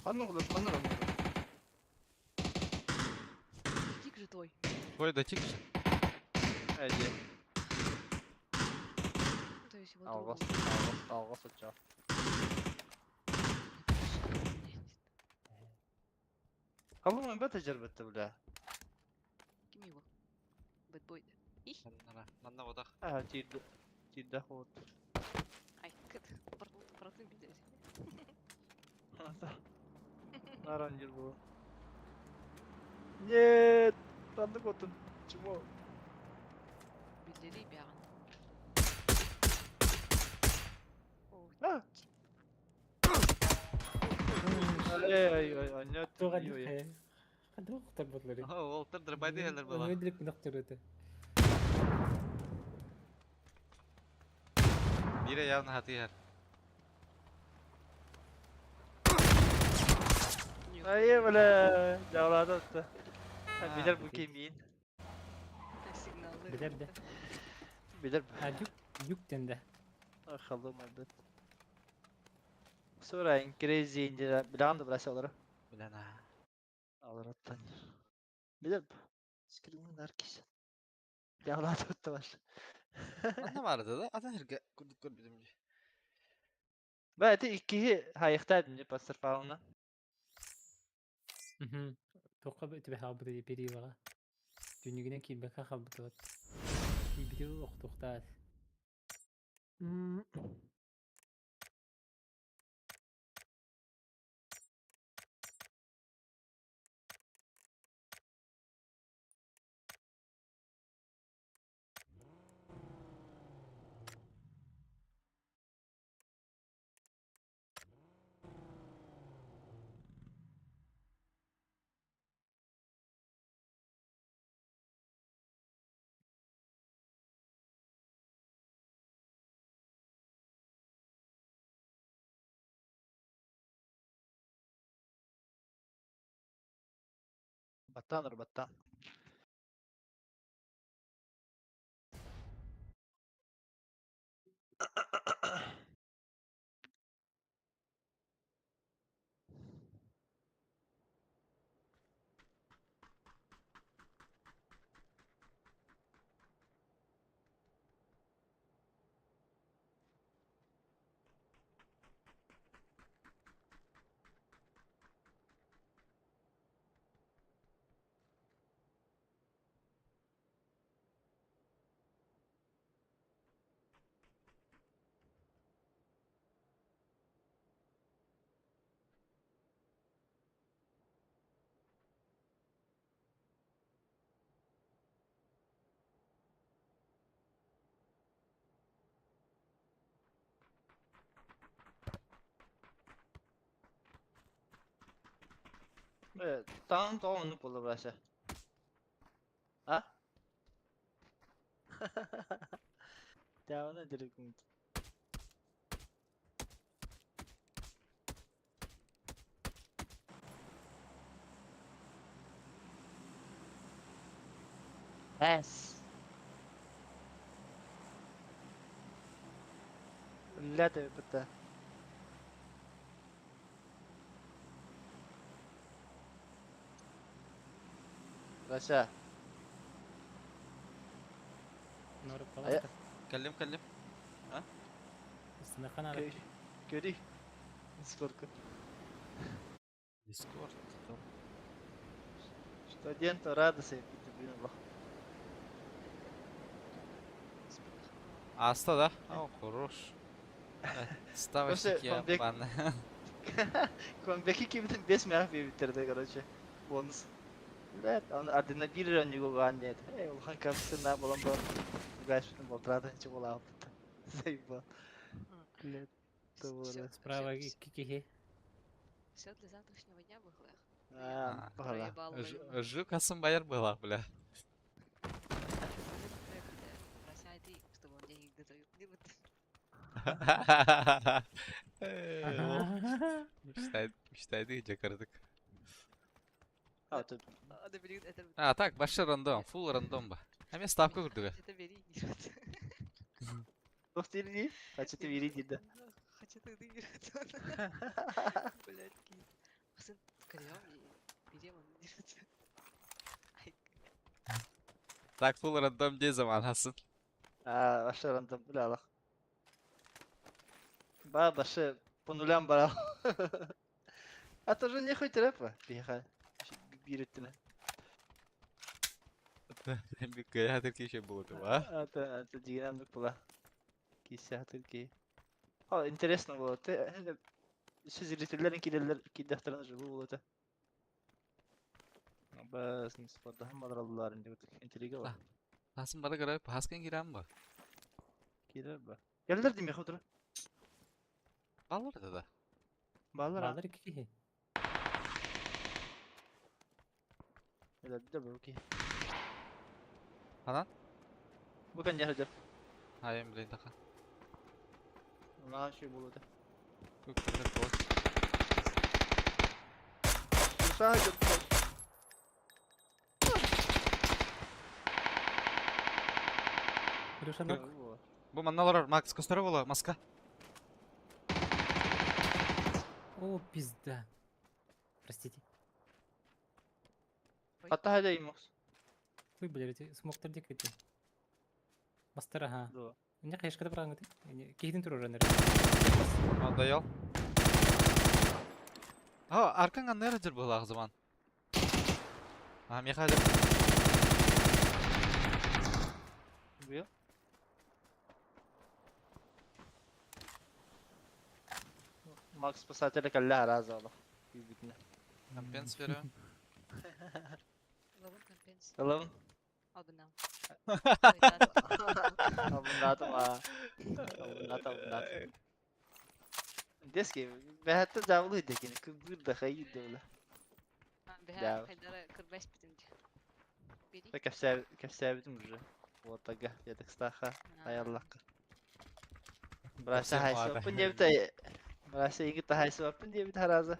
A: Анны кудас, анны кудас.
E: Тик же твой.
B: Твой дотик же.
A: Әйде.
E: То есть вот
A: Алғас,
E: другой.
A: алғас отча. Қалың мен бәті жер бітті, бля.
E: Ким его? Бэтбойда. Их.
B: Манна водах.
A: Тиді ход.
E: Ай, кыт. Протын билдерес.
A: Наран жер бұл. Нет, танды көтін. Чему?
E: Билдери бяган. О,
A: А! Ай, нет.
F: Туға дихе. Қандай оқытар бұлары?
B: Ол тырдыр байды әлір бола.
F: Өндірік бұнақ түреді.
B: Бире явно хаты her.
A: Ай, бля, жаулады отты. Билер бұл кемейін.
E: сигналы.
F: Білер де.
A: Билер
F: А, юк тенде.
A: қалды мәлбет. Сұрайын, крейзи инде білағанды бірәсе олары.
B: Bilena.
A: Алыр аттан. Билер бұл. Скриннің әркесі. Жаулады отты баш.
B: Manna vardı da. Ata herge kurduk görmedim.
A: Бәті ikkiyi hayıqtaydım деп пастыр фауна.
F: Тоққа өтібе халбы да бері баға. Дүнігінен кейін бәқа халбы да бат. Бері оқытуқтады.
A: Баттаныр, баттан. Tamam, onu bulur burası. Ha? Devam edelim. Es. لا تبتا. Başa.
F: Норып
A: Aya-
F: қалады.
B: Kellim.
F: Üstüne kan arap.
A: Göreyim. Сколько?
B: Discord.
A: Студенту радости блин.
B: Asta da. О, хорош. Ставочник
A: Просто
B: я
A: комбек-
B: бан.
A: Комбеки кибитин 5 мәрәф битерде, короче. Бонус. Evet, onu adına bir önce koyan dedi. Ulan kapısına bulan bu. Gaşını boltradı hiç ola. Зайба. Лет.
E: Всё,
F: Справа
E: всё-
F: кикихи.
E: всё для завтрашнего дня в углах.
A: А, погала.
E: Проебал его.
B: Жук асым байыр была, бля.
E: Бросай, чтобы он денег до твоих не вот.
B: Мечтайды gece kırdık.
A: Atı.
E: Надо берет это.
B: Ha tak başta random, full random ba. Hem stavka kurduk.
E: Это бери, не вот.
A: Dostları değil. Kaçtı veri dedi.
E: Хочу ты не вот. Блядь, Basın kırıyor. Biliyorum onu diyorsun. Ay,
B: Tak full random diye zaman Hasan.
A: Başlarında bile alak. Ba başı punulan bara. Atırın ne koy tarafı? Bir ha. Bir ettiler.
B: Bir kaya hatır ki şey buldu va.
A: Ata jiran da pula. Kisah hatır ki. Ha interesting bu te. Hele siz iletişimlerin ki daftarınız bu bu te. Bas nispada hem madrallar indi bu inteliga var.
B: Hasan bana göre hasken giren bu.
A: Kira ba. Geldiler dimi xudra.
B: Alır da.
A: Bağlar ha.
F: Bağlar iki.
A: Hele de bu ki.
B: Hanan?
A: Bu kan jahaja.
B: Hayır bileyin taka.
A: Na şey bu te.
B: Yok bir boş.
A: Usaha götür.
F: Kırışa bak.
B: Bu mannalar Max Kostarovola maska.
F: О, пизда. Простите.
A: Hatta hadi imos.
F: Вы, блядь, смоктар дик эти. Бастара, ха.
A: Do.
F: Не кайшкада бараңы ти. Кейдин турur ранер.
B: Anda yol. Ha arkan kan neredir bu o zaman? Ha Mihail.
A: Bu ya. Max pasatele kalla razı Allah. Bitne.
B: Kampens veriyor.
E: Lavın kampens.
A: Alalım.
E: Abunam.
A: Abundadım ha. Abundadım. Deski, ben hatta cavlıydı yine. Kıbrı da hayır devle.
E: Beha
A: Dav.
E: haydara 45 bitince. Biri.
A: Da kefsevidim уже. Вот тага, я так стаха. Ayarlak. Burası haysı yapın diye bir de. Burası iyi gitti haysı yapın diye bir de razı.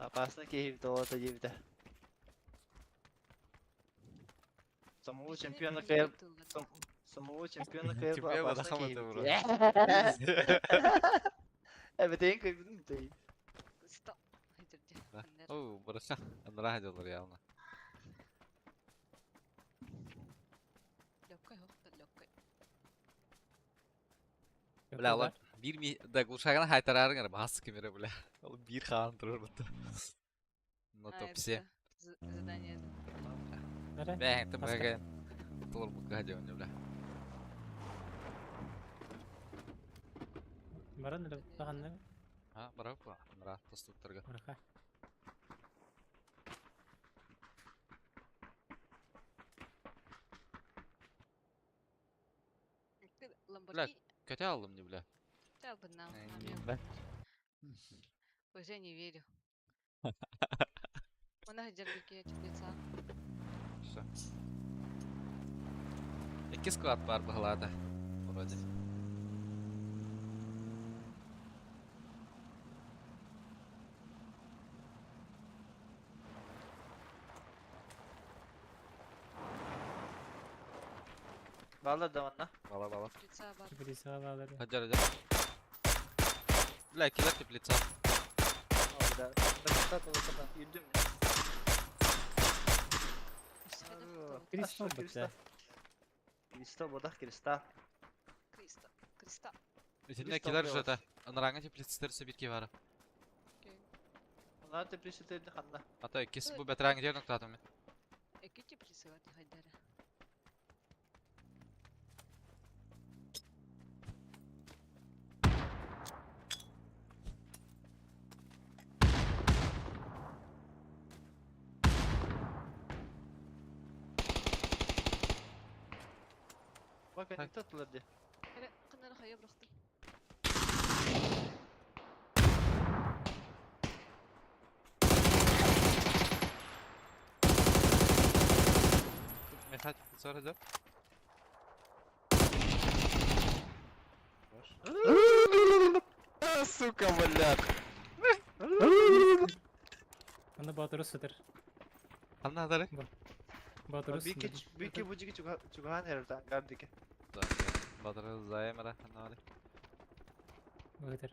A: Apasına keyif de orada diye bir de. Самого чемпиона КР. Самого чемпиона КР.
B: Чемпиона
A: Apasına
B: Дахамата
A: keyif
B: bro.
A: diye. Evet en kıymetli değil.
E: Stop. Haydırca. Anlar.
B: Oo burası. Anlara hadi olur ya ona.
E: Lokay hokta lokay.
B: Bile Allah bir mi da kuşağına haytararın ara bahs kimere bile. Oğlum bir kan durur burada. Notopsi.
E: Задание.
F: Нара.
B: Ben de
F: Maska.
B: böyle. Tur bu hadi onu bile.
F: Баран нара. Баган нара.
B: Ha bravo. Anlara tostutturga.
F: Браха.
E: Lamborghini.
B: Kötü aldım diye bile.
E: Да, банан.
B: Ben.
E: Уже не верю. Ona haydarbeki teplitsa.
B: Все. İki squad var bu halada. Вроде.
A: Valla da valla.
B: Valla.
E: Теплица бар.
F: Кибриса bağları.
B: Hacer. Bile ikiler teplitsa.
A: Orada. Bakın yürüdüm.
F: Кристал бітті.
A: Кристал bodak kristal.
E: Криста. Криста.
B: İçinde
A: Kristal
B: ikiler
A: da
B: jota.
A: var.
B: Anaranga teplitsa bir ki var.
A: Onlar teplisi dedi kanla.
B: Hatta ikisi bu beterang diye nokta atımı.
E: Эки теплицы var haydara.
A: Bakın ne tatlılar diye.
E: Hele kınları haya bıraktım.
B: Mesaj sonra da. Сука, блядь.
F: Anda Batur'u sıdır.
B: Anla hadarı.
F: Batur'u
A: Büyük bucuk çugahan heriften gardiki.
B: Badara zaya mera anla.
F: Batur.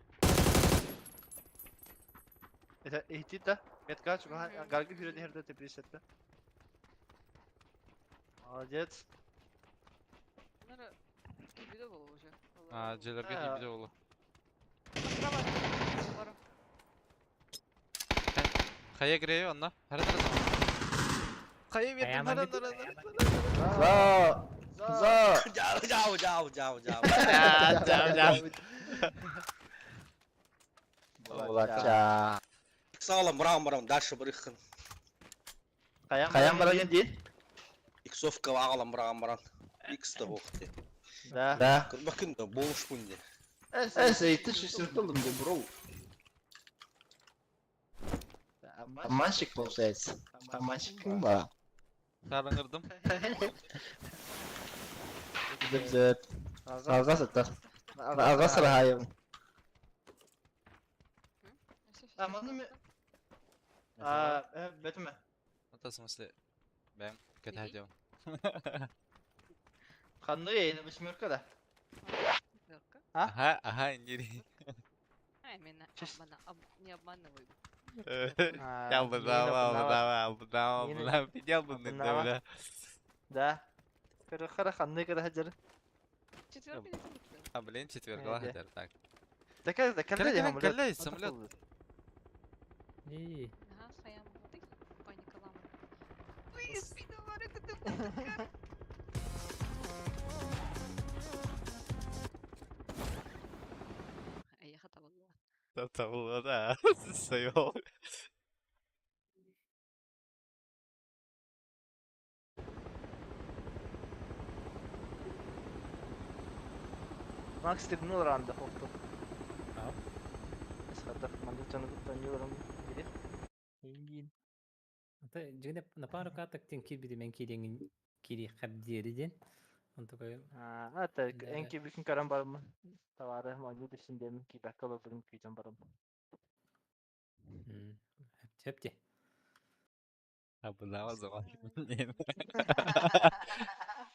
A: Это ihtiita. Метка чуга
E: Мгм.
A: гарги хүрээд хэрдэ тэ пресетте. Молодец.
E: Нара кибиде болу уже.
B: Желерге
A: А.
B: тийбиде болу.
E: Право. Бара.
B: Кая киреyo онна? Харандырасың. Кая бердим
F: Аяман деп-
B: харандырасың.
A: За.
C: Жау.
A: Болача.
C: Сağlam buram daşı bırıkın.
A: Каян бараган дейін?
C: Иксовка ağlam buram. Икста боқты.
A: Да.
C: Bakın da boğuş bunde.
A: Эйті шесіртілдім де, бро. Обманщик, получается. Обманщик кім ба?
B: Караңырдым.
A: Дүбзет. Алға сатар. Алға сырағайым. Бәтіме.
B: Это в смысле? Бәм, кет хәдем.
A: Қандай ейіні восьмерка да?
E: Верка.
B: Ага, индири.
E: Ай, меня не обманывай.
B: Я обдава, пидел бы
A: Обдава. Да. Қара қандай када хаджары?
E: Четверка не слышно.
B: А, блин, четверга
A: Де.
B: хәдер, так.
A: Да кәлде де хамылет.
B: Кәлләй, самолет.
F: И
E: Ага, хаям. Вот их паника лама. Ой, спина варит, это музыка. Ай, я хата была.
B: Это было, да. Своё.
A: Макс тип нол ранда хопты.
F: Ау.
A: Эсхадах манды чаны куттан юрам бири. Ингин.
F: ата жигне на пару катак тен кирбиди мен киреңин кири хабдиериден. Онто кой
A: Ата
F: Да,
A: энки бикин карам барым. Тавары манды дишиндем ки баккала бирим күйден барым.
F: хепте.
B: Обдава zaman.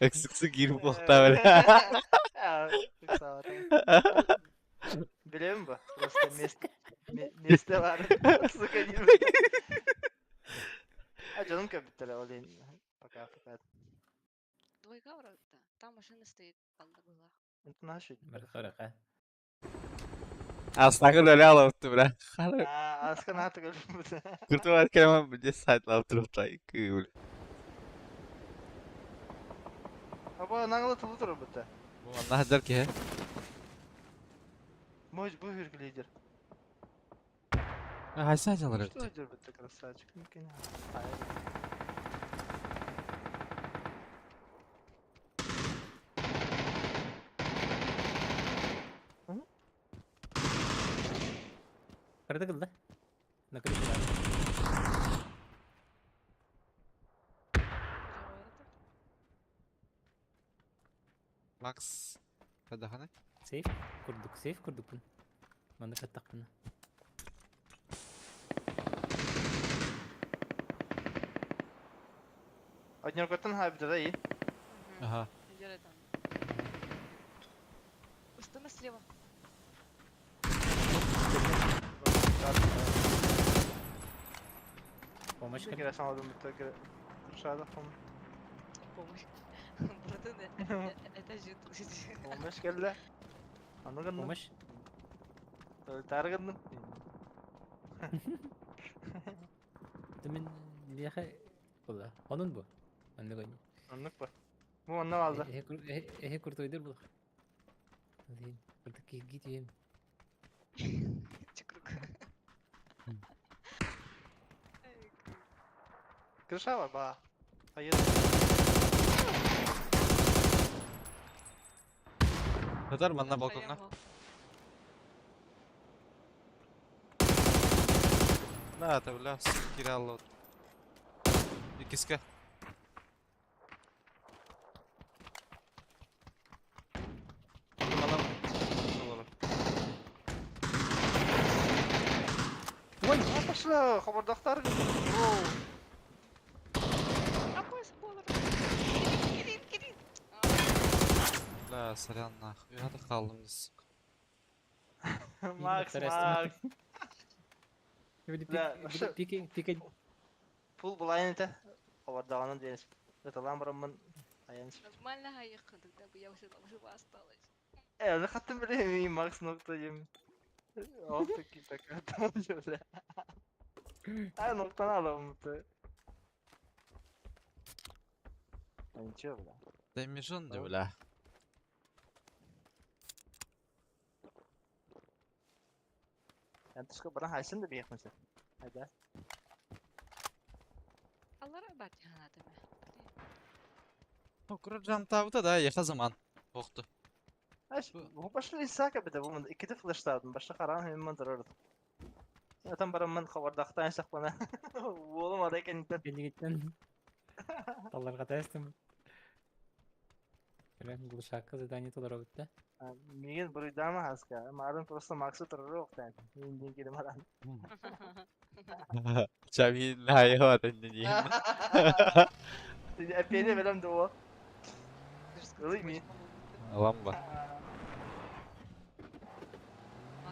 B: Эксикси girip бохта böyle.
A: Білем ба? Просто месте бар. Сука, не білем. Жаным көбіттілі олейін. Пока.
E: Двойка вроде, да. Там машина стоит, панда была.
A: Это наши.
F: Бір қорақа.
B: Aslanı öyle alıptı bırak.
A: Асқан аты көріп бұды.
B: Kurtu var kelam bir saat alıp da kıyıl.
A: Аба, наңылы тұлы тұры бұды.
B: Bu anla hacer ki he.
A: Мой бұл хүргі лидер.
B: Haysa hacılar
A: Что
B: öptü.
A: лидер бұды, красавчик?
F: Қырды қылды. Накрыт бар.
B: Max. Hadi hani.
F: Сейф курдук бун. Манда каттак буна.
A: Один көттін хайбді да, и?
B: Ага.
E: Делай там. Установи слева.
F: Помощь
A: Что кересен алдым бұды, күршады қым.
E: Помощь. Братан, это жид.
A: Помощь келді. Аны қындым.
F: Помощь.
A: Тәрі қындым.
F: Мен леха була. Onun bu. Anda koy.
A: Anlık ba. Bu ondan aldı.
F: Kurtuydur bu. Hadi buradaki gideyim.
E: Чекрук.
A: Крыша var ba. Hayır.
B: Kadar bana balkonga. Да, это бля, киралло. İkiske. Adam.
A: Ой, пошла, хабардақтар.
E: Какой спойлер? Кирин.
B: Бля, сорян нахуй. Я так kaldım biz.
A: Макс. Да, вообще-
F: Пики.
A: Пул булайын ете. Хабардағаны дейініз. Өталан барамын. Аянс.
E: Нормально хайық, тогда бы я уже осталась.
A: Оны қаттым біле, Макс нокта ем. Ол таки така там бля. Ноктан алам ты. Ничего, бля.
B: Да мижон
A: Да.
B: бля.
A: Я тышка бара хайсын да бияқ мысы. Хайда.
E: Аллара бат яна тебе.
B: Okura can tabuta da yaka zaman. Oktu.
A: Bu başlı İsa'ka bir de bu ikide flashlardım. Başta karan hemen dururdu. Ya tam baramın kabardaktan yasak bana. Oğlum adayken internet.
F: Бенигиттен. Талларга тестим. Прям глушакка задание тудара битте.
A: Мигин буридама хаска. Марын просто Максу тұрыр оқтан. Мен келем аран.
B: Çabi nayo atendini.
A: Опять белем дуо. Ой, ми.
B: Lamba.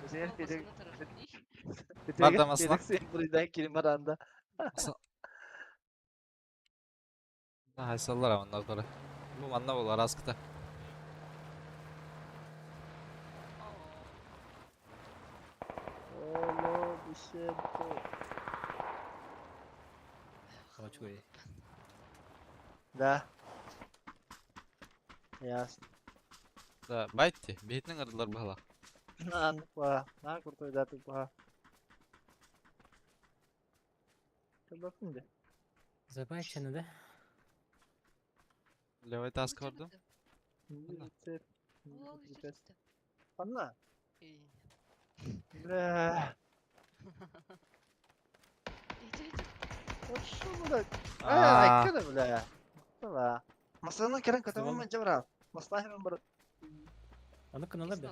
A: Güzel, bir-
B: Bardamasına.
A: Buradan kelim aranda.
B: Hay sallar onlar sonra. Bu manna bolar askıta.
A: Olo, Бишенко.
F: Хавачуй.
A: Да. Ясно.
B: Da baytti. Beytinin arılar bala.
A: Anlık var. Ha kurtoy da tık var. Dur bakayım da.
F: Забай чанада.
B: Levay task vardı.
A: Рецепт.
E: Ол
A: Рецепт. Анна.
E: Иди,
A: Бля.
E: иди.
A: Вот что было?
B: Aa.
A: Када бля. Бля. Масана керен катамам мен жабра. Масла hemen бар.
F: Аны каналар да.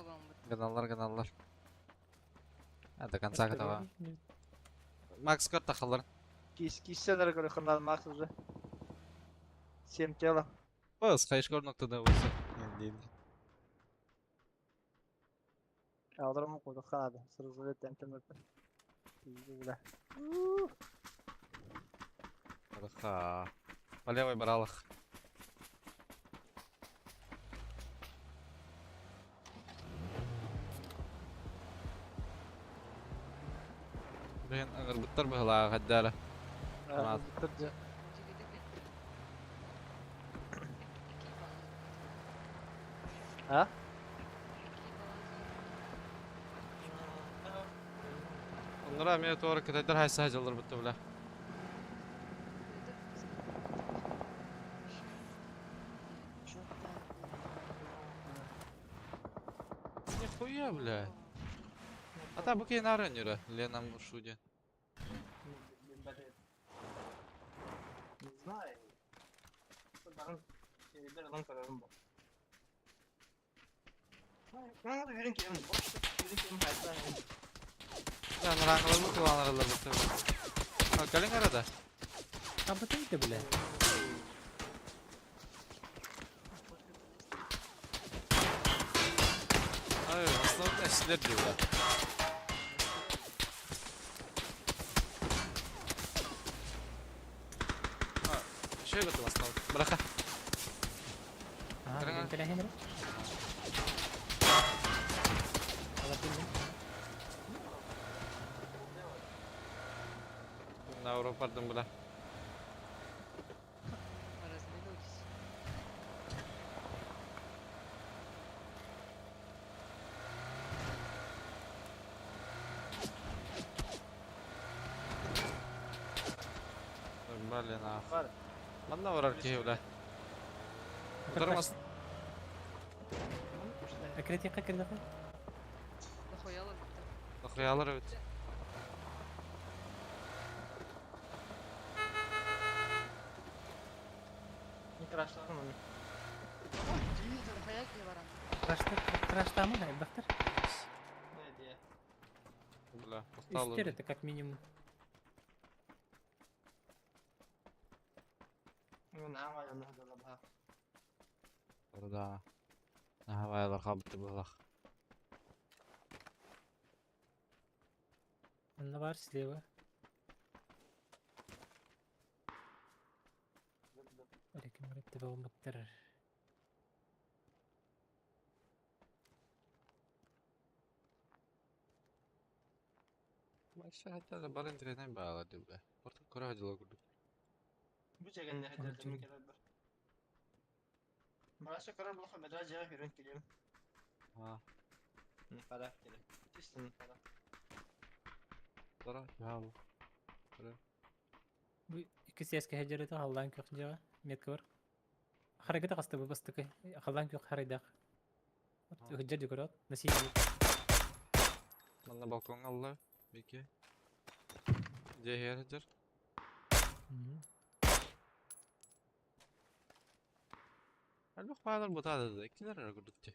B: Kanallar. Hadi kan sakit ama. Max kart takılır.
A: Кисселер göre kanal Max уже. 7 тело.
B: Bas kayış kor noktada olsa. Değil.
A: Алдырмын қойды қады. Сразу интернетте. Бля.
B: Арха. По левой баралах. Ben agırgıtlar bıhla haddara. Tamam.
A: Bitirdi. Ha?
B: Onlara amiyat olarak kıtaylar haysa hacalır bitti bile. Нихуя, бля. А та буки на раннера, Лена Мушуди.
A: Не знаю. Переберем карарым бар. Надо верен кем. Просто верен кем хайса.
B: Ya naranglar bu kullanırlar bitti bile. Ha kalın arada.
F: Абытай да, бля.
B: Hayır, aslında nesiller diyorlar. Ha, şey götür aslında. Bırak ha.
F: Ага,
B: Караңа.
F: бен теләһе менә. Алар белмәм.
B: Na Avrupa'dan bile.
E: Разминулись.
B: Блин, а.
A: Var.
B: Bana vurar ki öyle. Durmaz.
F: Акретикка кирде кой.
E: Нахуялар бит.
B: Okuyalar evet.
A: Не краштарым оны.
E: Нахуя ки барам.
F: Краштамы да, бахтар.
B: Бля, устал.
F: Үстер это как минимум.
A: Мен ама yanına hazırladım ha.
B: Orada. Havayalar kabıttı bu lak.
F: Она бар слева. Bitti olmaktır.
B: Başka hatta da barın direnen bağladı be. Orta kura hacıla kurduk.
A: Bu çekende
F: Onu
A: hacırdım bir
F: çektim.
A: kere bir. Başka karar bulak medra cevap verin kiliyorum.
B: Ha.
A: Para kili. Tüstün para.
B: Sonra ya bu.
F: Bu iki siyaske hecreti haldan kök java. Metka var. Harekete kastı bu bastıkı. Haldan kök haraydak. Hıcca jukurat. Nasip yok.
B: Bana balkon aldı. Peki. Cehir hacır. Halbuki bağlar bu da ikiler ara kurduk ki.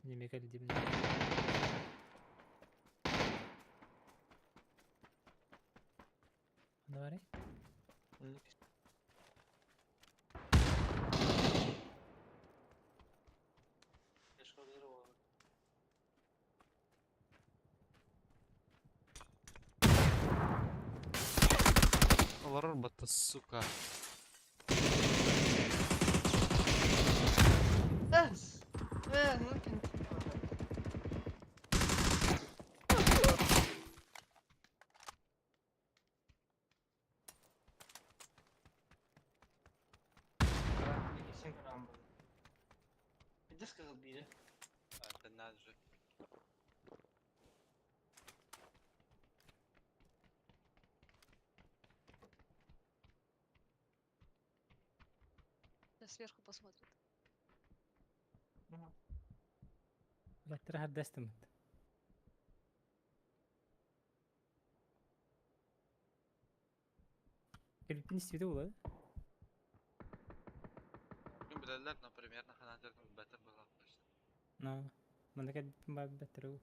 F: Yemek ali dibine. Ne var ya?
B: Олар батты, сука.
A: Es. Mungkin. Kesin karam bu. Bir disk kızıl biri.
B: Ben nerede?
E: Да сверху посмотрит.
F: Baktır har destim. Kelpin istedi ula.
B: Bugün bilerler, например, на ханадерden beter bağlanmışlar.
F: No. Manda kelpin bab better o.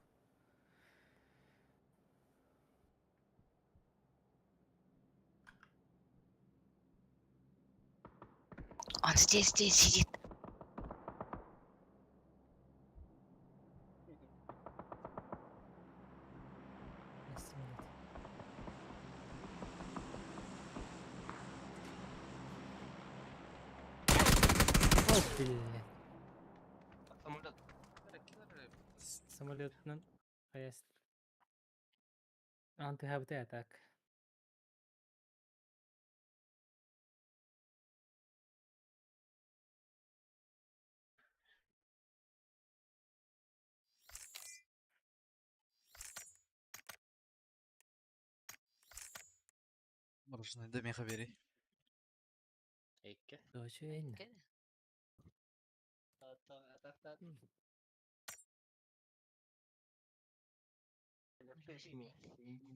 E: Он здесь сидит.
F: Oh billahi.
A: Samurda.
F: Самолетнан аяс. Anti-habitat attack.
B: Барышны да меха бери.
A: Ikke.
F: Дочейн.
E: كده
A: Ta.
E: مريجي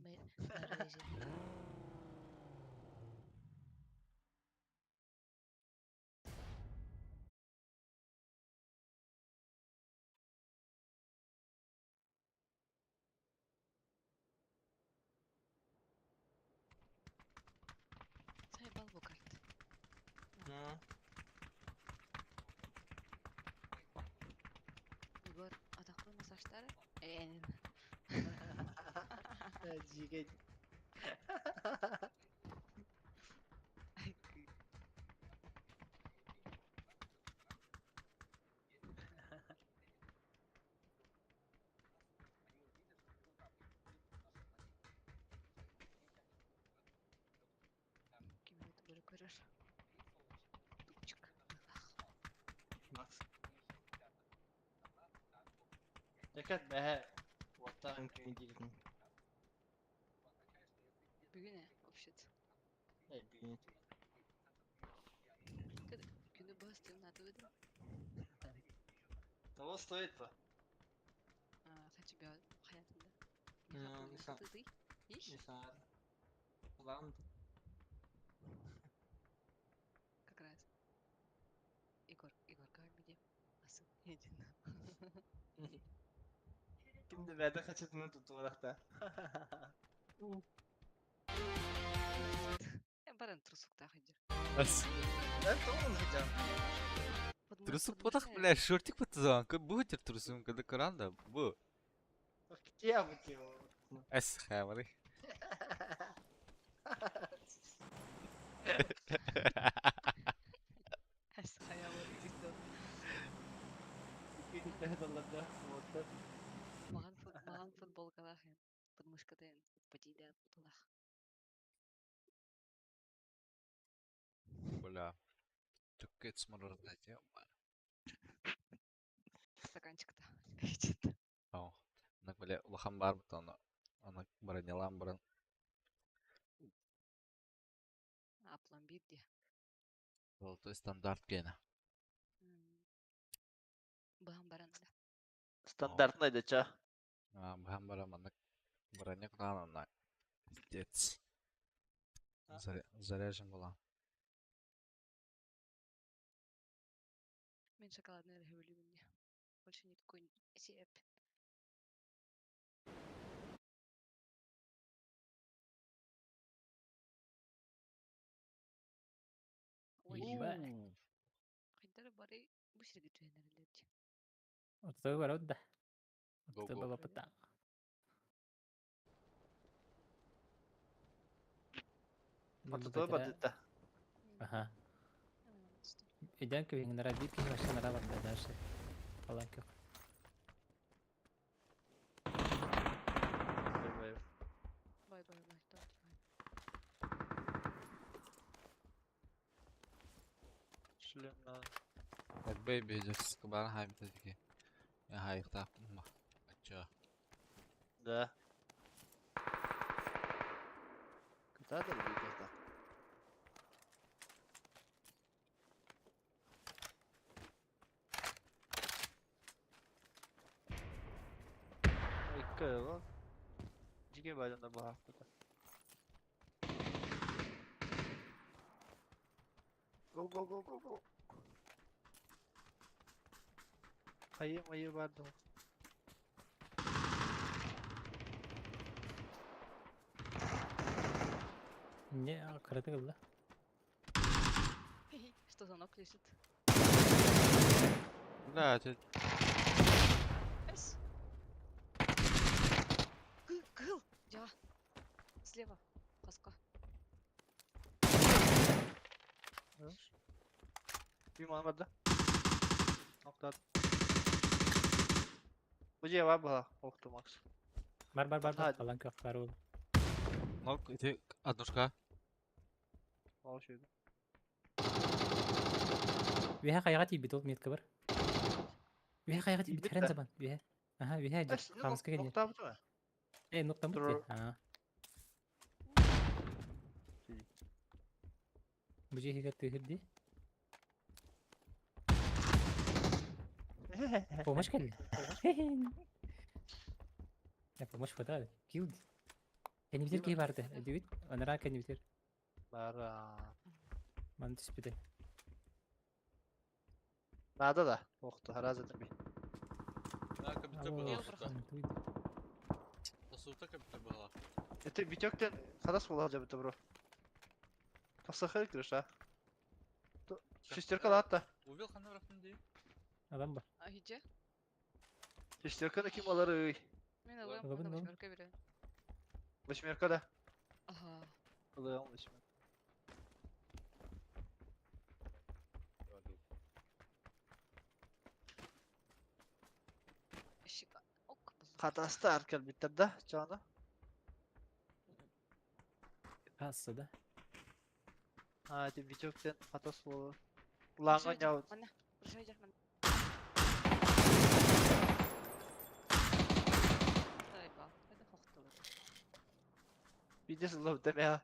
E: سايب البوكرت Igor, отохлый массаж старый? Yani
A: Jigit.
E: kim это böyle görür? Dupçuk.
A: Max. Dikkat be. Vatta mümkün değil.
E: Bugün ne? Вообще-то.
A: Büyüğün.
E: Когда günü bastım надо
A: Того стоит по.
E: для тебя hayatında.
A: Ну,
E: Не
A: не сам.
E: ты? Ищ?
A: Misal. Ulan.
E: Как раз. Igor görmedi. Asıl yedin.
A: Kimde bende kaçırdığını tuttu olarakta.
E: Баран трусукта ходил.
B: Бас.
A: Ben tamam hocam.
B: Трусук потах, бля, шортик потазан. Как будет трусум, когда Коранда? Бу.
A: Bak ya bu diyor.
B: Эс хавари.
E: Әс хаялы тикток. Маған футболкалах ен. Подмышкада ен. Подейдәт булах.
B: Бля. Түкке сморор дайте.
E: Стаканчикта.
B: Ау. Нак бля улахан бар бут аны. Аны бронялан баран.
E: Апломбит де.
B: Золотой стандарт гена.
E: Баған баранда.
A: Стандартный да ча.
B: Бхан бара манак броня клана на. Пиздец. Заряжен была.
E: Мен шоколадный рәхәүлі менде. Больше никакой сеп. Ой, қайдары бары бүшірге түйенерлерді.
F: Оттой бар да.
B: Go,
F: Оттой
B: go.
F: бала пытаң.
A: Оттой бадыта.
F: Ага. Иден көвеңнара бит кең машинара бар да даже. Falan yok.
E: Бай. Так.
A: Шлем надо.
B: Так бейби жакс кабана хайм тадики. Я хайхта. Ача.
A: Да. Когда да видео-то? Иккы. Диге байданда бар куда. Go. Ayı vardı.
F: Не, крыты кылды.
E: Что за ног лежит?
B: Бля, ты
E: Эс. Кыл. Я. Слева. Хаска.
A: Bir man vardı. Nokta. Bu cevap var. Oktu Max.
F: Бар.
A: Hadi.
F: Falan yok. Бар ул.
B: ног, иди однушка.
A: Al şeydi.
F: Виха кайга тибит ол метка бар. Виха кайга тибит
A: Тибит
F: хәрән
A: та.
F: заман. Виха. Ага, виха ди. Хамска келди.
A: Nokta bu mu?
F: Нукта
A: Dur.
F: мут. Ага. Бу жеге тегерди. Помощь келди. Я помощь хватает. Килд. Я не видел кей барды. Дивит. Анара кен не видел.
A: Bara.
F: Ман түспеде.
A: Nada da. Oktu. Harazatın bir.
B: Кабита
E: была.
B: Тасута кабита была.
A: Это Витёктен. Хаdas был acaba bro. Tasakır kırış ha. Şiştirka hatta.
B: Увел хана врахтын дей.
F: Адам бар.
E: А где?
A: Şiştirka kim alır?
E: Мен алам.
F: Лабын,
E: Мына
F: лабын.
E: восьмерка берем.
A: Восьмерка da.
E: Ага.
A: Alıyor восьмерка.
E: Щека. Ок.
A: Hadas da erken bitti de canı.
F: Кассада.
A: Hadi Vitёктен hadas olur. Langan yav.
E: Мана. Пришайдер мана. Тайба. Это хохтулы.
A: Bir de slow deme ya.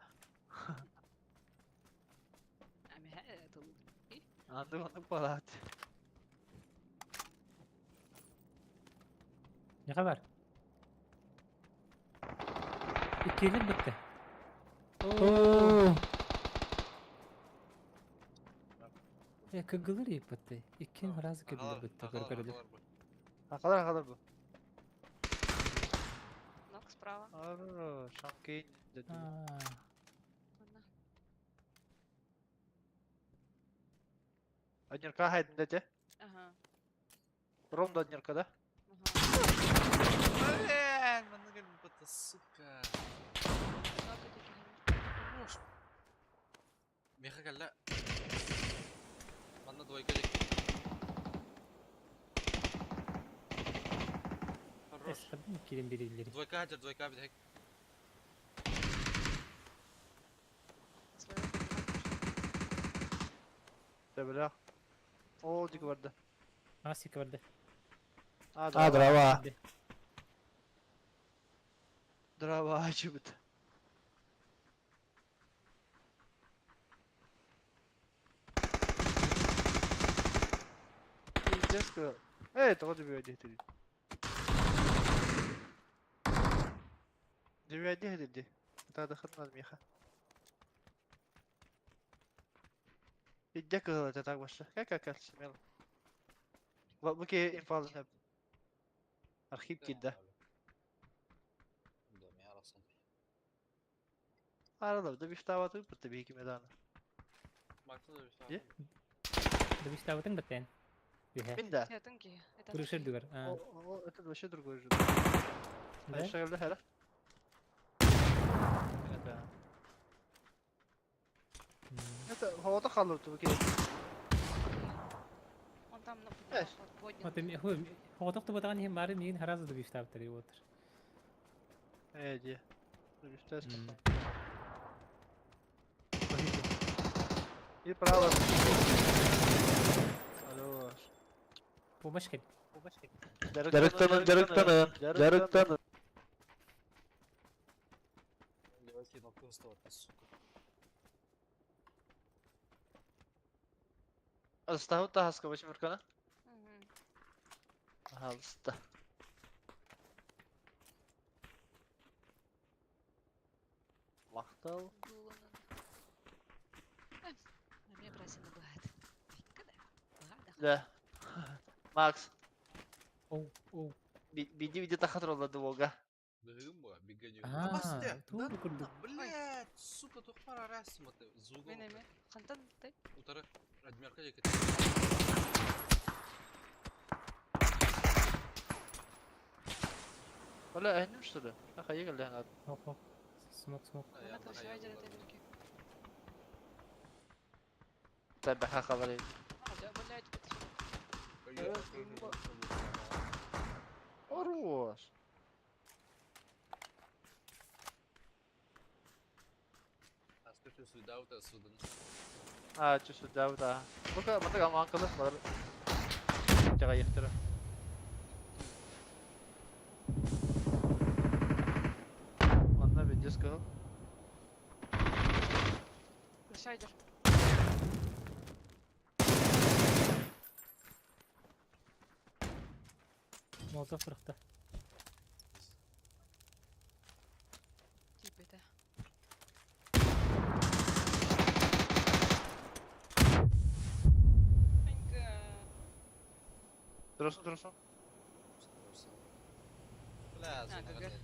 E: Ами это.
A: Andı onu palat.
F: Ne kadar? İkilik bitti. Oo. Ya kıgılır yiyip bitti. İkin razı kıgılır bitti. Kırkırılır.
A: Akalar bu.
E: Ног справа.
A: Aro, şamkeyn dedi.
F: Aa.
E: Мана.
A: Adnirka haydın dedi.
E: Ага.
A: Rom da Adnirka da.
E: Ага.
B: Блин, мана кабита, сука.
E: Ног это.
B: Меха келді. Манна двойка дек. Хорош.
F: Эскадын кирен берилери.
B: Двойка хадер, двойка бідек.
A: Дебля. О, дик vardı.
F: Асик vardı.
A: Дрова. Дрова açıbıt. Дедка. Это тебе dedi. Тебе dedi. Та доход меха. Дедка это так больше. Как смело. Вот буки инфал hep. Архив кидde. Arada da bir tava atıp bitti bir iki medana. Ye?
F: Да вы что, вот так баттен? Юхе.
A: Min de.
E: Я тонкий. Это
F: Kuruşer
E: тонкий.
F: dügar.
A: O это вообще другой же.
F: Да?
A: Şöyle hele. Evet. Это havada kalırdı bu kez.
E: Он там
A: Эш.
E: поднял.
F: Вот им, хо, то батан хим бары мин харазы да биштап тари отыр.
A: Evet diye. Dur üstte Bir право. Alo.
F: Помощь хел.
A: Жарыктанın. Оставь таска, восемь аркана.
E: Мгм.
A: Пожалуйста. Мақтал.
E: Дуло надо. На меня бросили бывает. Когда?
A: Да. Макс,
F: Оу.
A: биди тахатыр олады волга.
B: Бігім ба, бігеню.
F: Туğ kurduk.
B: Блядь, сука, тухпар арасым аты. Зугом.
E: Мен эме. Хантан ты?
B: Утары, радмерка декет.
A: Валя, айным что ли? Аха, егел лен ад.
F: Хоп. Смок.
E: Она красивая делает эльки.
A: Тебе хаха вали.
E: Да, блядь, это
A: Хорош.
B: Аскөтü suyda uta sudun.
A: А, что сюда, вот, да. Ну-ка, вот так, ман кылыш бар. Жага ектірі. Ладно, видес кыл.
E: Шайдер.
F: Молотов кырыкта.
E: Типа это.
A: Dursun.
B: Bля,
E: А,
B: зуна
E: ГГ.
B: гады.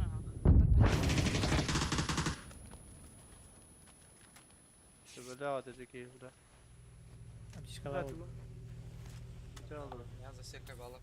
E: Ага.
A: Бля, вот эти такие, бля.
F: Амчишкалар oldu.
B: Я засекай бала.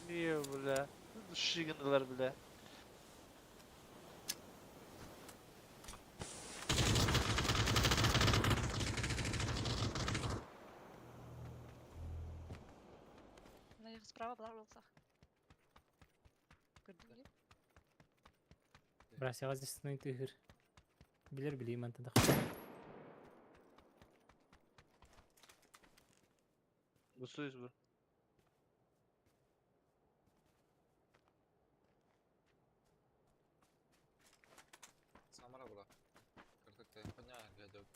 A: Niye bля? Şıgındılar bля.
E: На них справа плавался. Көрдүң бе?
F: Брасяга здесь тыгыр. Билер антында.
A: Bu suyuz bu.
B: Самара була. Кыртыкты. Поня гадып.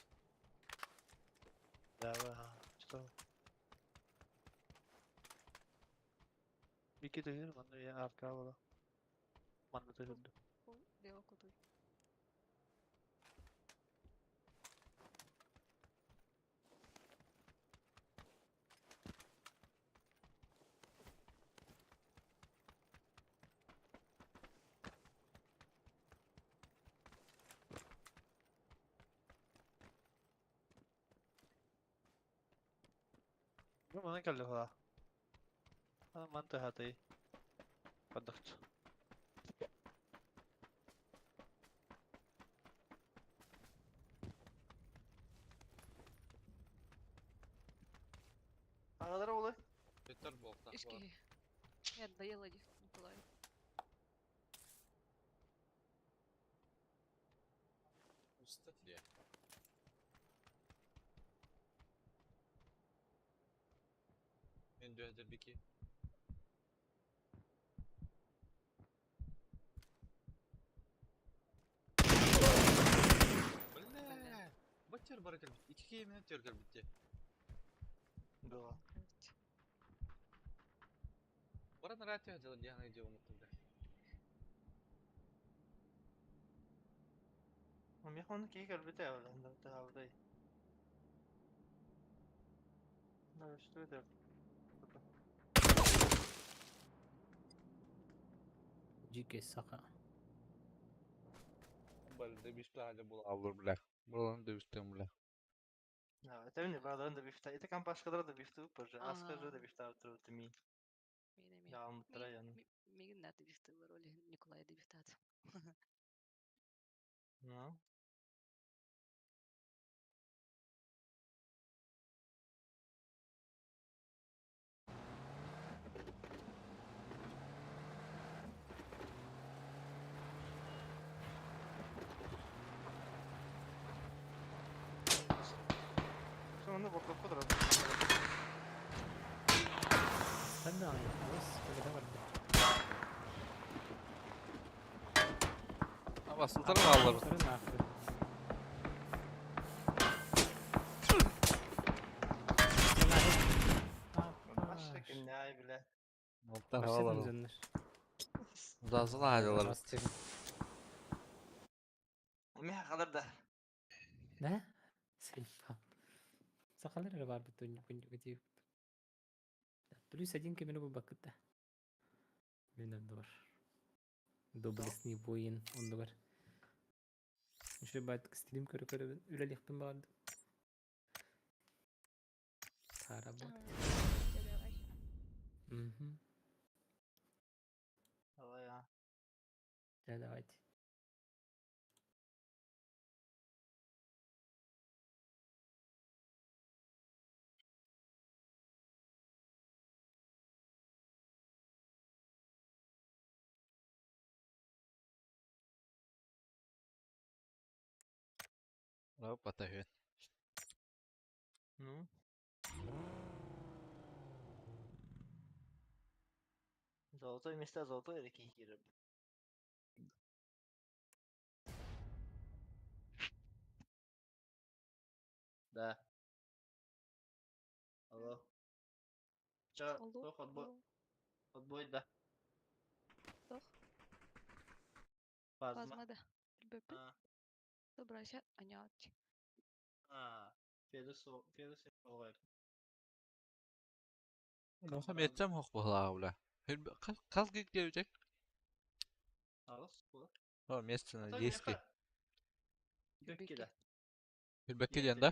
A: Давай, что? İki tığır, bana ya arka valla. Bana tığırdı.
E: Лево кутуй.
C: Bu bana geldi ha. Mantı hatayı. Kadıktı.
A: Ağalara olu.
B: Peter bolta.
E: Ишки. Я доела Николай.
B: Usta diye. Ben de bir ki. Бля. Батер баракал. 2 minut yorgal bitti.
A: Было.
B: Bana radyo hadi diye hangi unuttum da.
A: هم ياخون كيك البتاع ولا عندهم بتاع ولا لا شو ده
F: GK saka.
B: Böyle de bir tane bulabilir bile. Buradan da üstten bile.
A: لا تمني بعض بيفتح إذا كان باش قدرة بيفتح برجع أسكر
E: آه.
A: جدا بيفتح تمين
E: Мин
A: يا عم ترى يعني
E: мигин наты бихты роли Николай да бихтат.
A: نعم شو أنا بطل قدرة
F: استنى يعني خلاص كل ده ورد.
B: Ama sultanı mı alırız?
F: Sorun aferin.
A: عشرك النهاية بالله
B: Moltan
F: Başladım
B: havalar.
F: canlar.
B: Uzasın hadi alırız.
A: ميها قدر ده
F: Ne? Seyfa. Sakalar era var betul kunjuk. Tulis aja que menos bakit da. Minador. Double sni boyin onda var. Şöyle بعد stream körü öyle yaptım vardı. Tarabot.
E: Давай.
F: Mhm.
A: الله يا
F: Ya давайте.
B: Hop atayım.
A: ну золотой места золотой такие хиры да алло чё
E: Алло.
A: отбой да
E: Doch.
A: Fazma
E: Bazmada. Bilbebe.
A: ha
E: Добрася анят.
A: ha Fedus olarak
B: Yoksa etsem hok bu hala. Kaç gig gelecek?
A: ağız bu
B: Tamam etsene
A: Ata
B: diski.
A: meha Gökke de
B: Bir bekle yanda.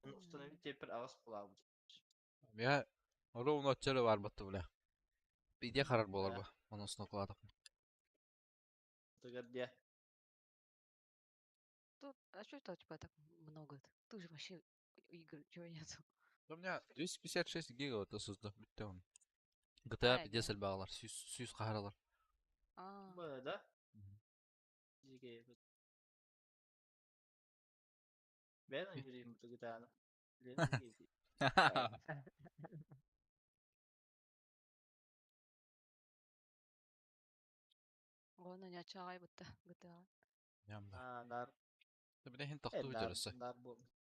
A: Onun üstüne bir tepir ağız kulağı bu
B: Ya orada onun açarı var battı bile. Bir diye karar bu olur bu. Onun üstüne kuladık.
A: Тагар dia
E: Тут, а что это у тебя так много? Ты же вообще игр чего нету?
B: У меня 256 giga o da sızdı. Bitti onun. GTA
E: Aynen.
B: bir desel bağlar. Süs kahralar.
E: А,
A: Böyle da Zige Ben indireyim bu gıdanı
E: он не чагай бутта GTA.
B: Yamda.
A: Ha nar
B: Bir de hin taktı ucarısı.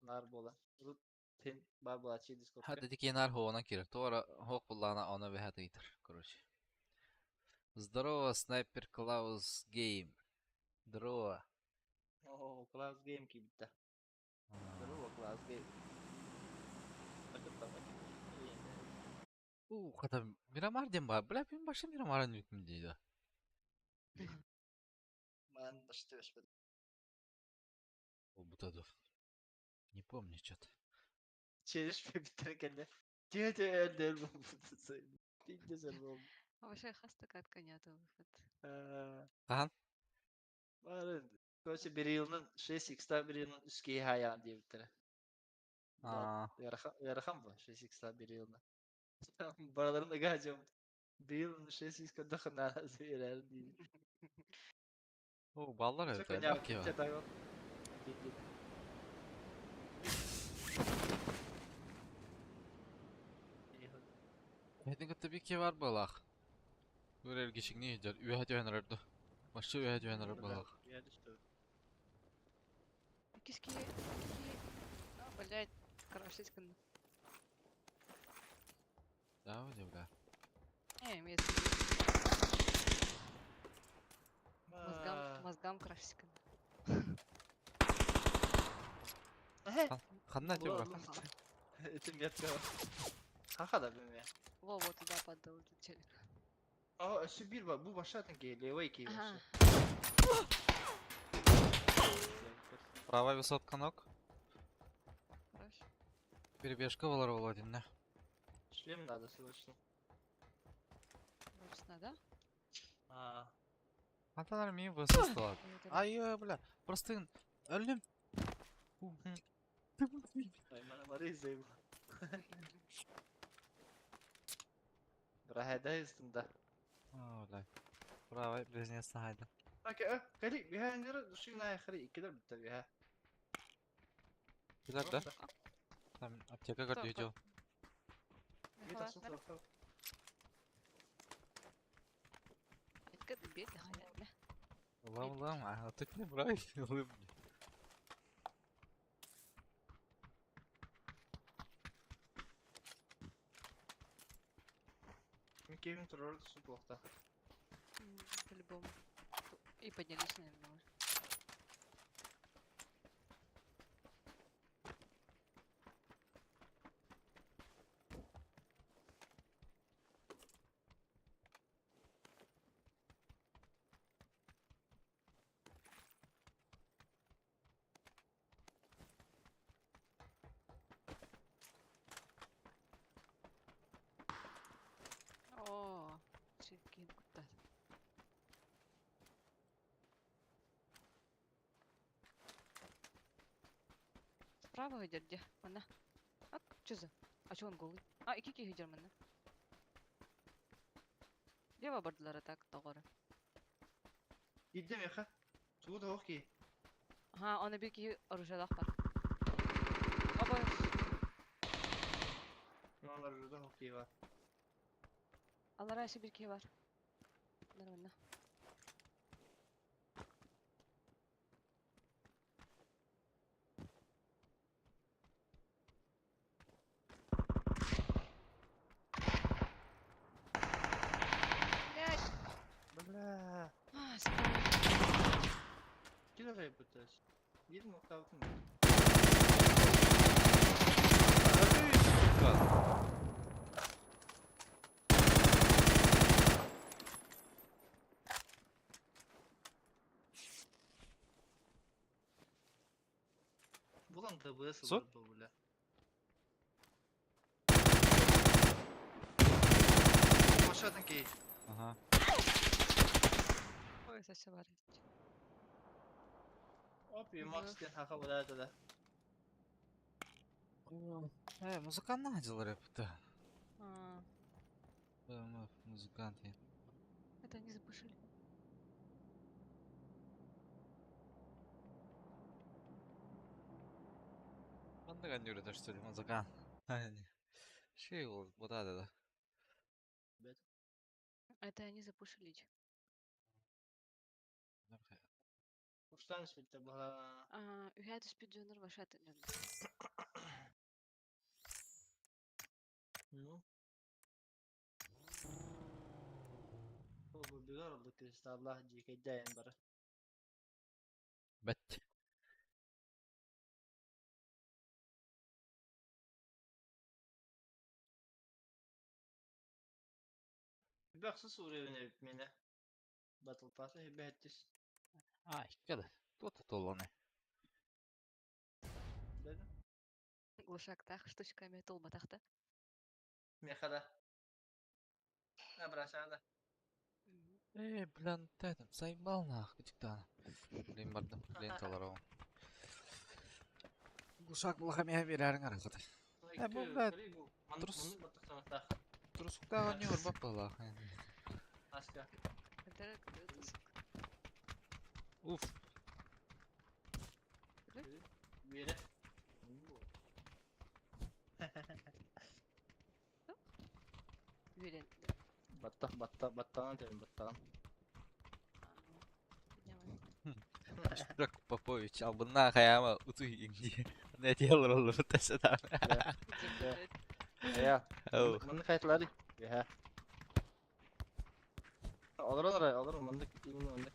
A: nar bola Rut Tin bar bola çiğ diskopka
B: Hadi dik yenar hovana kirir. Sonra hok bullana ona ve hadi gider. Короче. Здорово, снайпер Клаус Гейм. Здорово.
A: Oo class game ki bitti Здорово class game Takıt da bak
B: Kata Miramar dem var. Bırak benim başım Miramar'ın hükmündeydi.
A: Ben başta öşmedim
B: O bu tadı. Не помню что-то.
A: Çelişme bitir gene Тете элдер бұл. Тинде сарбом.
E: Вообще хаста катка не выход.
B: Хан?
A: Var. Koçu bir yılın 6x'ta bir yılın üsküye hayan diye bitir.
B: Aa,
A: Yarıkan bu 6x'ta bir yılın. Paralarım da gacım. Bir yılın 6x kadar kanal zeyler diye.
B: o ballar
A: Çok
B: öyle.
A: önemli.
B: Bak ya.
A: Çatağı.
B: Hedin kıtta bir ki var balak. Böyle ergeçik ne yiyecek? Üye dönerdi. Başka üye döner balak.
E: Киски. Блять, короче, секунду.
B: Daha öyle bile.
E: Не, имеется в виду. Мозгам короче, секунду.
B: Kanına diyor bak.
A: Etim yatıyor. Haka da benim ya.
E: Во, вот туда подал этот челик.
A: Aa şu bir bak bu başlatın ki leva iki
E: Ага.
A: başlat.
B: Правая высотка ног.
E: Хорошо.
B: Перебежка Валарова один, да?
A: Шлем надо слышно.
E: Вроде да?
A: Aa.
B: Atalar mıyım vысотка?
E: Или это-
B: Ay bля. Просто ölüm.
A: Ay bana var izleyeyim. Brahada üstünde.
B: Öyle. Правая близнец haydi.
A: Okey, kali bir hangi düşün ne kali ikiler bitti ya.
B: Güzel de. Там аптека
E: Кто,
B: гордıyor.
A: Bir
E: Ага,
A: tasın tarafı.
E: Откуда беды ходят, да?
B: Ulan а ты не брай.
A: Кевин Трор su плохо.
E: По-любому. И поднялись, наверное, уже. О, чекин куда. Справа идет где? Она. А, что за? А чё он голый? А, и кики идет мына. Где вы бардылары так тоғыры?
A: Gittim ya. Tuğ da yok ki.
E: Ага, он bir ki оружиялақ бар. Оба.
A: Onlar orada yok ki var.
E: Алар әші bir ki var. Нормально. Блядь!
A: Бля.
E: А, справа.
A: Kilo kayıp bitti. 20.6 mı? Bulan da bu nasıl
B: Sok.
A: bu bula? Başladın ki.
B: Ага.
E: Ой, совсем var.
A: Hop bir Max diyen haka bula da.
B: Музыкант начал рэп-то.
E: А,
B: Музыкант я.
E: это они запушили.
B: Андаган юридер что ли, музыкант. Şey oldu, bu da da.
E: Это они запушили.
A: Kuştan bitti bu.
E: А, ühәді спиджонер вашаты.
A: Ну. Bu bir oldu kristallah dikeceğim bara.
B: Бәт.
A: Bir baksa Suriye'ne bitmene. Battle Pass'a hebe ettis.
B: Ай, kada. Тут толоне.
A: Dedim.
E: Глушак так, штучками толба тахта.
A: Mekada. Abraçada.
B: Bilen dedim, sayın balına, küçük tane. Bileyim bardım, lentalar o. Uşak bulaka meye vererin arkada. Bu bilen, turusukta ganyor bak bala.
A: Aşka.
E: Kadar kıtısık.
B: Uf,
A: Biri.
E: Üren.
A: Battağın derim battağın.
B: Bırak Popovic, al bundan kayama utu inci. Ne diyorlar olur teşeden.
A: Ya.
B: Oh.
A: Bunu kayıtları. Ya. Olur bunu bunu.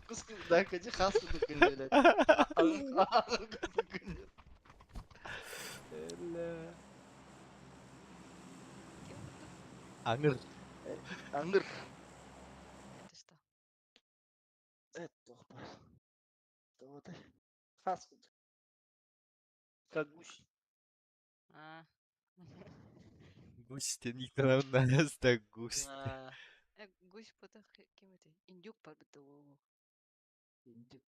A: Kız dakikacı hasta günüyle. Ağır günü. Elle.
B: Angır.
A: Angır.
E: Это что?
A: Evet doktor. Doğru. Fast food. Kaguş.
E: А.
B: Гусь, ты никогда не наста гусь.
E: Гусь потом кем это? Индюк подбитого.
A: İncik.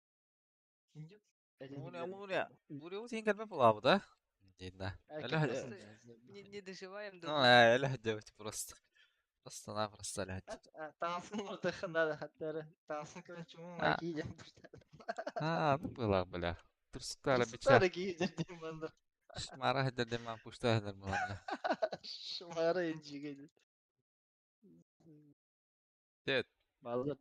B: Муня. Бурю син калбе була да? Динда.
E: Не доживаем до.
B: Ну, делать просто. Просто-напросто лядь.
A: Tansın orada kınada hatta. Tansın kan çumu makiyeceğim.
B: Ну была, бля. Турсуктара
A: Tutsuklar
B: бича.
A: giyeceğim ben de.
B: Шмара хедер дема пушта хедер буланда.
A: Şumara incik.
B: Дед,
A: Vallahi.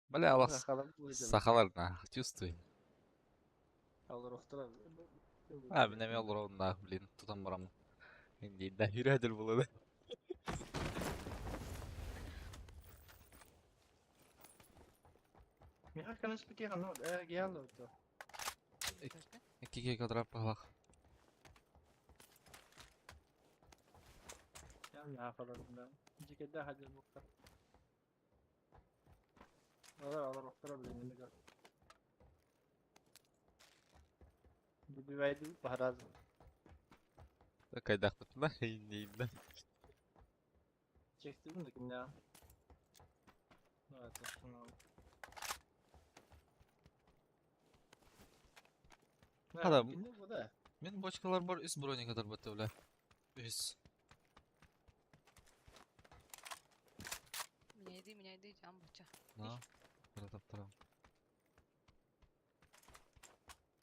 B: бля, алас.
A: Bakalım bu yüzden.
B: Сахаларна, чувствуй.
A: Alır oktura.
B: Abi ne olur onda, блин, тутам барам. Инди, да, юрәдер булады.
A: Ya kanı spiti kanı. Geldi orada.
B: Киге кадрап пахлах.
A: Ya falan ben. İncik de hadi bu kadar. Alır oktura bile ne kadar. Bir vaydı baharaz.
B: Кайдах бутна, инди, да.
A: Çektirdim de kim ya? Evet, şunu al.
B: Adam.
A: Kimdi bu da?
B: Мен бочкалар бар, үс броника бата, бля. Үс.
E: Меня иди, амбача.
B: На. Каратап тарам.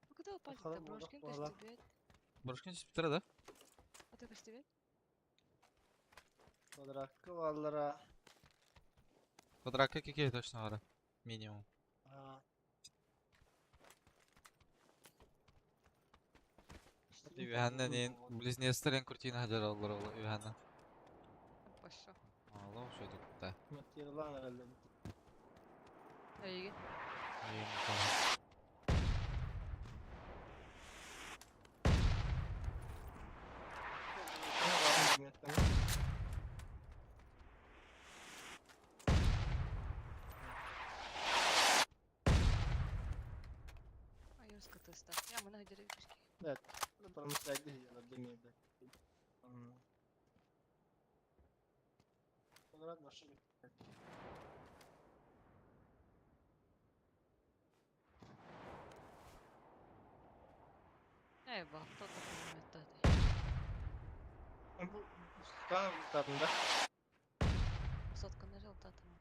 E: Ну куда упасть?
A: Bakalım,
E: Брошкин
A: bakalım.
E: костюбет.
B: Брошкин спитера, да?
E: А ты костюбет?
A: Olarak kıvallara.
B: Квадрака кике точно ара. Минимум.
A: Ha.
B: Юханнан близнецтерин куртина хаджар аллар ола Юханнан.
E: Пошел.
B: Аллах шо дикта.
A: Materyalan herhalde.
E: Ай. Ayos kıtısta. Ya bana hacere pişki.
A: Evet. Parmaklaydı ya demeyeyim de. Olarak başka bir.
E: Eyvah. Tata kıymet hadi.
A: Bu kan tadında.
E: Соткан нажал татама.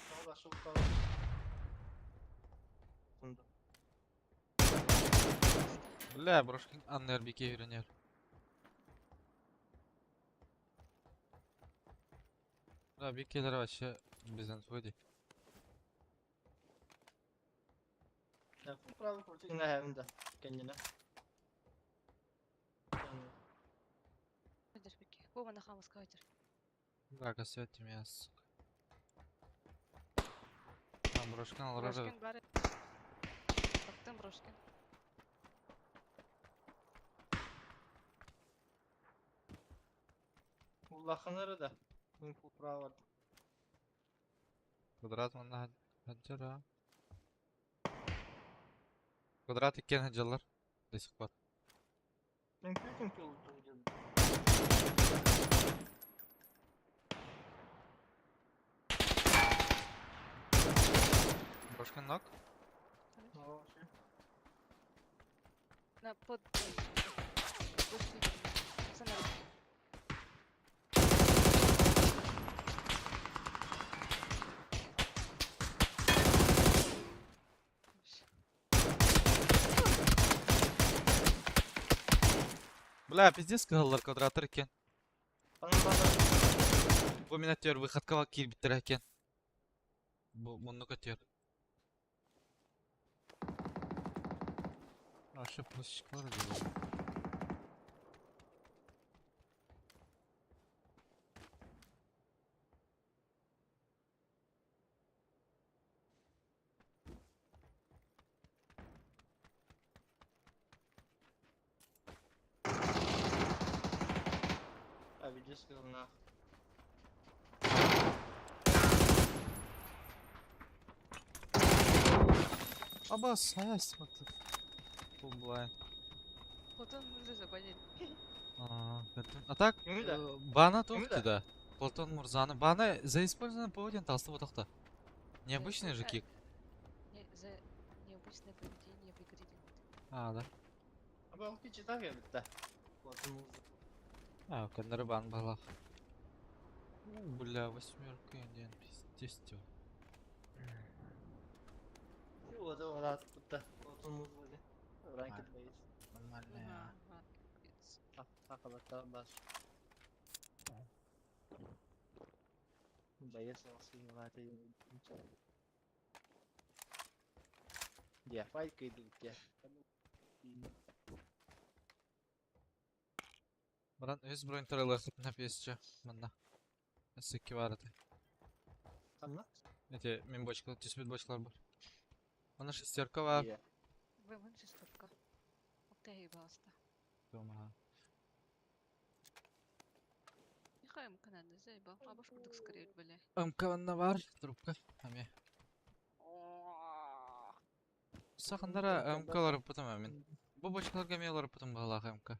A: Sana başka bir kan. Bunda.
B: Бля, Брошкин аннер бике үйренер. Да, бикелер вообще без инфоди.
A: Ya bu pravi kurtu yine hem de kendine.
E: Хадер пики. Вова на хамас катер.
B: Драка свети мясо. Там Брошкин алрары.
E: Брошкин бары. Бактым Брошкин.
A: Ullahınları da. Bu pravi var.
B: Квадрат манна хаджара. Квадрат иккен хаджалар. До сих пор.
A: Мümkün ki oldu.
B: Брошка ног.
E: На под... Пусти. Пацаны,
B: Бля, пиздец кыгаллар квадратыр иккен.
A: Bana
B: Бу мен өтер выходка кийл биттер экен. Бу мунну көтөр. Ашы плюсчик бар деді.
A: abi just kılına.
B: Аба, сая смотри. Бумблайн.
E: Платон Мурза понять.
B: А так,
A: Кімі да?
B: бана
A: Кімі
B: тоқты да. Платон Мурзаны. Бана за использованный поводен толстый вот тоқты. Необычный же кик.
E: За необычное поведение в игре.
B: Да.
A: Abi o ki çıtak ya bitti. Bakın
B: Кандары бан балах. Бля, 8 индиан пиздец.
A: o da rahat bitti. Bakın muz böyle. Ranketdeyiz.
B: Нормально.
A: Takılakta bas. Bayas olsun zaten. Ya fight kıydık ya.
B: Бран, өз бронь таралар на песче. Мында. Эсеки бар еді.
A: Tamam.
B: Эти мен бочка, тесмет бочкалар бар. Мына шестерка бар.
A: İyi.
E: Вы вон шестерка. Окей, баста. Михаил Канада заебал. А башку так скорее, бля.
B: МК бар, трубка. Ами. Сахандара МКлар потом амин. Бу бочкаларга мейлар потом балах МК.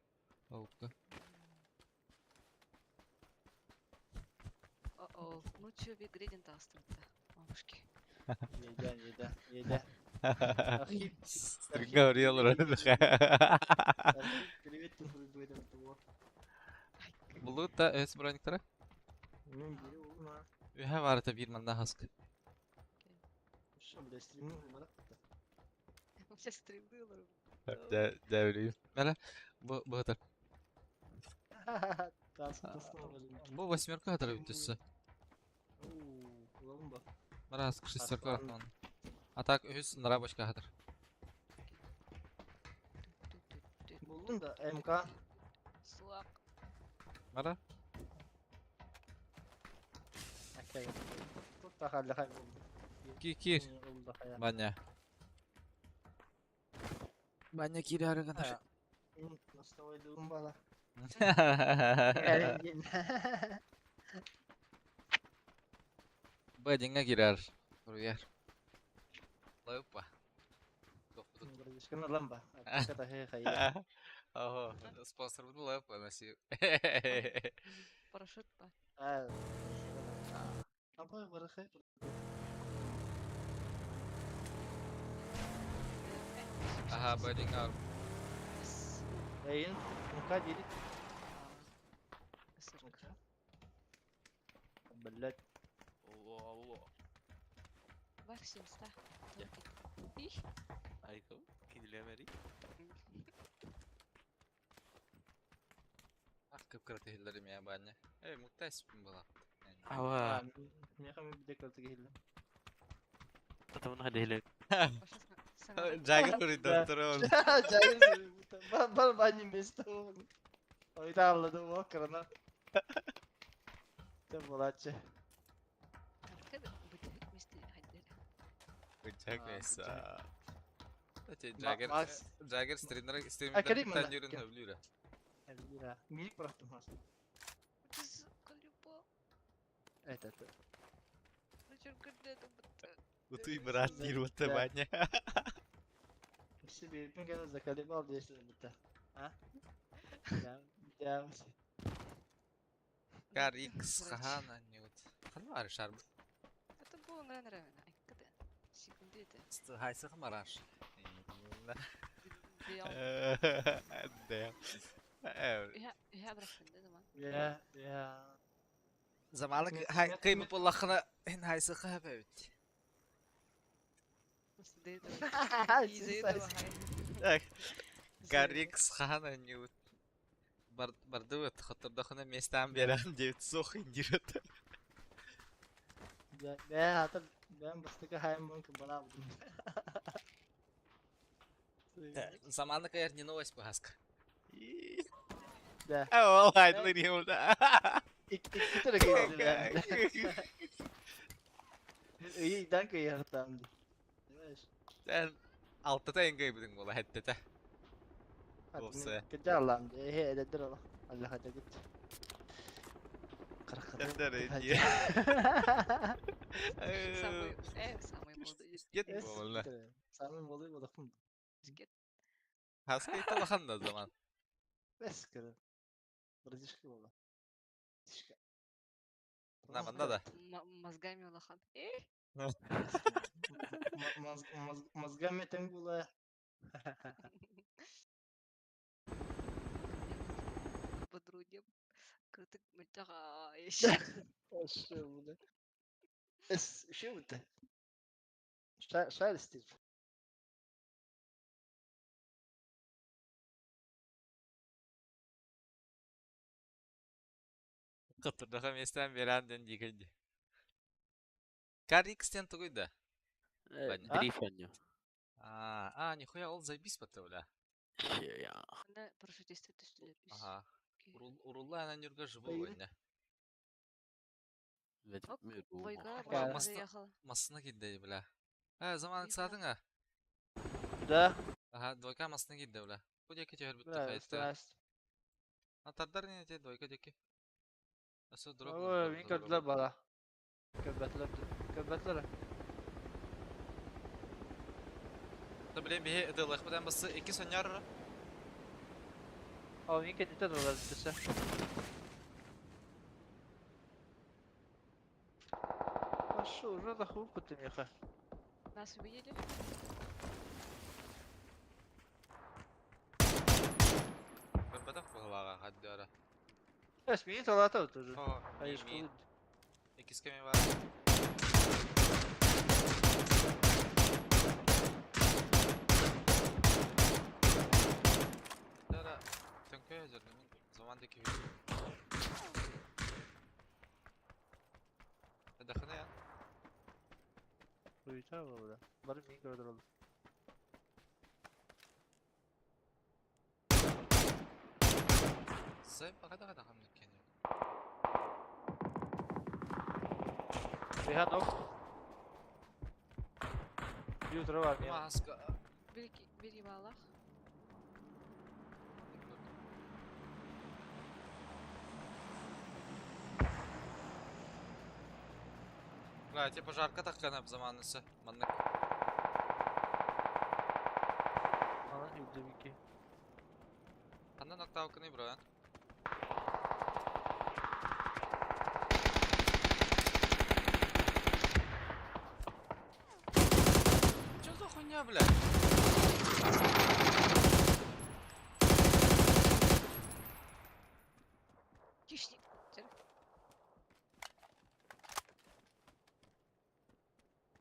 B: Олукка.
E: О-о. Ну чё, Вигредин-то остался? Мамушки.
A: Yedi. Архив.
B: Стринга урьялар.
A: Привет, ты выйдем того.
B: Булута өз броньтары.
A: Мен бiri olma.
B: Ühe var еді bir manda hask.
A: Şu bile streaming olmadı.
E: Все стрелы.
B: Дәврейм. Мәлі, бұ ғытыр.
A: Tasın olmadı.
B: Бұ 8 ғытыр өттісі.
A: Oğlum bak.
B: Мара асқы 6 ғытыр. А так өз нара бочка ғытыр.
A: Buldum da MK.
E: Слак.
B: Мара?
A: Okey. Tut da halde kayboldu.
B: Кир.
A: Oldu hayal.
B: Баня. Баня кири арыгын.
A: Nasıl oyduğum bala.
B: Бадинга кирер. Урьяр. Лайыппа.
A: Kena lamba. Kata he kaya.
B: Ого, спонсор буду лайыппа наси.
E: Парашют па.
A: Apa baraka?
B: Ага, бадинга.
A: Ayın MK jadi.
E: СРК.
A: Belat.
E: Варсин ста.
C: Айкым, кидилемери.
B: Көп кратыгыларым я баня. Муктайс была.
C: Ава,
A: Ne kami bir de kaldı gel.
C: татамын хадейлек.
B: Жагы көрүндө турун.
A: Cahil. Ben benim bestem. Oyda anladım o karına. Tabi Bolatçı.
E: Когда будет вместе ходили?
B: Бычак меса.
A: Max.
B: Жагер стримдер
A: Академия, да.
B: тандюрün höblüre.
A: 50 lira. Minik bıraktım aslında.
E: Без колюба.
A: Evet.
E: Зачем когда это будет?
B: Утуй брат, нирвата баня.
A: İşte bir ipin genelde kalemi al diye istedim bitti. Ha? Ya.
B: Кар X хана ньют. Хан var şarb.
E: Это было, наверное, когда? Секунды это.
B: Haysı marаш.
E: Биял.
B: Damn.
E: Я бıraktım ne zaman?
A: Ya.
B: Zamanlık hay kıymet bollahına en haysı habet.
E: Просто до этого.
A: Ай,
E: Из-за
A: сенсация.
E: этого хай.
B: Кар X хана ньют. Бардывет hatırda mestan veren diye sok indiret.
A: Ben hatta ben bastıkı hayal mümkün bana buldum.
B: Zamanlık eğer не новость паска.
A: De.
B: Vallahi duyuyorum da.
A: İki tane geldi ben. İyi danke yaratan.
B: Sen altta en kaybedin bola hatta. Olsa.
A: Kejar lan. He ededir Allah. Allah hadi git. Kırk
B: Dere diye.
E: Самый молодой.
B: Git bola.
A: Samim oluyor mu dokun?
E: Get.
B: Haskayı talakan da zaman.
A: Bes kere. Bırakışkı bola. Tişka.
B: Namanda da.
E: Мозгами улахан.
A: Mozgami tengula.
E: Подругам. Крутык мультягаешь.
A: Aşağı bu da. Es şey bu da. Şair istir.
B: Hatırda mestan veren den dikildi. Кар X'ten тугuydu.
I: Дрифаню.
B: Нихуя ол забис потовля.
E: Она парашют действует, что ли?
B: Ага. Урулла она нюрга живу
A: Ой.
B: война.
E: Войга
A: Ага.
E: машина заехала.
B: Masına gitti bile. Zamanlık saatın ha.
A: Da.
B: Aha, doyka masına gitti bile. Bu deki çevir bitti
A: Bra,
B: kayıtta.
A: stres.
B: Atardar ne te doyka deki. Asıl drop.
A: Oo, bir kötüler bana. Köpekler.
B: Da bile bir edelik beden bası 2 sanyar.
A: О, Вика, не то надо записать. А шо, уже на хлопку ты, Миха?
E: Нас увидели?
B: Beden kulağa hadi ara.
A: Я смею, талата тоже.
B: O,
A: А я
B: yemin.
A: школу.
B: 2 kemi var. Dara, tönköy hazırlayın. Zamandaki video. Dakika ya.
A: Uyuta mı burada? Bari mi gördür oğlum.
B: Sen bakada kadar hamle kendi.
A: Rehan ok. Yutra var mı ya?
B: Maska.
E: Бери валах.
B: Бля, тебе пожарка так канап zamanlısı. Manlık.
A: Ana yüzde Viki.
B: Andan nokta avkını bro ya. Чё за хуйня, блядь?
E: Кишник.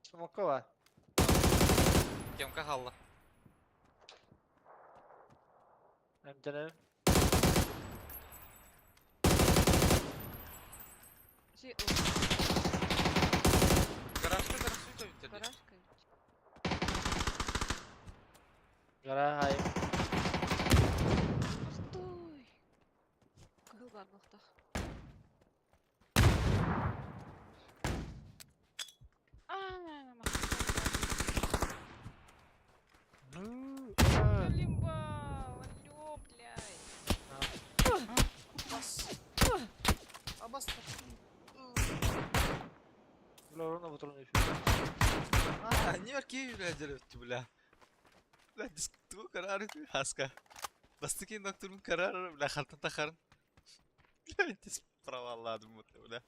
A: Smoke var.
B: Кемка халла.
A: Hem tane.
B: Garajda garajda da bitirdi.
E: Гаражка.
A: Gara hayır.
E: Стой! Кыл бар мақтақ. Лимба! Алло, блядь!
B: Абас.
A: Bula orada motorunu yapıyor.
B: Не арки, блядь, делают, бля. Бля, дискуттугу карары хаска. Бастыки ноктурун карары, бля, халтын тахарын. Бля, мен тез провалладым вот, бля.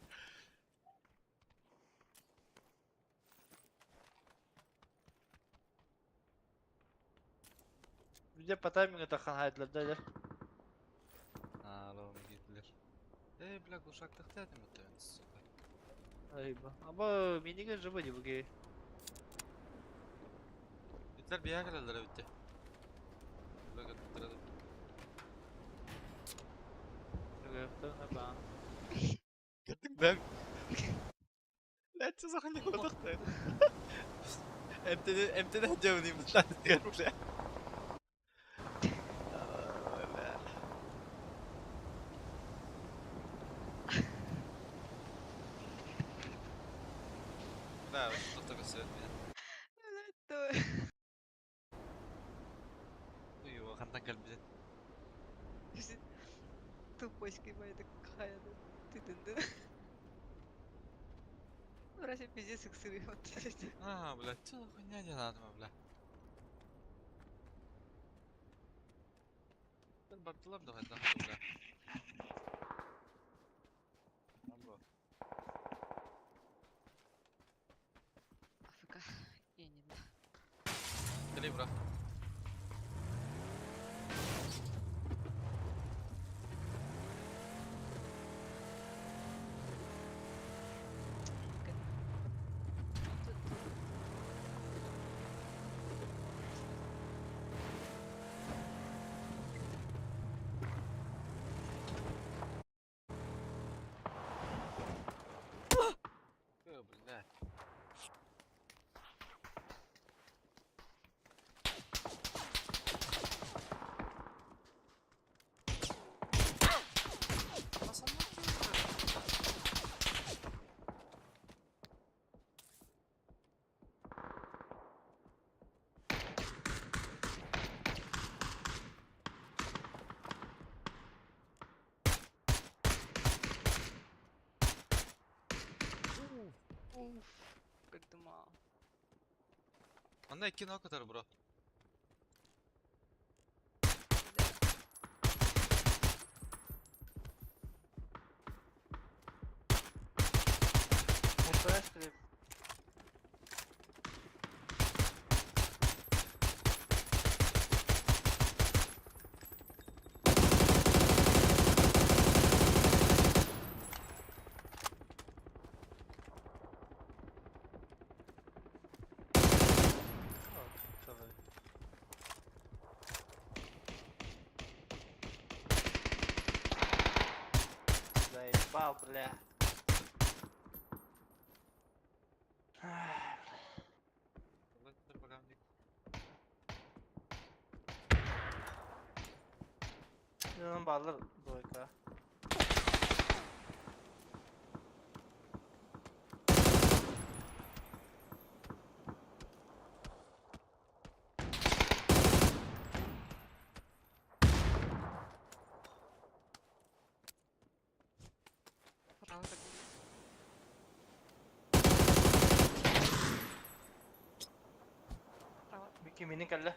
A: Bir de по таймингу тахан хайдылар дайлар.
B: Алло, гитлер. Бля, глушак тахтадым это, сука.
A: Ayıba. Ama minigun живо не буги.
B: Гитлер биягалалар битти. Бля, гыттырады.
A: Gökten ne ben.
B: Гыттык, да. Бля, чё за хуйня кодахты? МТД жауни мышлан дигер, бля. Бля. Бля, что такое свет меня? Уйо, хантан калбизет.
E: Тупоськой моей такая, ты дынды. Вроде пиздец их сырый вот.
B: Бля, чё за хуйня не надо, бля. Bir baktılar da hadi bля. Або.
E: АФК. Я не знаю.
B: Дали, бро. Бля.
E: Уф, как думал.
B: Anda iki knock atar bro.
A: Muhtemelen strip. Заебал, бля. Yanım bağlar Doyka.
E: Право так было. Право.
A: Miki mini kalla.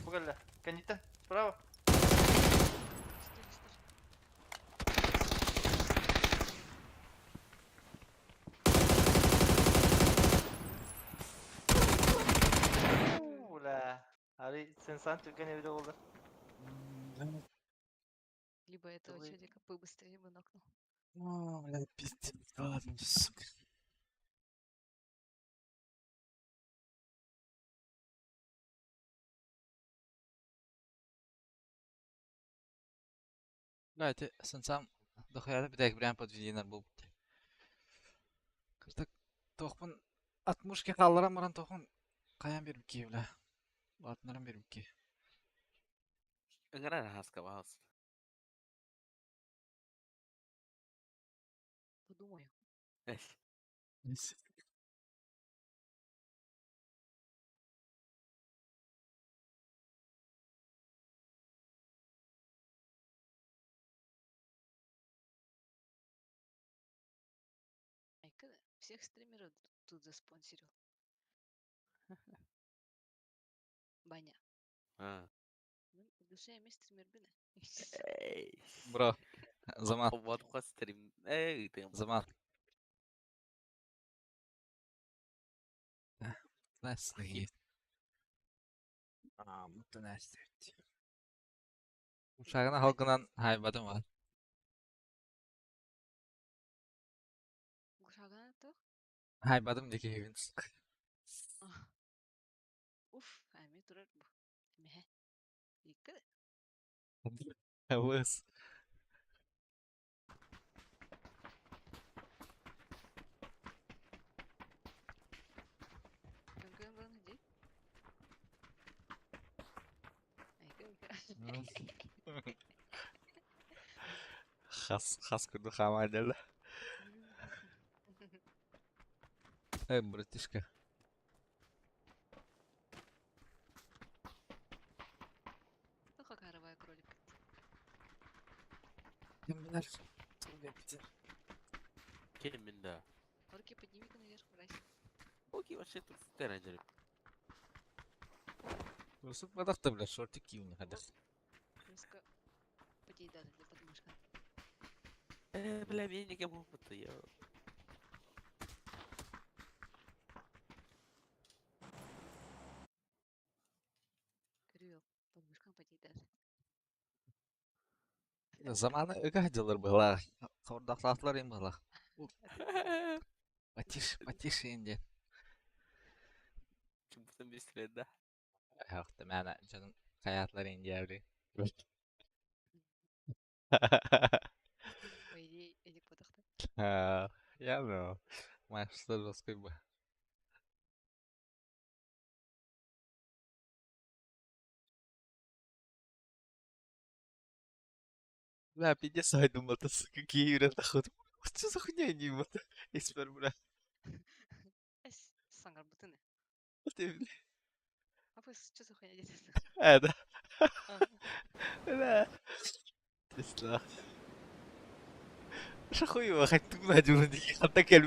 A: Bu kalla. Kanjita. Bravo.
E: Стой, стой.
A: Ula. Ari sen Türkan evde olur.
E: Либо этого
A: Давай.
E: человека побыстрее бы нокнул.
B: Бля, пиздец. Ладно, сука. Бля, ты сам дохуя битек прям под видинер был. Кыртык тохпун атмушке калларам баран тохун каян берип ки, бля. Атнарам берип ки.
I: Игра хаска бахас.
E: Подумаю.
I: Эш.
E: Айка всех стримеров тут заспонсорил. Баня.
I: Ha.
E: Душа емес тирмербине.
I: Ey.
B: Bro. Zaman.
I: What was stream? Ey, tem.
B: Zaman. Nasıl iyi? Bu nasıl? Uşağına halkından haybadım var.
E: Гушаган то?
B: Haybadım deki evin sık.
E: Уф, ами турар бу. Меhe. Икка.
B: Havuz.
E: Көн баны ди. Айка.
B: Has kurdu hamadela. Братишка.
E: Ну как оровая кролик.
B: Kim bilir?
I: Kim min da?
E: Руки подними-ка наверх, Брайс.
I: Okey, вообще тут стережер.
B: Burası badak da bile şortik giyini hadi.
E: Рыска подъедали для подмышка.
I: Бля, я не кому будто я.
E: Крюел. Подмышкам подъедали.
B: Zamanı ögahcılar bala. Kordaklatlar en bala. Batiş indi.
I: Чему-то быстрее, да?
B: Yok da bana canım hayatlar indi yavru.
E: По идее, эдик подохта.
B: Ya no. Maçlar rozkoy bu. Бля, 50 думал-то, сука, Киеве нахуй. Вот что за хуйня они вот. Эспер, бля.
E: Эс, сангар бутыны.
B: Вот и, бля.
E: А вы что за хуйня делаете?
B: Да. Да. Тесла. Что хуево, хоть ты надел на них, а так я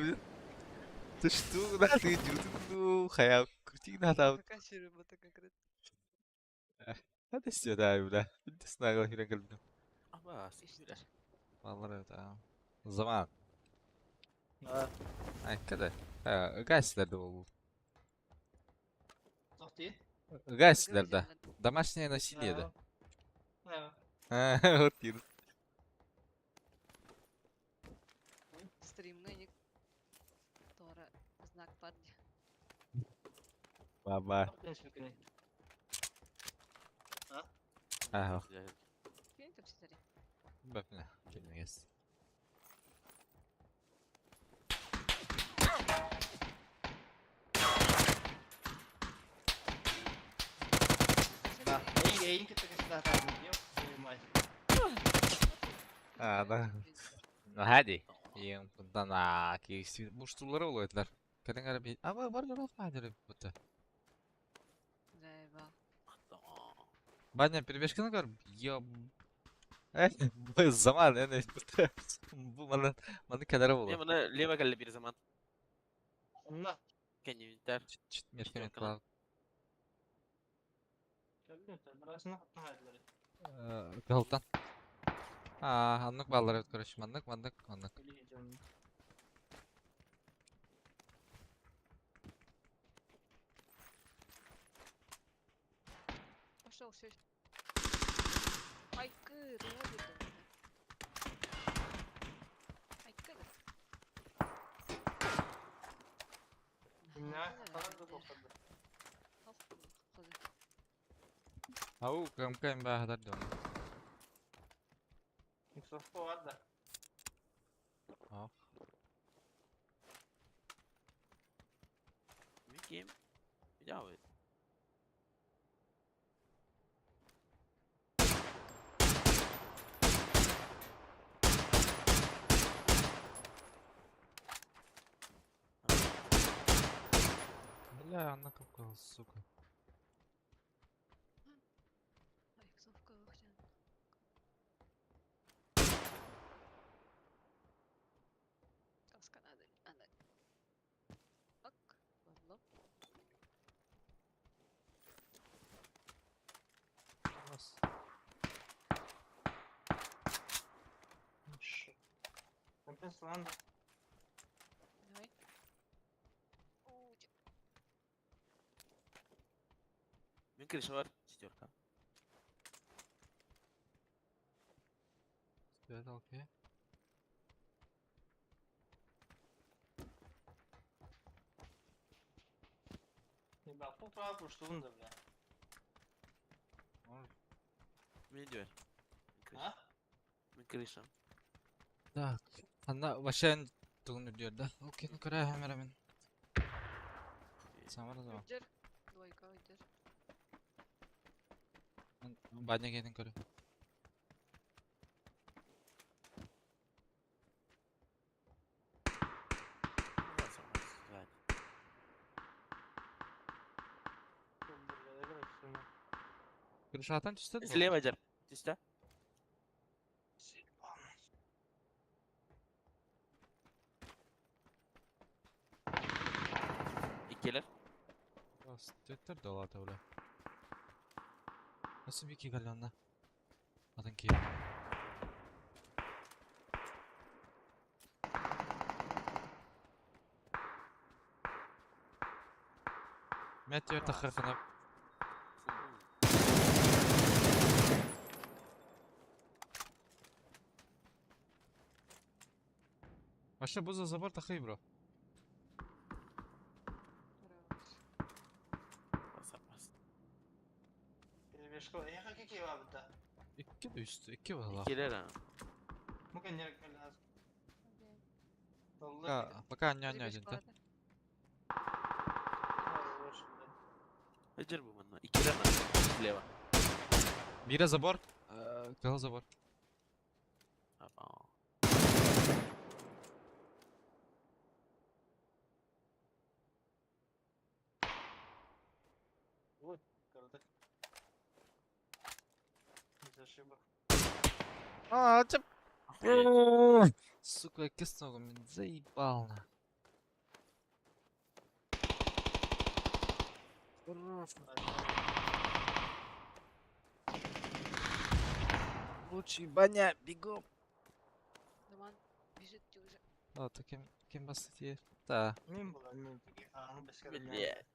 B: ты что, нахуй, ну, хая, крути надо.
E: Качеры бота конкретно.
B: Hadi istiyor abi bile. Bir sınavla hile geldim.
I: Ama
E: Пишите.
B: Vallahi tamam. O zaman.
A: Да.
B: Ay kada. Гайслerde bu.
A: Сохти?
B: Гайслerde. Домашнее насилие да. Вот и.
E: Стримный Тора знак парня.
B: Baba. Aha.
E: Кинь там все
B: Bak ne. Bilmeyiz.
A: Да. Eğin kötü silah lazım diyor. Uyumay.
B: Da. Hadi. Yung punta na bu şutları oluyorlar. Kadın arabi. Ama var mı var bu da.
E: Зайба.
B: Баня, перебежка на гор. Ёб. Bu zaman yani bu bana kadar
I: Не,
B: oldu.
I: бана лево галле bir zaman.
A: Onunla.
I: Kendi vinter.
B: Çıt merkemet
I: Yok, kanal.
B: var.
A: Gördün sen. Burasını hatna hayırları.
B: Galtan. Anlık ballar evet karışım anlık.
A: Öyle yiyeceğim.
E: Пошел все. Айкы, роботы. Айкы.
A: Ne? Falan da topladı.
B: Au kayım ben hadar diyorum.
A: Mustafa var da.
I: Kim? Ya evet.
B: Бля, она какая сука.
E: Айксовка вахтян. Таска надо. Ок, ладно.
A: Сланда.
E: Давай. У,
I: Мен крыша бар, четверка.
B: Evet, okey.
A: Бак, бұл право пуштуын да, бля.
I: Мен де бар.
A: А?
I: Мен крыша.
B: Так. Анда вашен тугун үрдерді. Окей, ну көрә хәмәрәмен. Самар да.
E: Өйдер. Двойка өйдер.
B: Баня келдин көрә. Көрүш атан түстә.
I: Слева жар. Тиста. İkiler.
B: Төттер дала тәүлә. Nasıl bir iki galanda? Adın ki. Meteor takırkınıp. Başta bu zabor takıyı bro.
I: Basar bas.
A: Перебежко. Я как какие вабыта?
B: İki de üstü, iki valla.
I: İkiler ha.
A: Mungkin nyerek lazım. Vallahi.
B: Ya, пока не один
E: Перебежка
B: да.
E: ладно.
I: Hacer bu bana. İkiler ha. Слева.
B: Biri забор, кал забор.
I: Tamam.
A: Вот, круто. Без ошибок.
B: А, чап.
I: Охуеть.
B: Сука, кистного меня заебал на. Лучший баня, бегом.
E: Думан бежит уже.
B: А, то кем басты? Да.
A: Мин была, мин. А, ну без короля.
I: Бля.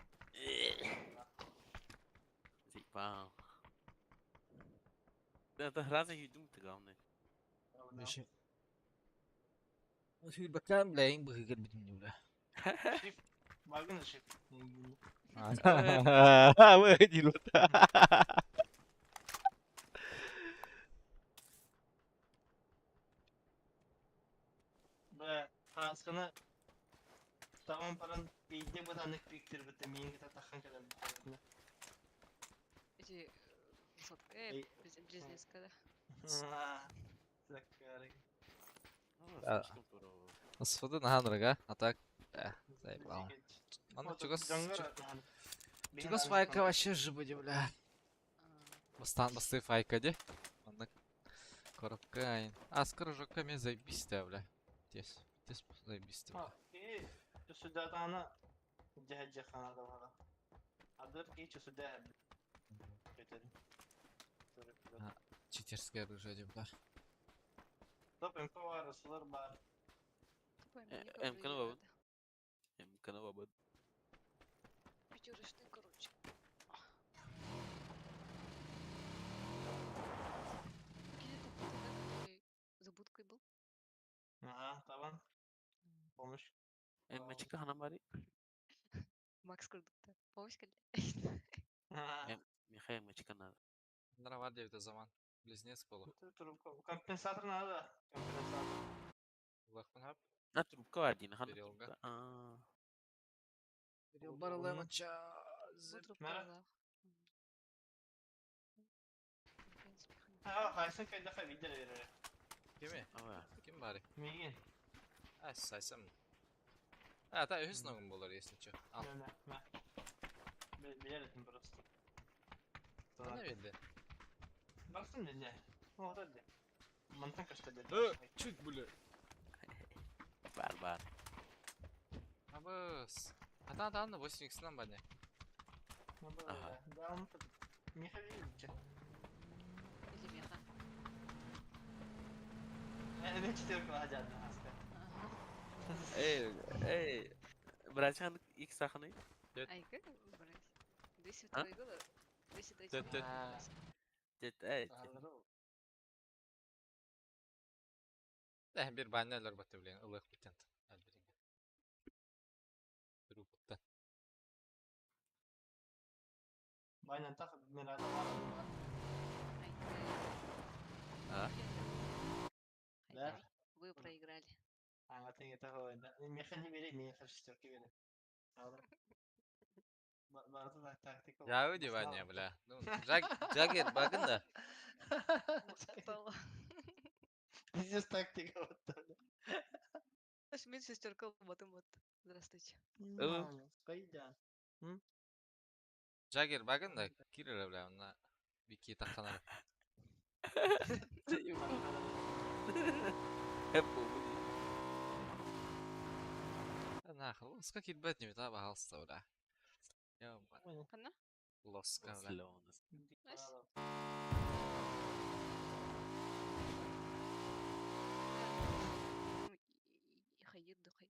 I: Заебал. Да это разные думы-то главное.
B: Меши. Вот фильм бакан, бля, им бы как бедим бля.
A: Багын ошиб.
B: Выходи вот.
A: Бля, хаскана. Tamam paran bir bu tanık biriktir bitti. Min kita takkan kadar bitti.
E: Эти высотка.
A: Эй.
E: Близнецка, да.
A: Закарик.
B: Да. Асфода на дорога, а так, да, заебал. Ладно, чугас файка вообще же будет, бля. Басты файка, де? Ладно, коробка. А, с кружоками заебись, бля. Тес заебись, бля.
A: Сюда тана джахаджа хана да вала. Адыр ки сюда.
B: Читерское оружие, бля.
A: Топ МП var, ısılar var.
I: Мкн бабы. Мкн бабы.
E: Пятерочный, короче. Где ты который за будкой был?
A: Ага, tamam. Помощь.
I: Мчика хана бари.
E: Макс Курдукта. Помнишь, когда?
I: Михаил мчика надо.
B: Дрова девять zaman. Близнец полу.
A: Компенсатор надо. Компенсатор.
B: Лахман хап.
I: На трубка var yine. Hana
B: Перелга.
I: trubka. Aa.
B: Перел баралай мача.
E: Вот трубка,
A: Мера?
E: да. В принципе,
A: Ha, Haysın kayda ka video verir.
B: Kimi?
I: Aa.
B: Kim bari?
A: Migin.
B: Ha, saysam. Ha, ta hüsn oğlum bolar yesin çö. Al.
A: Ne. Bilerim просто.
B: Ne bildi?
A: Baksın ne? O da de. Mantık kaçta dedi.
B: Çık bule.
I: Бар.
B: Абыс. Ата да 8x'den bana.
I: Ага.
A: Да, он тут. Михаил.
E: или меха.
A: Ben 4 kalacağım aslında.
I: Эй, братья, их саханы.
E: Айка, брать. 200 второй 200
B: Тет, тет.
I: Дет, эй.
B: Bir banneler batı bilen ılık bitent. Alberinge. Grupta.
A: Aynen tak Mirada var.
I: А?
A: Да?
E: Вы проиграли.
A: А, ты это да. Меха не бери, мне шестерки бери. Барды да тактика.
B: Ya öyle banne bile. Jagger bakın da.
E: Махтала.
A: Бизнес тактика вот так.
E: Аж мен шестерка ботом вот. Здравствуйте.
A: Кайда.
B: Jagger bakın da kirele bile ona bir iki takkanar.
I: Hep bu değil.
B: Nahıl, uska kitbet mi tabi halsta bile. Ya
E: Kana?
B: loska bile.
I: Слёнос.
E: Ась? Хайыр да хай.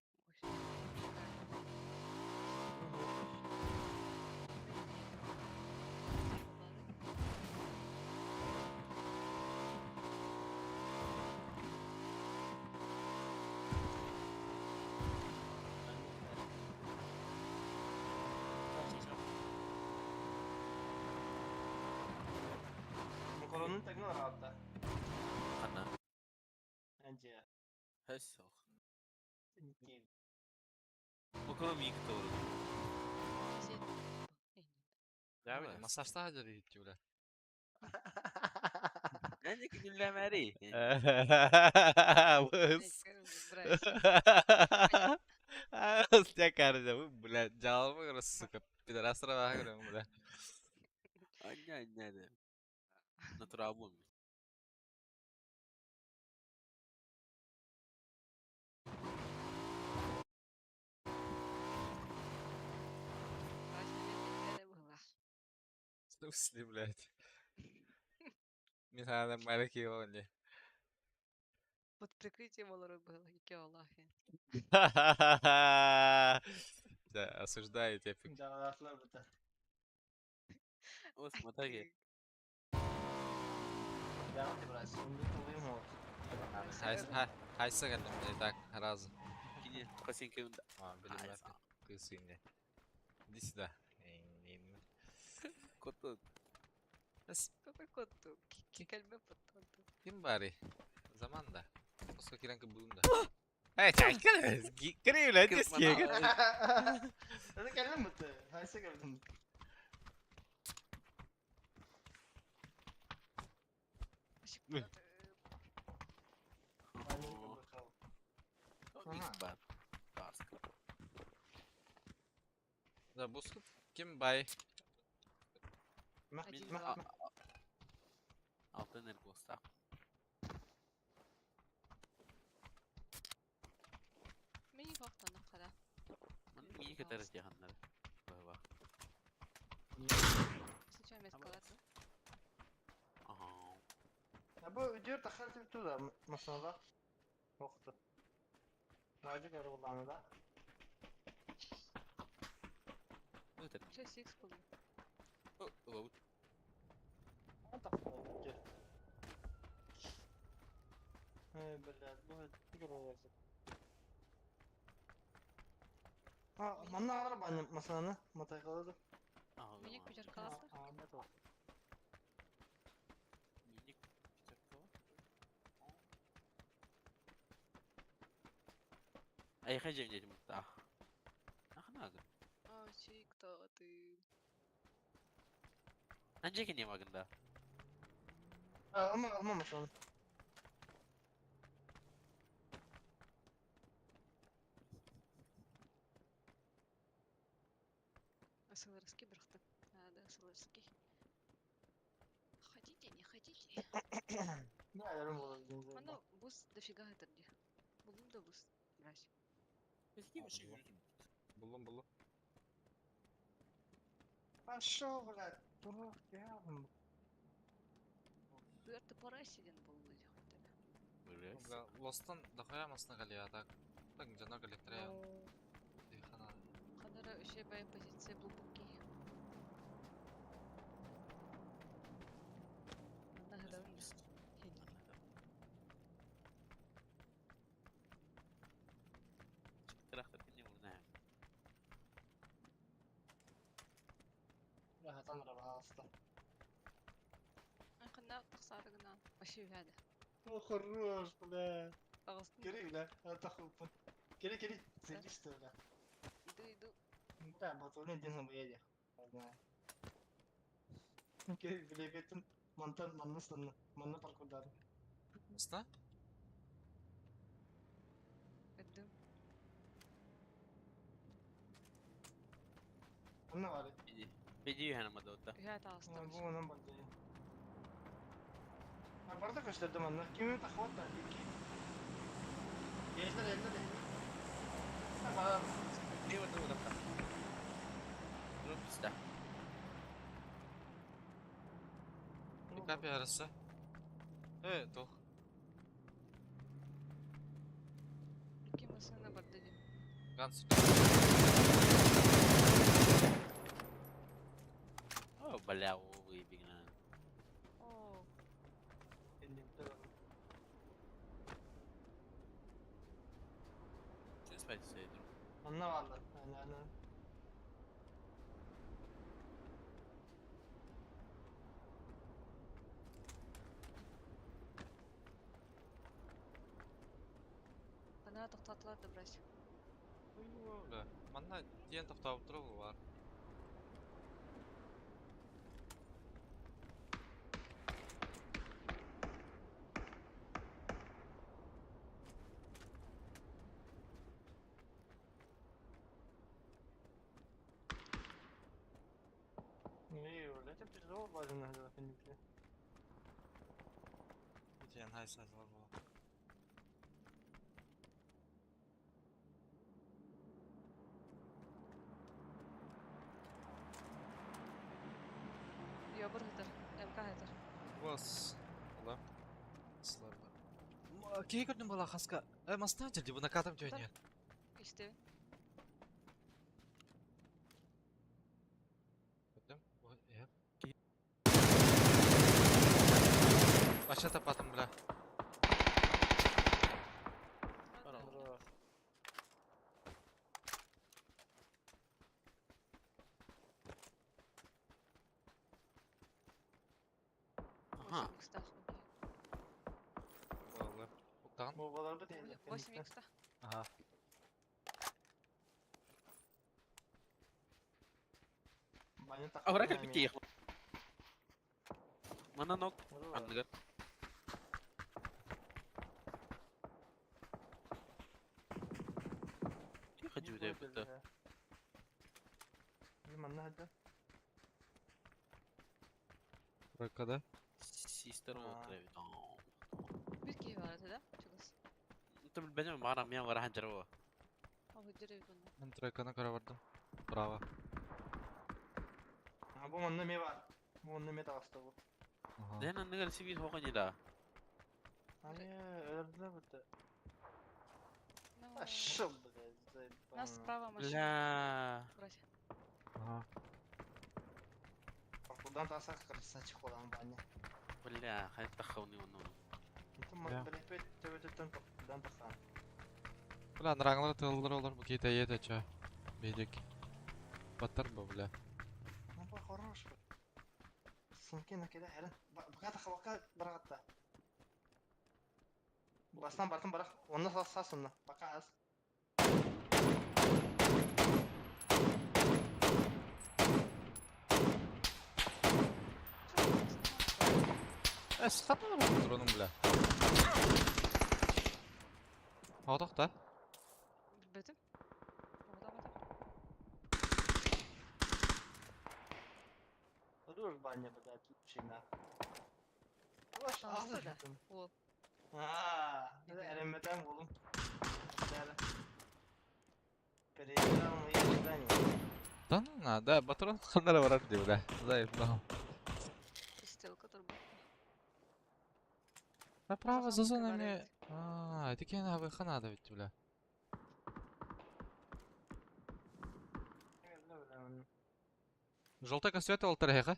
A: Koronun takımı var hatta.
I: Ana.
A: Bence.
I: Хэсох.
A: Değil.
I: Okula mı yıktı orada?
B: Ya öyle masajda hacı gitti bile.
I: Yani günlemeri.
B: Bus.
E: Брать.
B: Hostia kardeşim bu bile canımı göre sıkıp bir de rastra bana göre bile.
I: Anne. Natural bu.
B: Слушай, блядь. Меня нормально кивали.
E: Под прикрытием Олоры было. Яке Аллахи.
B: Да, осуждаю тебя.
A: Canavarlar burada.
I: O смотри.
A: Devam et biraz. Şimdi koyayım oldu.
B: Haysa geldim de tak razı.
I: Kini kasin köyünde.
B: Aa benim zaten kız yine. Disi de.
I: Kotu.
E: Какой кот тут? Кельме потом.
B: Kim bari? Zaman da. Oska kiran ke bulun da. Hey çaykın. Kırıyor lan diski.
A: Hadi gelin mi? Hayse geldim.
I: Икбар. Тарск.
B: Da buskut kim bay?
I: Altın ergosta.
E: Мені вахта на кара.
I: Bunun iyi kadar cihanları. Bak.
E: Случайно эскалатор.
I: Aha.
A: Ya bu video takıltı bir tuğla masada. Yoktu. Racı karı kullanıda.
I: Öter.
E: 6x булды.
I: Load.
A: Ne takıltı video? Блядь, bu bir olacak. Ha, bana alır bana masanı. Matay kalırdı.
E: Minik bir жаркаласы.
A: Ahmet o.
I: Minik bir Ayıka cemcedim daha. Aha naga.
E: Ачи, кто ты?
I: Ancak ne magında?
A: Ama masanı.
E: СЛРский брақты. Да, СЛРский. Хотите, не хотите?
A: Ne ayarım olur bizim.
E: Ано бус дофига этерди. Булым да бус. Брать.
I: Eski bir şey yürüdüm.
B: Bulun.
A: Пошел, блядь. Дурак, я.
E: Бөрті пара сиден булды.
I: Böyle.
B: Lost'tan da koyamazsın gali ya tak. Так, жанок электроян.
E: Ну,
B: Дыхана.
E: ханара еще бай позиция был буки. Нагадал.
I: Трахтар не узнаем.
A: Rahatан araba hasta.
E: خلنا تخسر قلنا ماشي هذا
A: Ну, хорош, бля.
E: أغسطن
A: Geri bile. Hadi takılpın. Geri. Sen işte öyle.
E: иду
A: Да, батулин дин хам яди. Да. Geri bile getin. Mantan manna sanna. Manna parkudar.
B: Сна?
E: иду
A: Anna var.
I: بيجي هنا مدوتا.
E: يا تعصب
A: Bu onun baldı. Ha barda gösterdim anna. Kimi takvat da iki. Gençler elde de. Ha bana
I: ليه ودو دفع؟ روح تستح.
B: Pickup yarısı. Evet, doğru.
E: İki masana barda dedim.
B: Guns.
I: Oh, balaw waving na.
E: Oo
A: kendimde var.
I: Just by say.
A: Anna vardı. Yani.
E: Bana toxtattılar da biraz.
B: Öyle. Bana diyen toxtap durumu var.
A: Ne öyle de bir zor var ne de kendimde.
B: Diyen haysa zor bu.
E: Yobur hıtır. Emka hıtır.
B: Bas. Ola. Slar var. Kei gördün bala haska. Masna jadi bu nakatım tönüyor.
E: İşte
B: Gördüm. Bu ya. Başa tapatım bile.
A: Bro.
I: Aha.
E: 8x'ta.
B: Vallahi. Buktan.
A: Bu kadar da değil.
E: 8x'ta.
B: Aha.
A: Banyak tak.
I: Ahora que piqué. Mana nok. Anladım. Diyor hacı bir de yaptı.
A: Mana hadi.
B: Bırakada.
I: Sister
A: Aa.
I: oturuyor.
E: Bir key var da. Çıkız.
I: انت بالبنجم معنا مياه وراح نجربوها.
E: O hıcırı yıkıldı.
B: Ben trakanı kara vardım. Bravo.
A: Ha bu mana me var. Bu mana me tavasta bu.
B: Aha.
I: لان النقل سيبي فوق ده.
A: Hani öldü bu da.
E: Ну,
A: Aşıl be.
E: нас справа машина.
I: لا.
E: Burası.
B: Aha.
A: Buradan tasak kırsa çık olan banya.
I: ولا خلينا تخوني ونون.
A: Itu
B: Ya.
A: mah beli pet tebetten buradan tasan.
B: Ulan rangları tığıldır olur bu kite yet aça. Beylik. Batır bu bile.
A: Apa хорош. Mungkin kira heran. Bakata kawaka baratta. Bastan bartın barak. Onda sasında. Baka az.
B: Sıkatma mı tutur onun bile? Odak da.
E: Bilmedim. Orada bak.
A: Dur banya bu da şeyler. Ulaş
E: Tamam,
A: ağzı.
E: da. Ol.
A: Ha, ne eremeden oğlum. Güzel. Pereyden mı yerden ya?
B: Да, да, патрон ханара варар diyor bile. Zayıf tamam.
E: Пристрелка турбо.
B: Направо за
E: Зазонка
B: зонами.
E: горит.
B: Это кена выхана да ведь бля. Желтый косвет ол тарихи.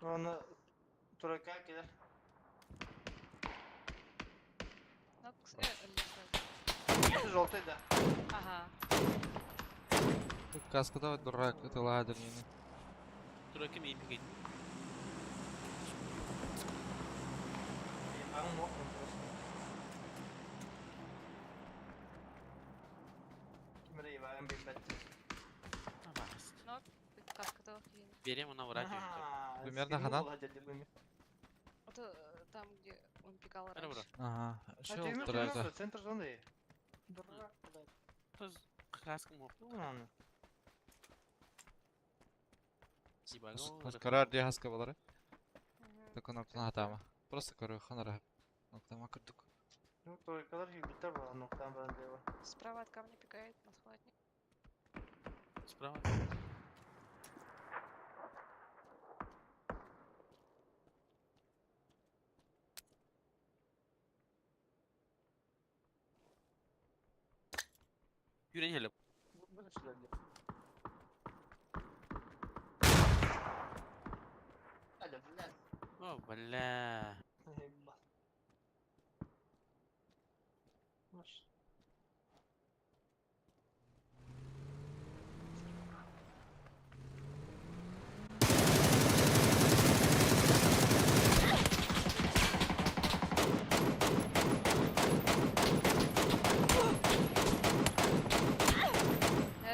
A: Оны туракка келер.
E: Нокс, электро.
A: Это желтый, да.
E: Ага.
B: Каскада дурак, это ладер мені.
I: Тураки мейн пикейт.
A: Ебаный мох он просто. Кимре ебаным бейбәтті.
E: Нок, каскада кейін.
I: Берем на радио.
B: Примерно хана?
E: Это там, где он пикал
I: Ара
E: раньше.
I: бара.
B: Ага. Що ол
A: Түймі
B: турак?
A: центр зоны. Дурак, блядь.
I: Тоз краском мог.
A: Ну, ладно.
I: Сибаго.
B: Карар дияска болары.
E: Мгм.
B: Так ноктаны атама. Просто көрі ханара. Ноктама кірдік.
A: Ну, тураккалар ебиттер бар, ноктан баран дейба.
E: Справа от камня пикает на схватник.
I: Справа. Юрен help.
A: Böyle şeyler de. Hadi lan.
I: Oh, bala.
A: Eyvallah. Hoş.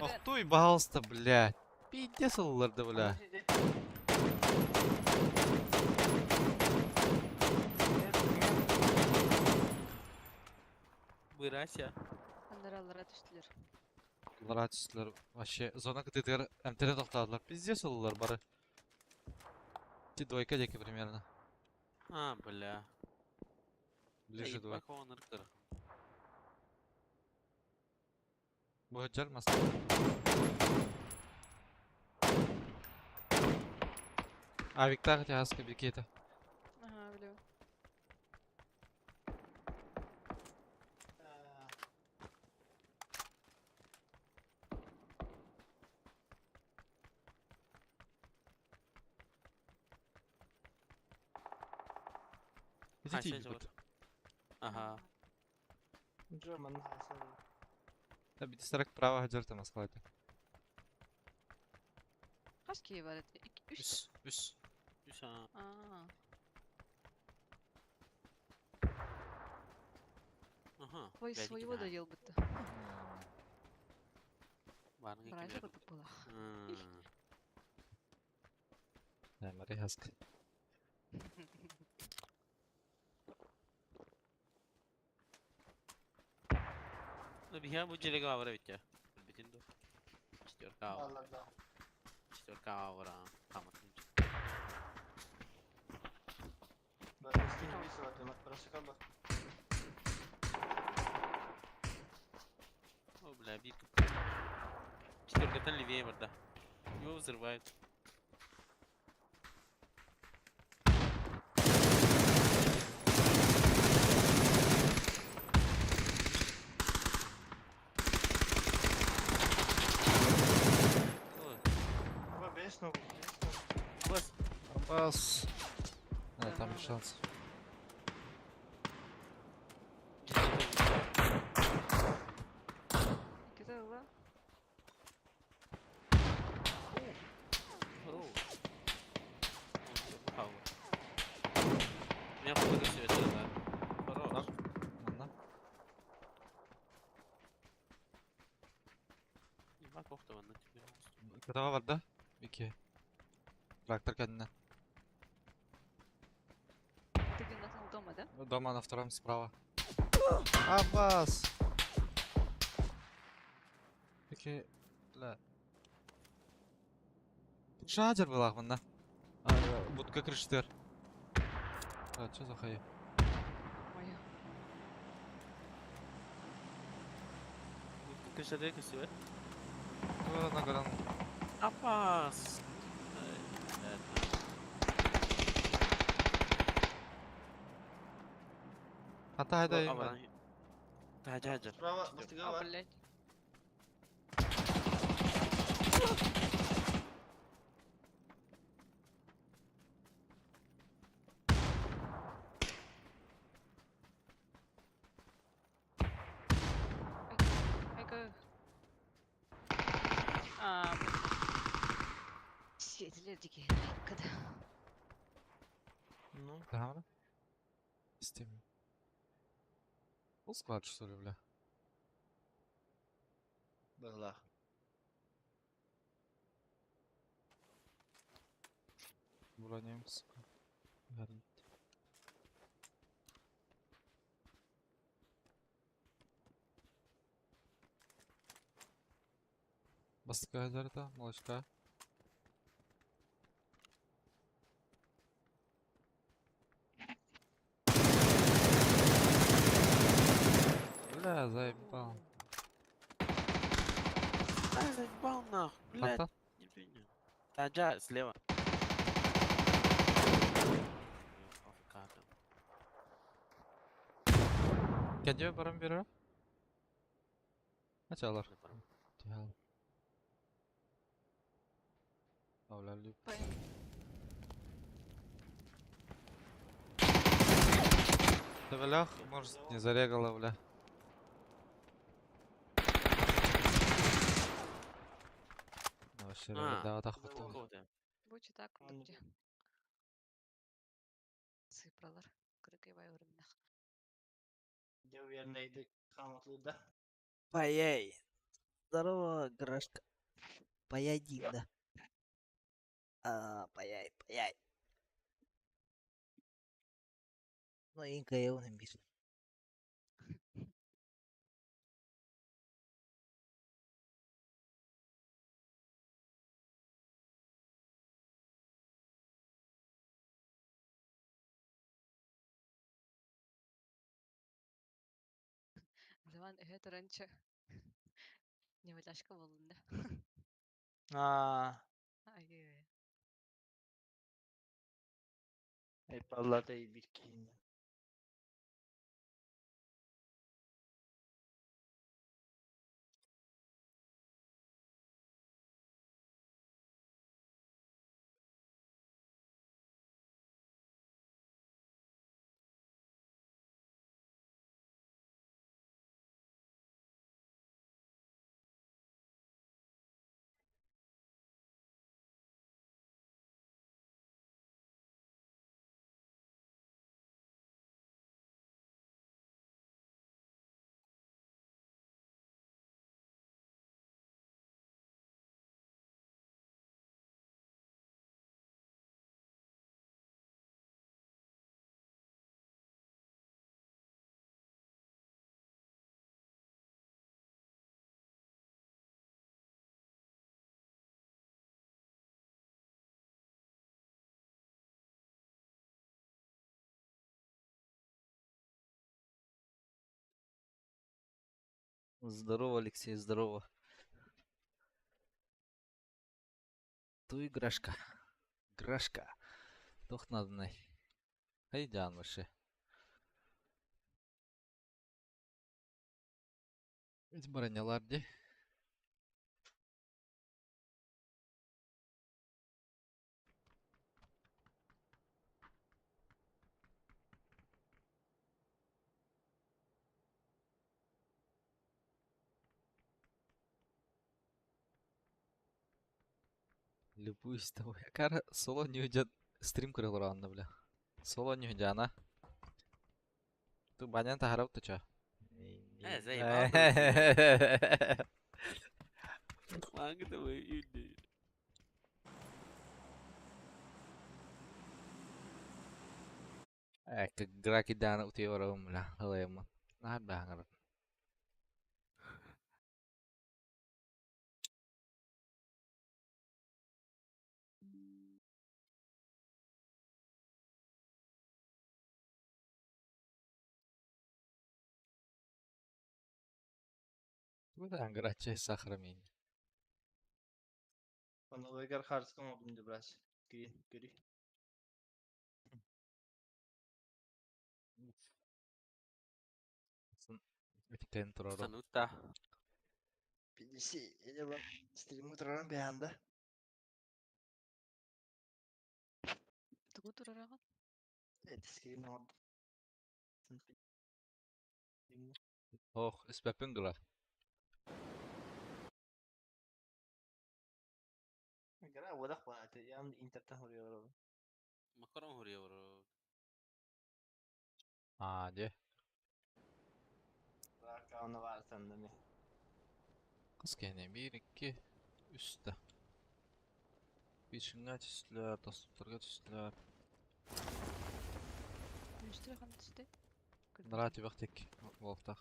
B: Ох,
E: Nerede?
B: туй, пожалуйста, блядь. Пиздец оларды, бля.
I: Бырася.
E: Андыралара түштілер.
B: Олар атыстылар. Вообще, зона кытыдыр МТР тоқтадылар. Пиздец олар бары. Ти двойка деки примерно.
I: А, бля.
B: Ближе два.
I: Бако ныркыр.
B: Будет жар маска. Авиктағы тягаска бекеті.
E: Ага, білеу.
B: Иди
I: Ася
B: ти,
I: жабыр. Ага.
A: Джерман хасады.
B: Да, бити старак права жырты маскалайды.
E: Kaç kişi var? Üç.
I: Үс. Үс. Үс а.
E: Aa.
I: Ага.
E: Своего доел бітті.
I: Барың
E: Бірайша
I: екен.
E: күтіп бола.
B: Да, мари хаска.
I: Ну, бігя будь-яка авара вітя. Бітінду. Четверка авара.
A: Allah da.
I: Четверка авара. Каматın.
A: Ben eski gibi sıvadım. Burası kaldı.
I: О, бля, битка. Четверка-тан левее борда. Его взрывают. Ой,
A: Ama 5 nokta.
I: бос.
B: Бас. Да, там есть шанс.
E: İki de var.
I: Здорово. Ау. Меня фотографирует, да. Хорош.
B: Ладно.
I: Ебать, кофта вон на тебе.
B: Кытаға бар да? Беке. Трактор кәдімнен.
E: Ты где нахнул дома, да?
B: Дома на втором справа. Аббас! Беке... Бля. Шадер был ағмын да. Будка крыштер. Бля, чё за хай?
E: Моя.
I: Köşede kesiyor.
B: Görana görana.
I: Apas.
B: Hatta hayda
I: Aman. Hadi hadi.
A: Bravo. Bastıga
E: А,
A: var.
E: блядь. Ледики кыда.
I: Ну,
B: Да, Steam. Full склад, что ли, бля?
C: Была.
B: Броним, сука. Горит. Басқа жарда, молочка. Бля, заебал.
I: ай, заебал нахуй, блядь.
B: Хата?
I: Не понял. Таджа, слева. АФК там.
B: Кәде барам бері? Açalар.
I: Не пора.
B: Тял. Avlarlayıp. Да, блях, может, не зарегала, бля. Вообще, да, так вот.
I: Кого-то.
E: Будь так, где. Цифралар. Кырыкайбай урыннах.
C: Где уверенный хаматлыда?
I: Паяй. Здорово, Грашка. Паяй, Динда. Паяй, паяй. Ну, инка я он бис.
E: Zaman öhe раньше. Не ваташка болында. Ай.
C: Eyvallah da iyi bir kiyim.
I: Здорово, Алексей, здорово. Туй, Грашка. Грашка. Тохнадный. Хайдян вообще.
B: Эти броняларди. Любуюсь тобой. Кара соло не уйдет. Стрим крыл рано, бля. Соло не уйдет, она. Ты банян тахарау ты чё?
I: заебал. Мага давай, иди.
B: Как граки дана утиором, бля. Лема. Nah, banget. Udah ngeraca sakramin.
C: Bana uygar harçtan oldum da biraz. Giri.
B: Эти контролы.
I: Санута.
C: Birisi ele bak. Stream'i duran bir anda.
E: Тугу турараган.
C: Evet, stream'i aldım.
B: Ох, испепен гла.
C: Gara
A: ودق وقت يام internet vuruyor.
I: Makaron vuruyor bro.
B: Hadi.
A: Bak ona var sende mi?
B: Kız gene 1 2 üstte. Бичинге түстүлөр, тостуктарга түстүлөр.
E: Üstüne kan üstte.
B: Нрати бактек волктак.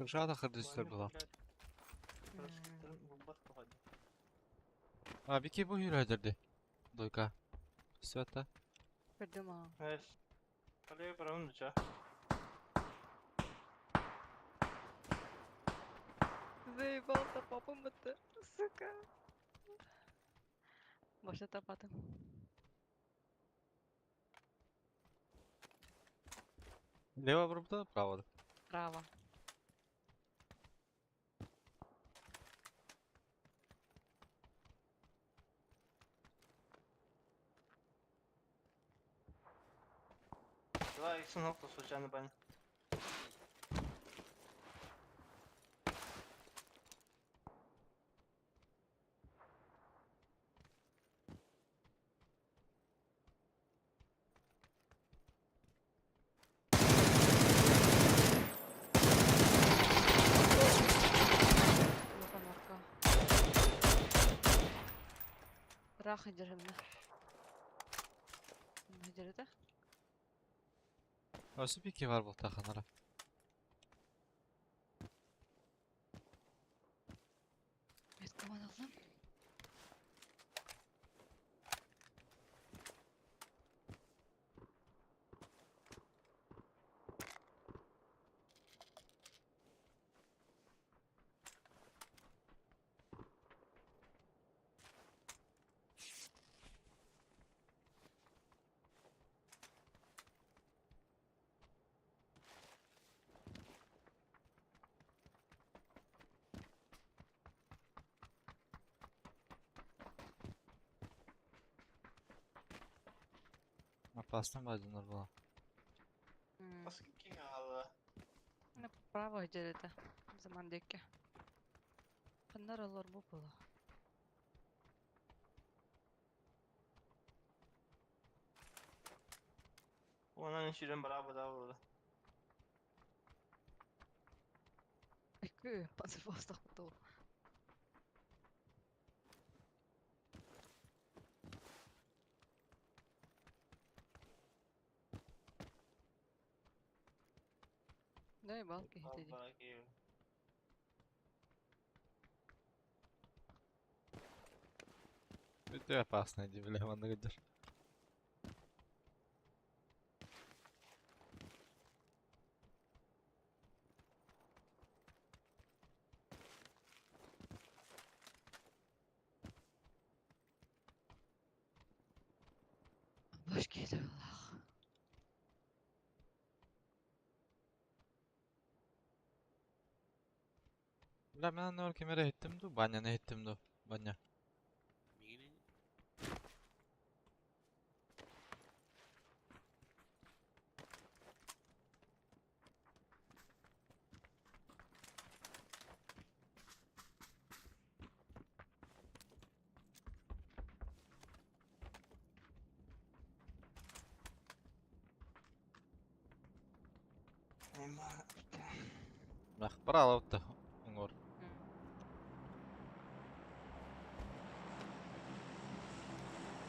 B: Кыржада кырдыстар була.
A: Bu bak bu hadi.
B: А, бики бу юрайдырды. Дойка. Света.
E: Gördüm ha.
A: Evet. Kaleye paramın uça.
E: Заебался, папа мыты. Сука. Başa tapadım.
B: Лево врубда, право.
E: Право.
A: Давай икс нокта случайно бань.
E: Yok marka. Rah ederimle. Ne ederdi?
B: Өсү бики бар бул таханара.
E: Evet, kaman aldım.
B: Опасно бадынар була.
A: Баски king aldı.
E: Право ederdi. Zamandaki. Kanlar alır bu bula.
A: Onun işirin beraber daha vurdu.
E: Peki, pasır bastık bu. Ne balki dedi.
A: Belki.
B: Өтө опасно ди билем аны гыдыр.
E: Boş gelir Allah.
B: Бля, мен аны өркемере еттим ду, баняны еттим ду. Баня.
I: Migini.
B: Бак, брала отты. Оңор.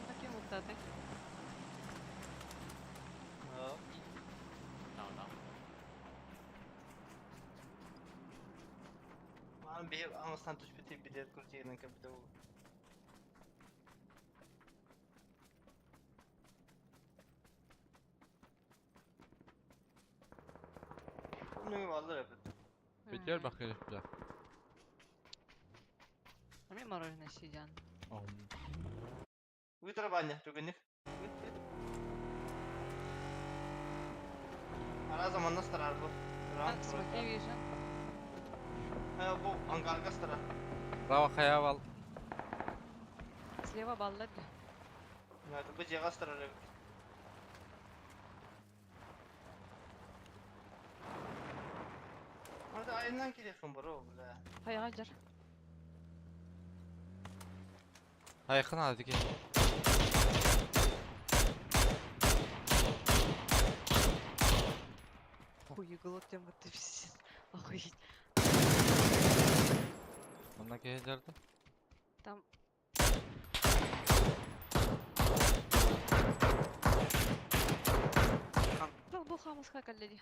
E: Bakayım mutlaka.
A: Ja.
I: Tamam.
A: Man bir anasını tuş bir bilet kurtiyenen kapıda bu. Bunu vallar yapıp.
B: Бетер бак керек бля.
E: Ами мороженое съедян.
A: Вытра баня, түгінік. Ара заманна старар бұл.
E: Смотри, вижу.
A: Бұл ангарга старар.
B: Право хаяв ал.
E: Слева баллар.
A: Бұл жеға старар. Orada ayından келесің bro, бля.
E: Hayır жар.
B: Айқын ады екен.
E: Хуй, голод тем это пиздец. Охуеть.
B: Мына келдерді.
E: Там. Бұл хамысқа кәлдеді.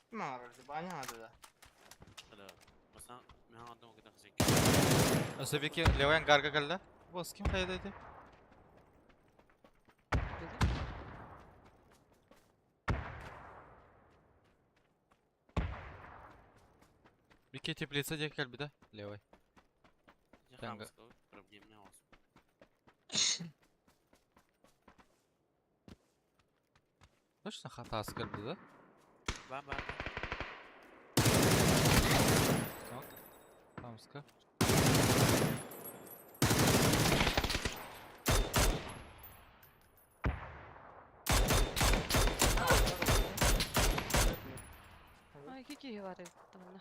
A: Кім ағырды? Баня ады да.
I: Mesela ben adam o kadar zeki.
B: Ösebeki Levan garga geldi. Boz kim kayadaydı? Bir teplitse diye gel bir de Levay.
I: Я
B: Танго.
I: хам сказал, проблем не вас.
B: Точно hatası geldi de.
I: Баба.
B: Tamska.
E: Ай, кики var tamam.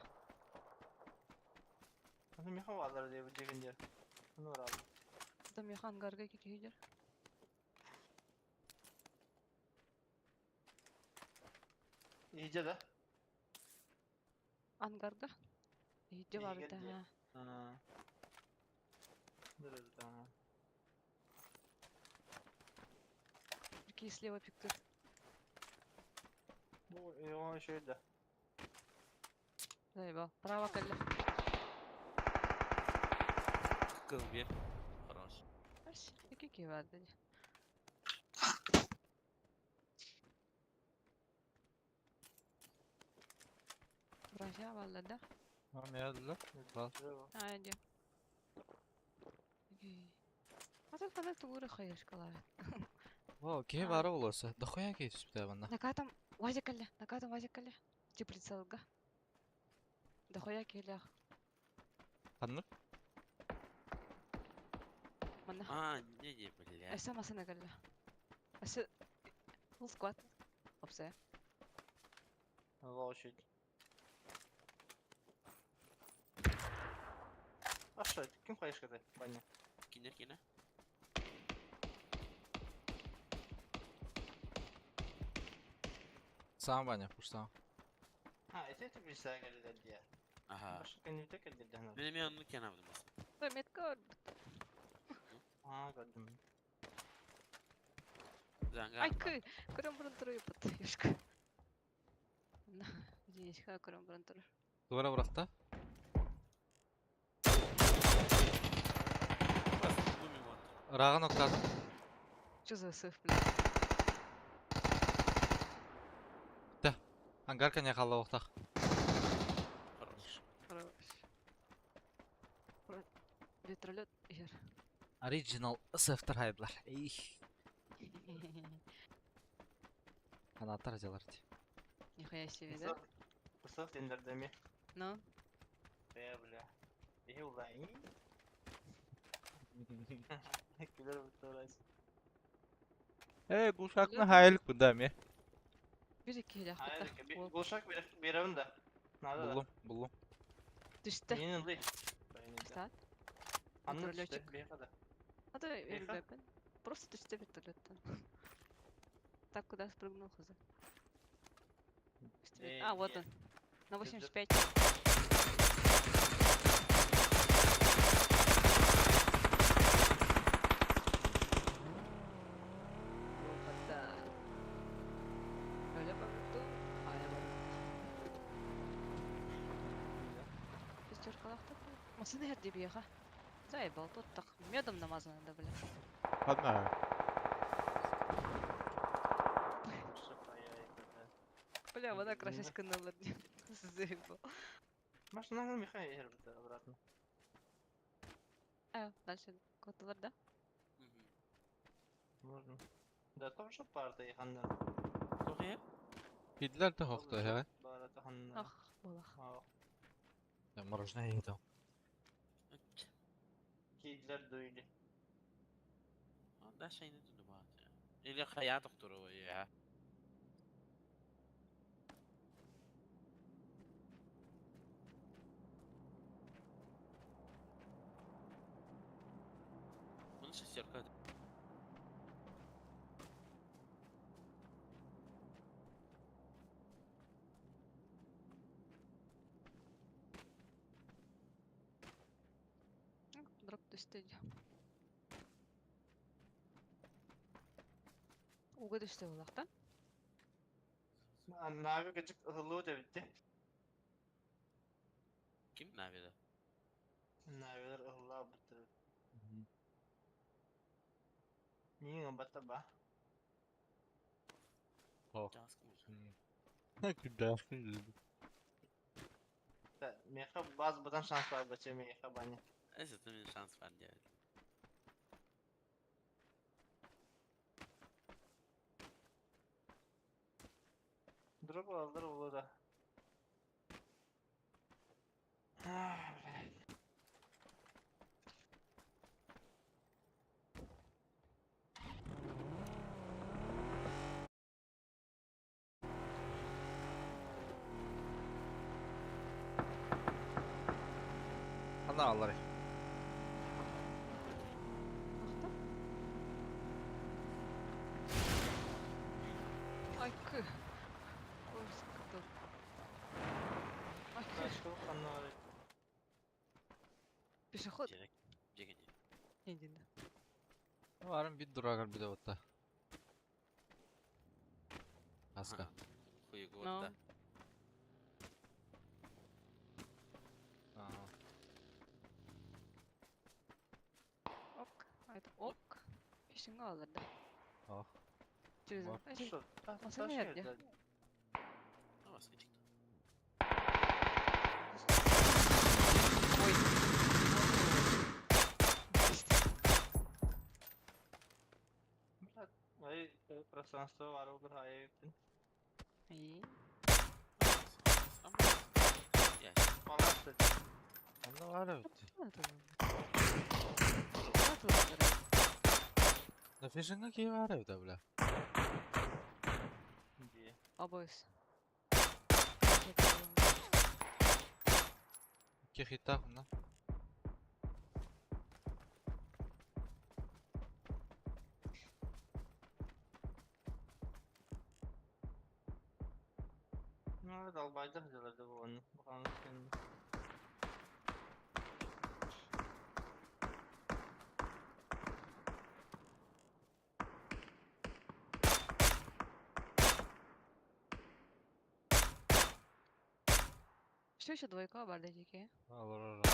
A: Onu meha varlar diye bu ceginde. Onu var abi.
E: Там я хангарга кики жар.
A: İyice de.
E: Ангарга. Иди
A: İyi
E: var
A: geldi.
E: да.
A: Ha. Dur tamam.
E: Прикинь, слева пиктор.
A: Bu o şeyde.
E: Заебал. Право кәлді.
I: Кылбе. Хорош.
E: Ась, кики var dedi. Бража валда да?
B: Tamam ya dediler. Al.
E: Haydi. Ата кандай тугуры хайыр шкалары.
B: О, кей бары olası. Дохуя кей түспі де банда.
E: Накатам вазикале, накатам вазикале. Теплицалга. Дохуя келях.
B: Қаныр?
E: Мана.
I: А, не, бля.
E: Эсэ масына гале. Эсэ фул сквад. Опсе.
A: Лошадь. А что, кем ходишь когда? Баня.
I: Кинер.
B: Sağ bana, puşsam.
A: Ha, это bir sağa geldi diye.
I: Ага.
A: Başka ne tek geldi daha.
I: Benim yanımda Kenan abim olsun.
E: Метка.
A: Ha, gördüm.
I: Zanga.
E: Ай, көрөм бурун туруп патышка. На, денежка көрөм бурун туруп.
B: Duvara bırak da. Rağın okladı.
E: Что за сэф, блядь?
B: Ангар кәне қалды оқтақ.
I: Хорош.
E: Хорош. Вертолет жер.
B: Original сефтер хайдылар. Ей. Канаттар деларды.
E: Нихуя себе, да?
A: Кусок тендерде ми?
E: Ну,
A: Бля. İyi ulan iyi. Güler bu
B: Kuşaklı hayalik bu da mi?
E: bir iki hilaf
A: Hayır,
E: kıta.
A: bir buluşak bir evin de. Nerede?
B: Buldum.
E: Düştü.
A: Yeni değil.
E: Кстати.
A: Anlı
E: Вертолетчик.
A: işte bir kadar.
E: А да, я
A: Меха?
E: люблю. Просто düştü вертолеттен. Так куда спрыгнул хз. А, вот он. На 85. Опа-да. Öyle baktım. Aya baktım. Пятеркалахта. Масыны хер деп яха. Заебал, тут так медом намазано, да, бля.
B: Hadi.
E: Бля, вода красочка на ладне. Заебал.
A: Машина мы Михаил ехали обратно.
E: Дальше коталар да?
A: Можно. Да тоже парта ехандар.
I: Тоқия?
B: Пидлер де хохто he.
A: Бара тахандар.
E: Ах, болах.
B: Я мороженое едал.
A: Кидлер дойли.
I: ده شيء نتنو بات إلى خيال دكتور وياها ونص الشركات
E: ضربت استدي. وقد اشتغل وقتا؟
A: Naga gıcık hıllı da bitti.
I: كم نابي ده
A: Nagalar hıllı bitti. Niye ngabatta ba?
I: جاس كموس
A: Meha bazı badan şans var bache meha bani.
I: إيش تمين شانس بعد يعني
A: Drop alır olur da.
B: Ana alır.
E: Ай, кы. Ой, скотов. Ай, кы.
A: Başka kanlı var.
E: Пешеход.
I: جيك جيك
E: Иди, да.
B: Varım bir duragar bir de otta. Aska.
I: хуй год
E: Ну.
I: да
B: Ага.
E: Ок. Это ок. Пешега алır da.
B: Oh.
E: Через...
B: Вот.
E: Ай,
A: Şu.
E: Masa nerede?
I: خلاص نجيك
E: Ой.
A: Ay пространство var olur hayır.
E: И...
I: يا
A: Palas.
B: Onda var evet.
E: Это... Это вот,
B: Da fişinga ki var evet abla.
A: Diye.
E: обоис.
B: İki hitta bundan.
A: Ne dalbayda hızladı bu onu. Bakalım şimdi.
E: Что еще двойка бар дедики?
B: Alır alır.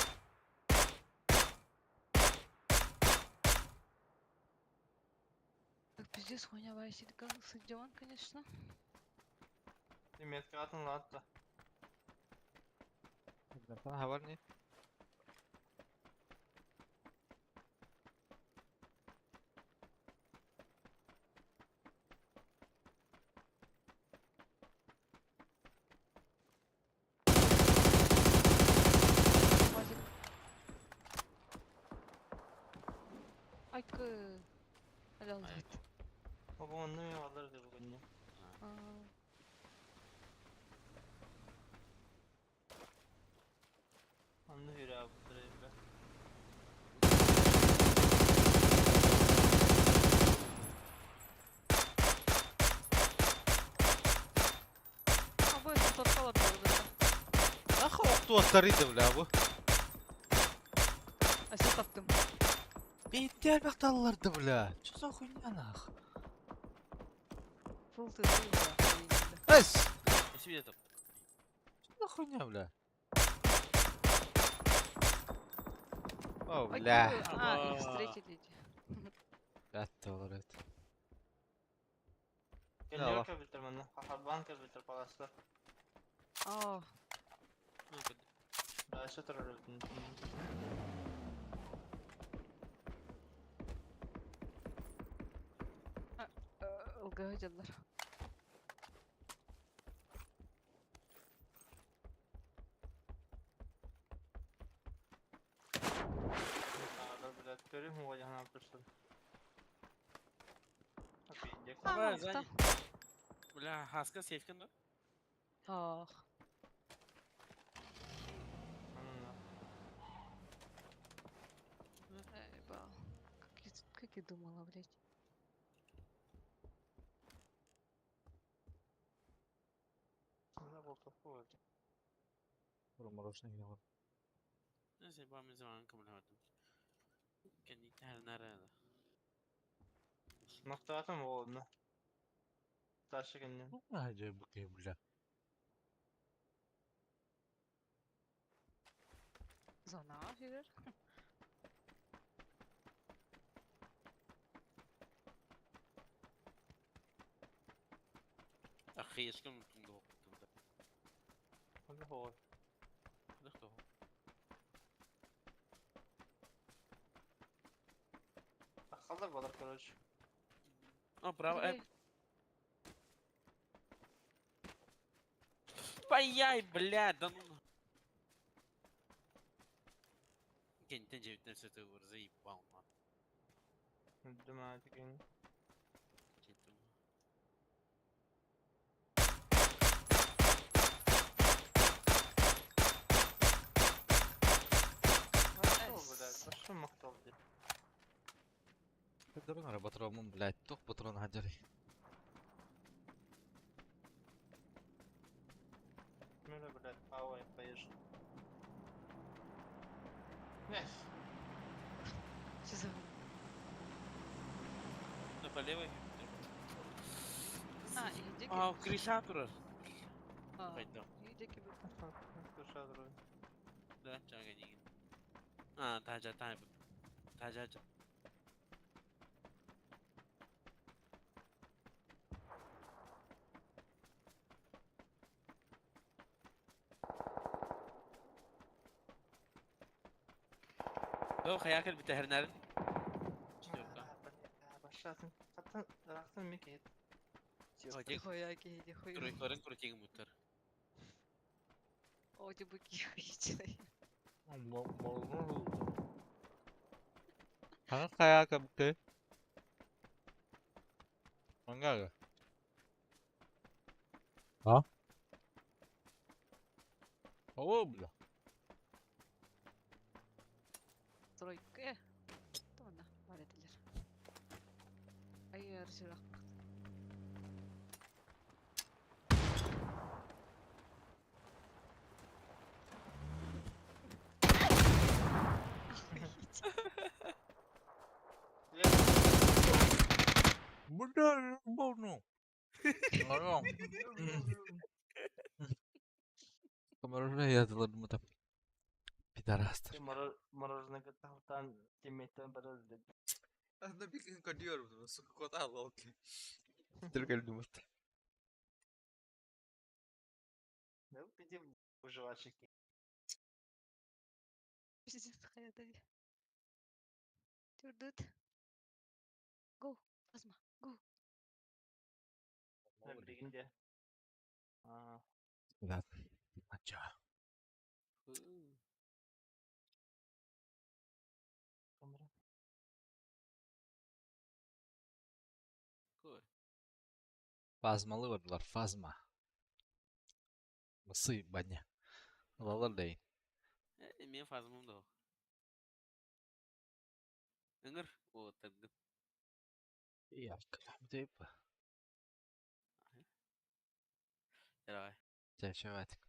E: Так пиздец, хуйня вайсит, как садион, конечно.
A: Metke atın la hatta.
B: Sana haber ne?
E: Вазик. Ай, кы. Алал,
I: Ай.
A: O bu onu mu alırdı bugün ya? Anlı hür abi bu sırayı be.
E: Обоис тотал отправил.
B: Naka oktu atarıydı bile bu.
E: А все таптым.
B: İhtiyar baktallardı bile. Çoza huynanak.
E: Фул ты, фул,
B: Es.
I: ايش بيدك
B: Çoza huyna bile. Oh
E: Ай,
B: bile.
E: кы. А, их встретили.
B: Yattı olur et.
A: Geliyor
B: bak.
A: ki bitir bana. Hahaban kız bitir palasla.
E: А,
I: ممكن
A: Aşağı tarafı öldün.
E: Ilgı hocalar.
A: Ağda bilet göreyim mi? Vay yana dursun.
I: Aba,
E: Ага,
I: Зани. Бля, хаска сейфкен да?
E: Ах. Ебал. Как я думала, блядь.
A: Ne oldu bu?
I: Не sé, ба, мен zaman kabul ettim. Kendi her nerede?
A: Nokta atım oldu. Taşı kendin.
D: Hadi bakayım güzel.
E: Zona firar.
I: أخي إيش كم تنقو؟
A: Hadi hol.
I: دخلوا.
A: Kaldır balar короче.
I: Право.
E: Блядь.
I: Паяй, блядь, да ну. Кенттен 19 eur заебал, man.
A: Öldüm artık yani.
I: Кенттен.
A: Başım maktal diye.
B: Патрон работал, блядь, тох патрон хаджари.
A: Böyle böyle havaya kayır. Ne?
E: Что за...
I: Да по левой.
E: А, иди
I: А, крисатура.
E: А,
I: Пойдем.
E: иди кибы.
A: Dışarı durun.
I: Да, чага не. А, тажа, тайм. Тажа. لو خياكل بتهرنر.
A: Başlasın. Zaten rahatsın mı ki?
I: Хотик.
E: Хуяки, иди хуя.
I: Тройкорен крутинг мутер.
E: О, ты бы человек.
D: Hả kaya cầm kế. Enggak. Hah? Oh, belum.
E: Тройка. Что она? Валятелер. Ай, арсилах.
D: Bener, bono. Ngorong.
B: Камерона yazdılar mı da? Pidarastır.
A: Moroz katahtan teammate'ten para öldü.
B: Aslında bir gün kaçıyorum bunu. Sıkı kota Allah okey. Türkiye'li mutlu.
A: Ne bu bizim выживальщики.
E: Пиздец, хаятали. Тюрдут. Go. Азма. Go.
A: Ne bileyim. Aa.
B: Да. Ача.
A: Kamera.
I: Кой?
B: Fazmalı vardılar. Fazma. Mısı banya. Alalar değil.
I: Мен фазмым да. Ыңыр. О, тагын.
B: Ya kalam deyip.
I: Давай.
B: Yaşavat.